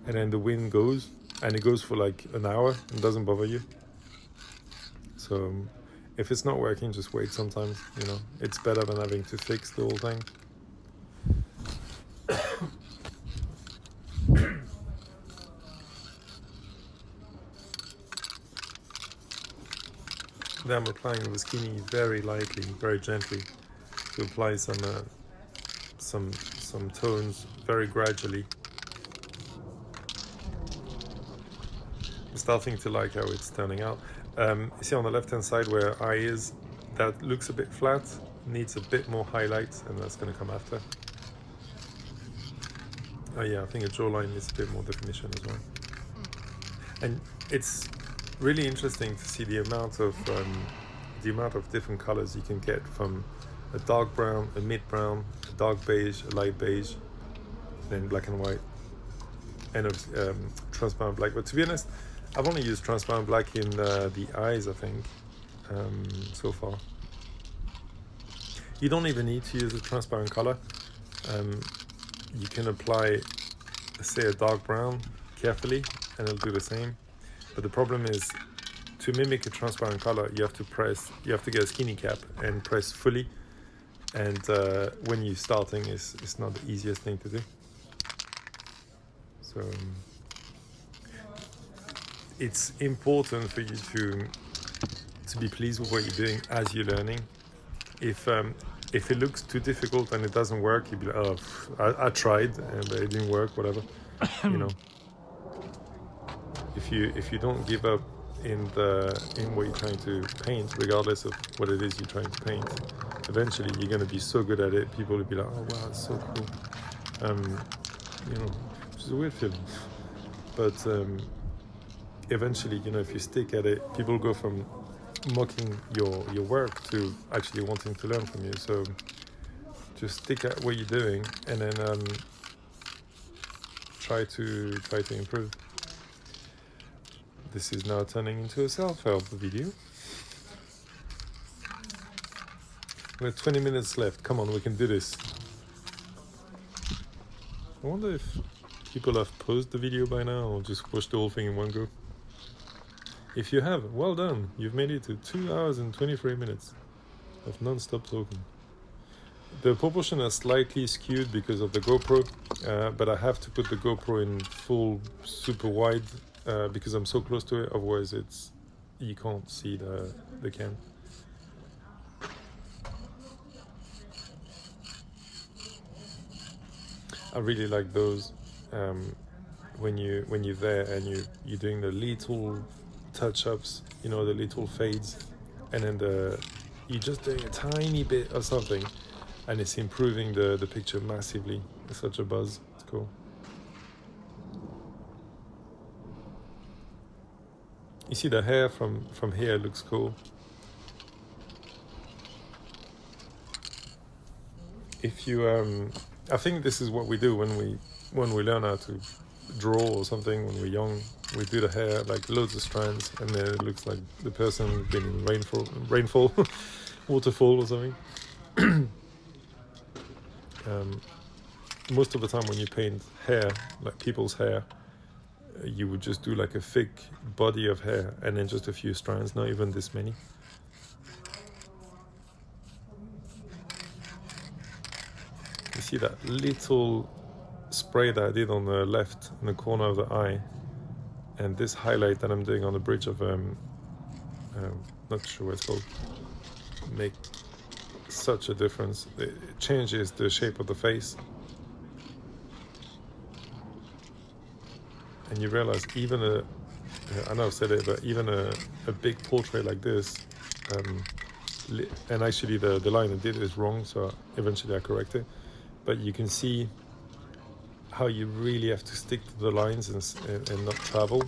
And then the wind goes, and it goes for like an hour and doesn't bother you. So if it's not working, just wait sometimes, you know. It's better than having to fix the whole thing. Then I'm applying the skinny very lightly, very gently, to apply some tones very gradually. I'm starting to like how it's turning out. You see on the left hand side where eye is, that looks a bit flat, needs a bit more highlight, and that's going to come after. Oh yeah, I think a jawline needs a bit more definition as well. And it's really interesting to see the amount of different colors you can get, from a dark brown, a mid brown, a dark beige, a light beige, then black and white, and transparent black. But to be honest, I've only used transparent black in the eyes, I think, so far. You don't even need to use a transparent color. You can apply, say, a dark brown carefully, and it'll do the same. But the problem is, to mimic a transparent color, you have to get a skinny cap and press fully. And when you're starting, it's not the easiest thing to do. So it's important for you to be pleased with what you're doing as you're learning. If it looks too difficult and it doesn't work, you'll be like, oh, I tried and it didn't work, whatever, you know. If you don't give up in what you're trying to paint, regardless of what it is you're trying to paint, eventually you're going to be so good at it, people will be like, oh wow, it's so cool. You know, which is a weird feeling. But eventually, you know, if you stick at it, people go from mocking your work to actually wanting to learn from you. So just stick at what you're doing, and then try to improve. This is now turning into a self-help video. We have 20 minutes left. Come on, we can do this. I wonder if people have paused the video by now or just watched the whole thing in one go. If you have, well done. You've made it to 2 hours and 23 minutes of non-stop talking. The proportion is slightly skewed because of the GoPro, but I have to put the GoPro in full super wide because I'm so close to it, otherwise you can't see the can. I really like those when you're there and you're doing the little touch-ups, you know, the little fades, and then you're just doing a tiny bit of something and it's improving the picture massively. It's such a buzz. It's cool. You see the hair from here looks cool. If you I think this is what we do when we learn how to draw or something when we're young. We do the hair like loads of strands, and then it looks like the person been in rainfall waterfall or something. Most of the time when you paint hair, like people's hair, you would just do like a thick body of hair and then just a few strands, not even this many. You see that little spray that I did on the left in the corner of the eye, and this highlight that I'm doing on the bridge of not sure what it's called, such a difference. It changes the shape of the face. And you realize even I know I've said it, but even a big portrait like this, and actually the line I did is wrong, so eventually I correct it. But you can see how you really have to stick to the lines and not travel.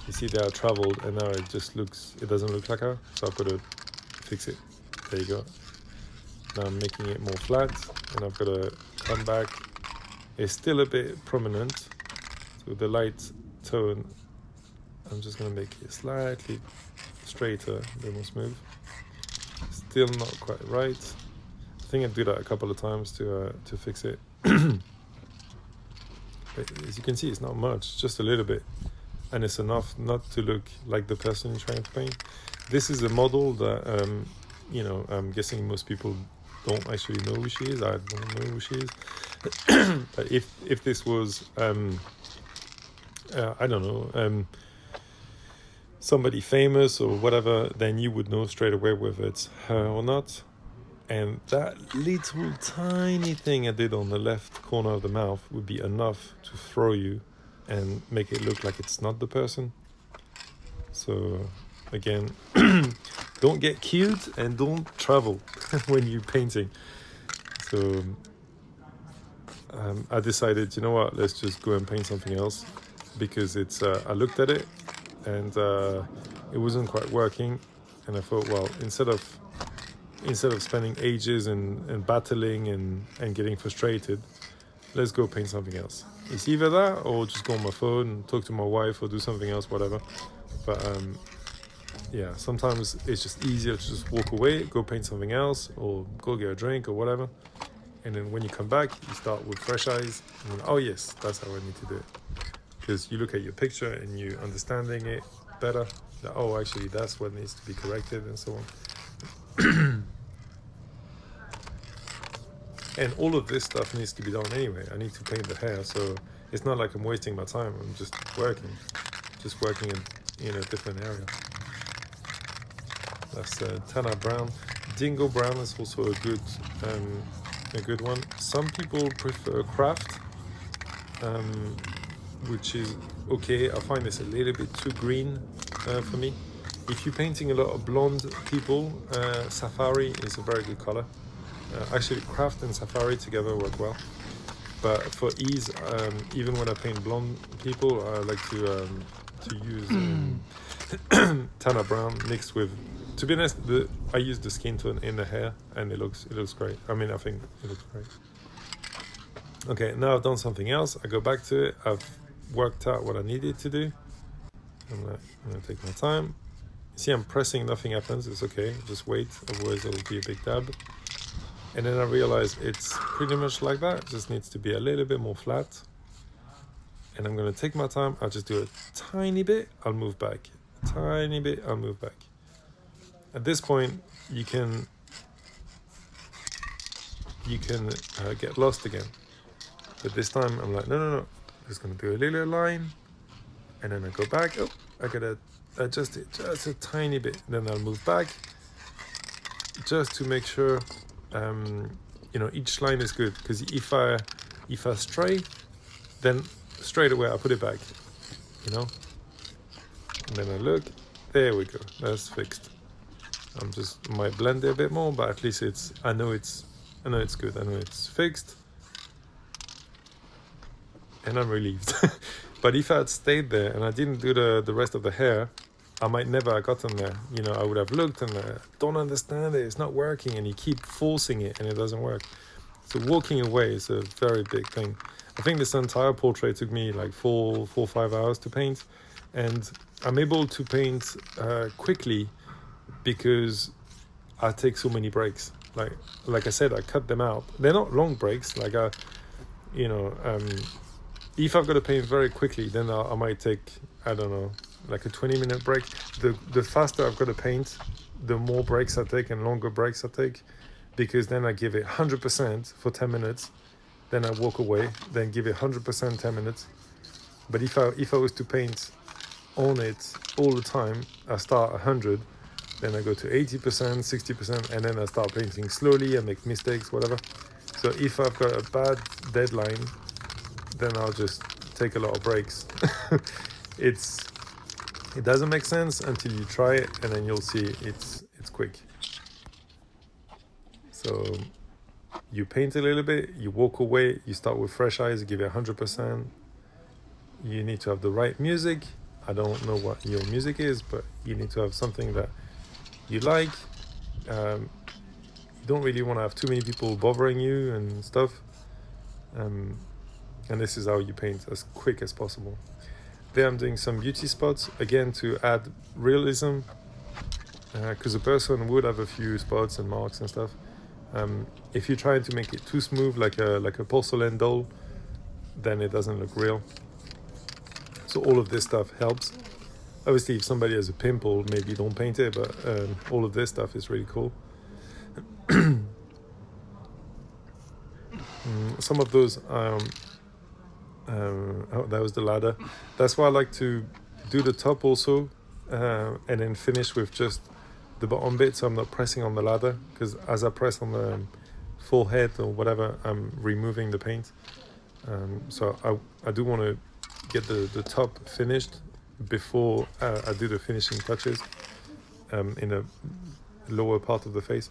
You see there I traveled, and now it doesn't look like her, so I've got to fix it. There you go. Now I'm making it more flat, and I've got to come back. It's still a bit prominent, so the light tone, I'm just going to make it slightly straighter, a bit more smooth. Still not quite right. I think I do that a couple of times to fix it. But as you can see, it's not much, just a little bit, and it's enough not to look like the person you're trying to paint. This is a model that I'm guessing most people don't actually know who she is. I don't know who she is. But if this was I don't know, somebody famous or whatever, then you would know straight away whether it's her or not. And that little tiny thing I did on the left corner of the mouth would be enough to throw you and make it look like it's not the person. So again, don't get cute and don't travel when you're painting. So I decided, you know what, let's just go and paint something else, because it's I looked at it and it wasn't quite working, and I thought, well, instead of spending ages and battling and getting frustrated, let's go paint something else. It's either that or just go on my phone and talk to my wife or do something else, whatever. But yeah, sometimes it's just easier to just walk away, go paint something else, or go get a drink or whatever. And then when you come back, you start with fresh eyes. And oh yes, that's how I need to do it. Because you look at your picture and you're understanding it better. That, oh, actually, that's what needs to be corrected, and so on. And all of this stuff needs to be done anyway. I need to paint the hair, so it's not like I'm wasting my time. I'm just working in a different area. That's Tana Brown. Dingo Brown is also a good one. Some people prefer craft, which is okay. I find this a little bit too green for me. If you're painting a lot of blonde people, Safari is a very good color. Actually, craft and Safari together work well. But for ease, even when I paint blonde people, I like to use Tana Brown mixed with. To be honest, I use the skin tone in the hair, and it looks great. I mean, I think it looks great. Okay, now I've done something else. I go back to it. I've worked out what I needed to do. I'm gonna take my time. See, I'm pressing, nothing happens. It's okay. Just wait, otherwise it'll be a big dab. And then I realize it's pretty much like that. It just needs to be a little bit more flat. And I'm gonna take my time. I'll just do a tiny bit. I'll move back. A tiny bit. I'll move back. At this point, you can get lost again. But this time, I'm like, no. I'm just gonna do a little line, and then I go back. Oh, I gotta adjust it just a tiny bit. Then I'll move back, just to make sure, each line is good. Because if I stray, then straight away I put it back, And then I look. There we go. That's fixed. Might blend it a bit more, but at least I know it's good. I know it's fixed, and I'm relieved. But if I had stayed there and I didn't do the rest of the hair, I might never have gotten there. I would have looked and don't understand it. It's not working, and you keep forcing it, and it doesn't work. So walking away is a very big thing. I think this entire portrait took me like 4 or 5 hours to paint, and I'm able to paint quickly because I take so many breaks. Like I said, I cut them out. They're not long breaks. If I've got to paint very quickly, then I might take, I don't know, like a 20-minute break. The faster I've got to paint, the more breaks I take and longer breaks I take, because then I give it 100% for 10 minutes, then I walk away, then give it 100% 10 minutes. But if I was to paint on it all the time, I start 100, then I go to 80%, 60%, and then I start painting slowly. I make mistakes, whatever. So if I've got a bad deadline, then I'll just take a lot of breaks. It doesn't make sense until you try it, and then you'll see it's quick. So you paint a little bit, you walk away, you start with fresh eyes, give it 100%. You need to have the right music. I don't know what your music is, but you need to have something that you like. You don't really want to have too many people bothering you and stuff. And this is how you paint as quick as possible. There I'm doing some beauty spots, again to add realism, because a person would have a few spots and marks and stuff. If you're trying to make it too smooth, like a porcelain doll, then it doesn't look real. So all of this stuff helps. Obviously, if somebody has a pimple, maybe don't paint it, but all of this stuff is really cool. Some of those, oh, that was the ladder. That's why I like to do the top also, and then finish with just the bottom bit, so I'm not pressing on the ladder, because as I press on the forehead or whatever, I'm removing the paint. So I do want to get the top finished before I do the finishing touches in a lower part of the face.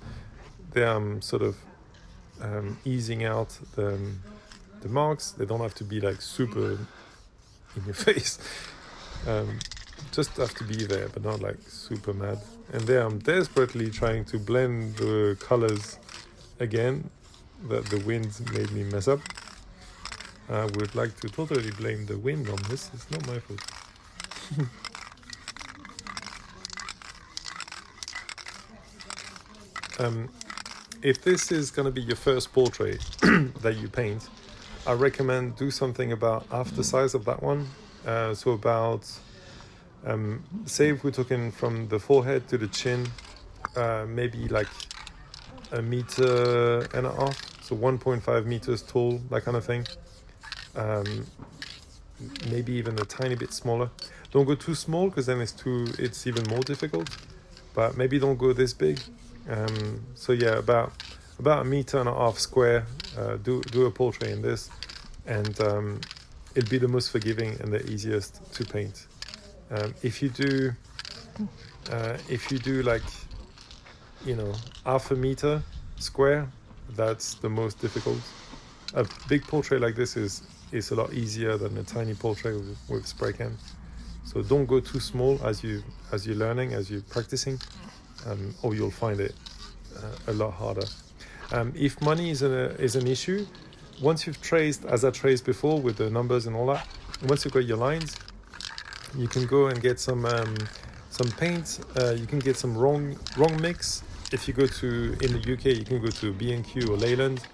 There I'm sort of easing out the marks. They don't have to be like super in your face. Just have to be there, but not like super mad. And there I'm desperately trying to blend the colors again that the wind made me mess up. I would like to totally blame the wind on this. It's not my fault. If this is going to be your first portrait that you paint, I recommend do something about half the size of that one. So about, say if we're talking from the forehead to the chin, maybe like 1.5 meters, so 1.5 meters tall, that kind of thing. Maybe even a tiny bit smaller. Don't go too small, because then it's even more difficult. But maybe don't go this big. So yeah, about 1.5 meters square. Do a portrait in this, and it'll be the most forgiving and the easiest to paint. If you do like, 0.5 meter square, that's the most difficult. A big portrait like this is a lot easier than a tiny portrait with spray can. So don't go too small as you're learning, as you're practicing, or you'll find it a lot harder. If money is an issue, once you've traced, as I traced before with the numbers and all that, once you've got your lines, you can go and get some paint. You can get some wrong mix. If you go in the UK, you can go to B&Q or Leyland.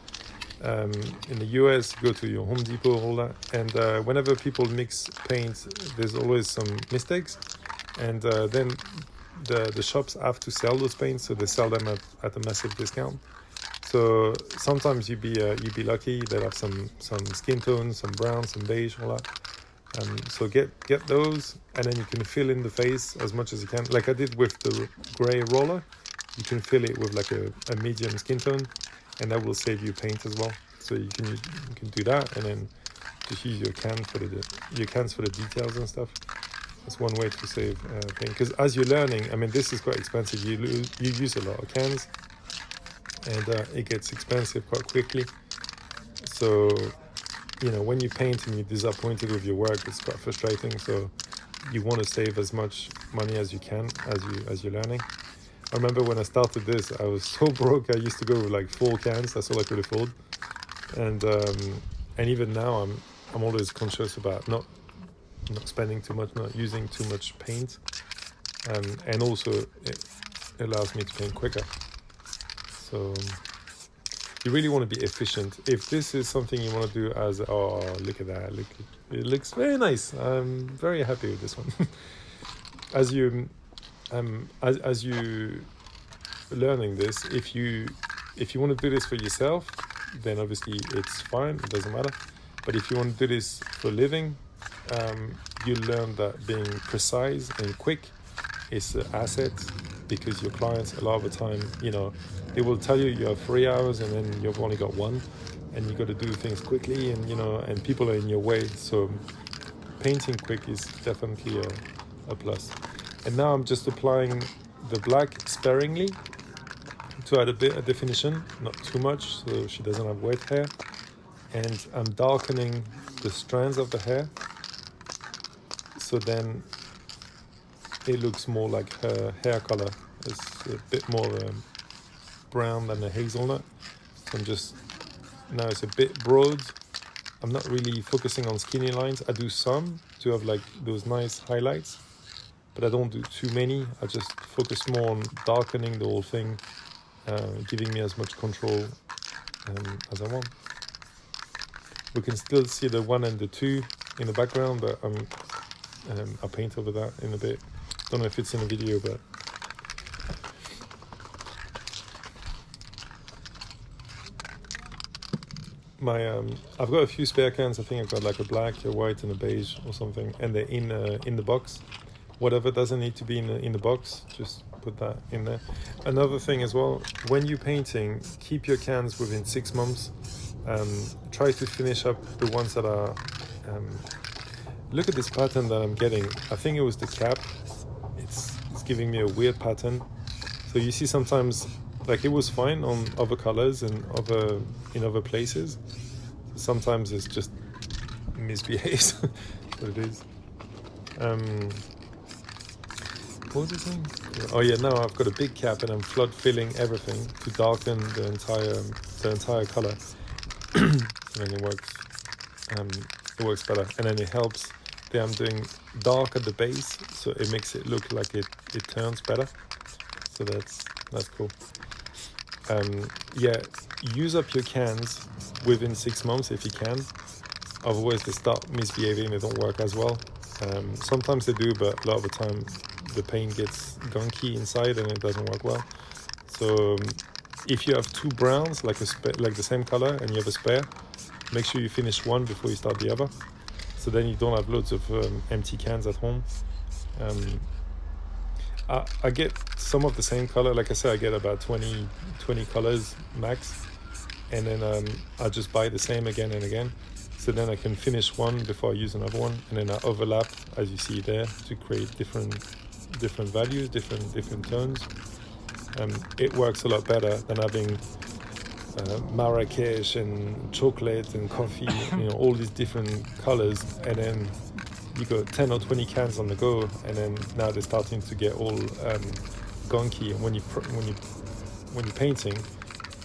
In the US, go to your Home Depot, all that. And whenever people mix paint, there's always some mistakes. And then the shops have to sell those paints, so they sell them at a massive discount. So sometimes you'd be lucky. They'll have some skin tones, some brown, some beige, all that. So get those, and then you can fill in the face as much as you can. Like I did with the grey roller, you can fill it with like a medium skin tone, and that will save you paint as well. So you can do that, and then just use your cans for the details and stuff. That's one way to save paint. Because as you're learning, I mean, this is quite expensive. You use a lot of cans, and it gets expensive quite quickly. So when you paint and you're disappointed with your work, it's quite frustrating. So you want to save as much money as you can as you're learning. I remember when I started this, I was so broke. I used to go with like 4 cans. That's all I could afford. And even now, I'm always conscious about not spending too much, not using too much paint, and also it allows me to paint quicker. So you really want to be efficient. If this is something you want to do look at that, it looks very nice. I'm very happy with this one. As you learning this, if you want to do this for yourself, then obviously it's fine, it doesn't matter. But if you want to do this for a living, you learn that being precise and quick is an asset, because your clients, a lot of the time, you know, they will tell you you have 3 hours and then you've only got one, and you got to do things quickly, and you know, and people are in your way. So painting quick is definitely a plus. And now I'm just applying the black sparingly to add a bit of definition, not too much, so she doesn't have wet hair. And I'm darkening the strands of the hair, so then it looks more like her hair color. It's a bit more brown than a hazelnut. So I'm just, now it's a bit broad. I'm not really focusing on skinny lines. I do some to have like those nice highlights, but I don't do too many. I just focus more on darkening the whole thing, giving me as much control as I want. We can still see the 1 and the 2 in the background, but I'll paint over that in a bit. Don't know if it's in the video, but I've got a few spare cans. I think I've got like a black, a white, and a beige or something, and they're in the box. Whatever doesn't need to be in the box, just put that in there. Another thing as well, when you're painting, keep your cans within 6 months. Try to finish up the ones that are. Look at this pattern that I'm getting. I think it was the cap. It's giving me a weird pattern. So you see sometimes, like, it was fine on other colors and in other places. Sometimes it's just misbehaves. What it is. What was I saying? Oh yeah, now I've got a big cap and I'm flood filling everything to darken the entire color. So then it works better, and then it helps that I'm doing dark at the base, so it makes it look like it turns better. So that's cool. Yeah, use up your cans within 6 months if you can. Otherwise they start misbehaving, they don't work as well. Sometimes they do, but a lot of the time the paint gets gunky inside and it doesn't work well. So if you have 2 browns, like the same color, and you have a spare, make sure you finish one before you start the other. So then you don't have loads of empty cans at home. I get some of the same color. Like I said, I get about 20 colors max. And then I just buy the same again and again. So then I can finish one before I use another one. And then I overlap, as you see there, to create different values, different tones. It works a lot better than having Marrakesh and chocolate and coffee, you know, all these different colors, and then you got 10 or 20 cans on the go, and then now they're starting to get all gunky. And when you're painting,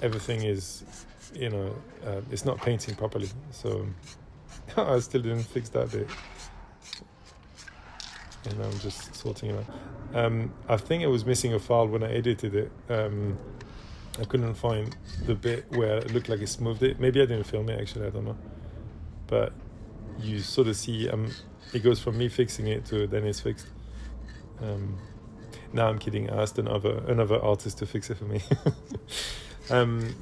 everything is, you know, it's not painting properly. So I still didn't fix that bit, and I'm just sorting it out. I think I was missing a file when I edited it. I couldn't find the bit where it looked like it smoothed it. Maybe I didn't film it, actually, I don't know. But you sort of see it goes from me fixing it to then it's fixed. No, I'm kidding. I asked another artist to fix it for me.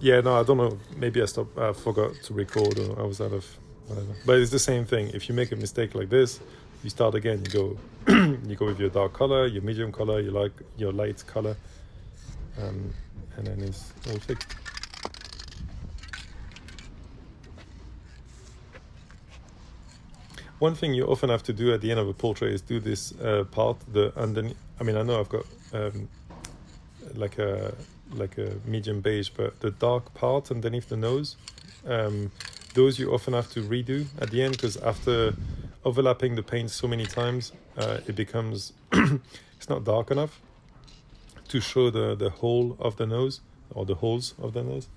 Yeah, no, I don't know. Maybe I forgot to record, or I was out of whatever. But it's the same thing. If you make a mistake like this, you start again. You go you go with your dark color, your medium color, your light color, and then it's all fixed. One thing you often have to do at the end of a portrait is do this part, the underneath. I mean, I know I've got like a medium beige, but the dark part underneath the nose, those you often have to redo at the end, because after overlapping the paint so many times, it becomes it's not dark enough to show the hole of the nose, or the holes of the nose.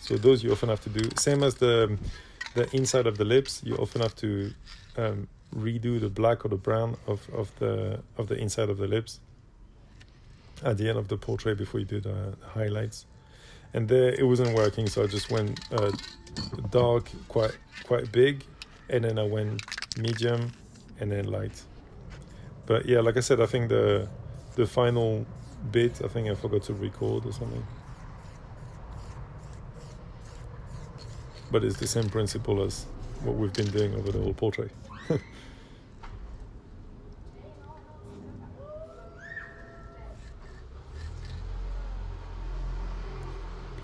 So those you often have to do. Same as the inside of the lips, you often have to redo the black or the brown of the inside of the lips at the end of the portrait before you do the highlights. And there it wasn't working, so I just went dark, quite big, and then I went medium and then light. But yeah, like I said, I think the final bit, I think I forgot to record or something. But it's the same principle as what we've been doing over the whole portrait.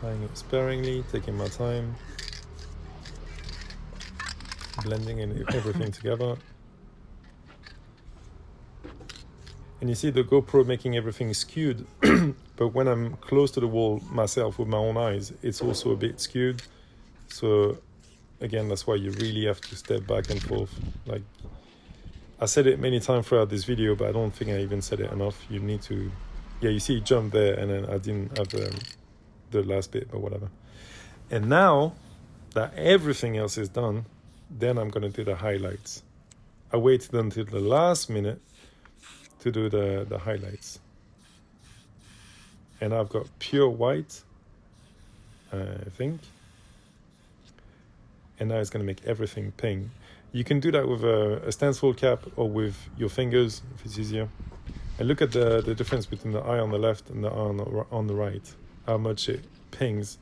applying it sparingly, taking my time, blending everything together. And you see the GoPro making everything skewed, but when I'm close to the wall myself with my own eyes, it's also a bit skewed. So again, that's why you really have to step back and forth. Like, I said it many times throughout this video, but I don't think I even said it enough. You need to, yeah, you see it jump there, and then I didn't have the last bit, but whatever. And now that everything else is done, then I'm going to do the highlights. I waited until the last minute to do the highlights. And I've got pure white, I think. And now it's going to make everything pink. You can do that with a stencil cap or with your fingers if it's easier. And look at the difference between the eye on the left and the eye on the right. How much it pings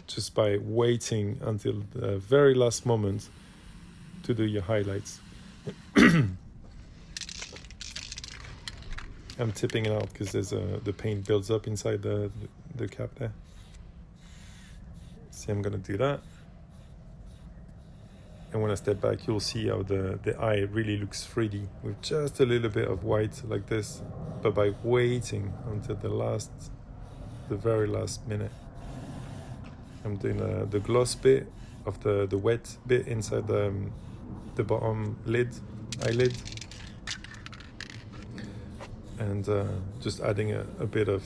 just by waiting until the very last moment to do your highlights. I'm tipping it out because there's the paint builds up inside the cap there. See, I'm going to do that. And when I step back, you'll see how the eye really looks 3D with just a little bit of white like this, but by waiting until the very last minute. I'm doing the gloss bit of the wet bit inside the bottom eyelid. And just adding a bit of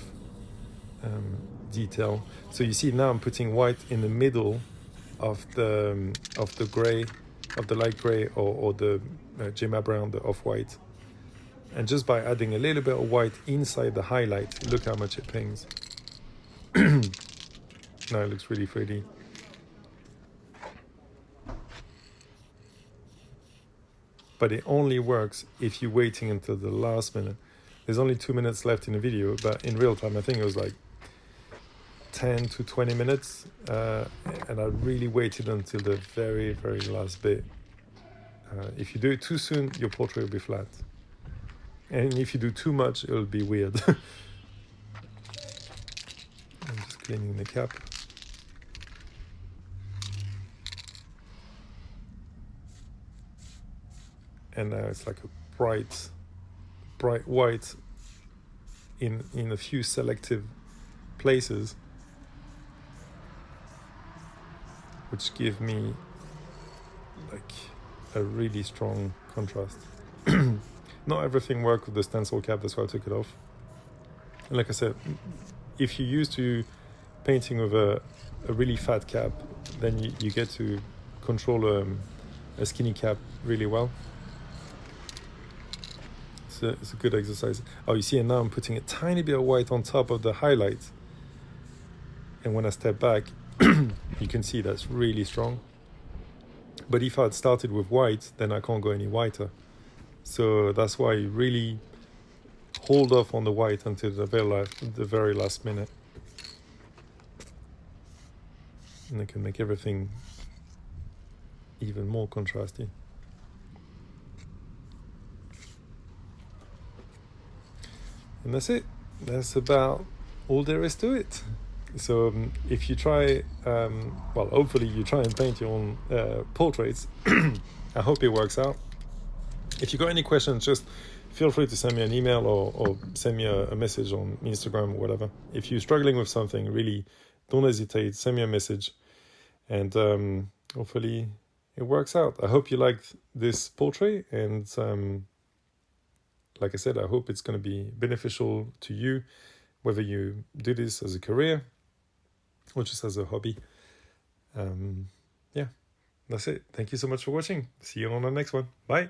detail. So you see now I'm putting white in the middle of the gray, of the light gray, or the Gemma brown, the off-white. And just by adding a little bit of white inside the highlight, look how much it pings. Now it looks really 3D. But it only works if you're waiting until the last minute. There's only 2 minutes left in the video, but in real time, I think it was like 10 to 20 minutes. And I really waited until the very, very last bit. If you do it too soon, your portrait will be flat. And if you do too much, it'll be weird. I'm just cleaning the cap. And now it's like a bright white in a few selective places, which give me like a really strong contrast. Not everything worked with the stencil cap, that's why I took it off. And like I said, if you're used to painting with a really fat cap, then you get to control a skinny cap really well. It's a good exercise. Oh, you see, and now I'm putting a tiny bit of white on top of the highlight. And when I step back, you can see that's really strong. But if I had started with white, then I can't go any whiter. So that's why you really hold off on the white until the very last minute. And it can make everything even more contrasty. And that's it. That's about all there is to it. So if you try, well, hopefully you try and paint your own portraits. I hope it works out. If you got any questions, just feel free to send me an email or send me a message on Instagram or whatever. If you're struggling with something, really don't hesitate. Send me a message. And hopefully it works out. I hope you liked this portrait. And like I said, I hope it's going to be beneficial to you, whether you do this as a career or just as a hobby. Yeah, that's it. Thank you so much for watching. See you on the next one. Bye.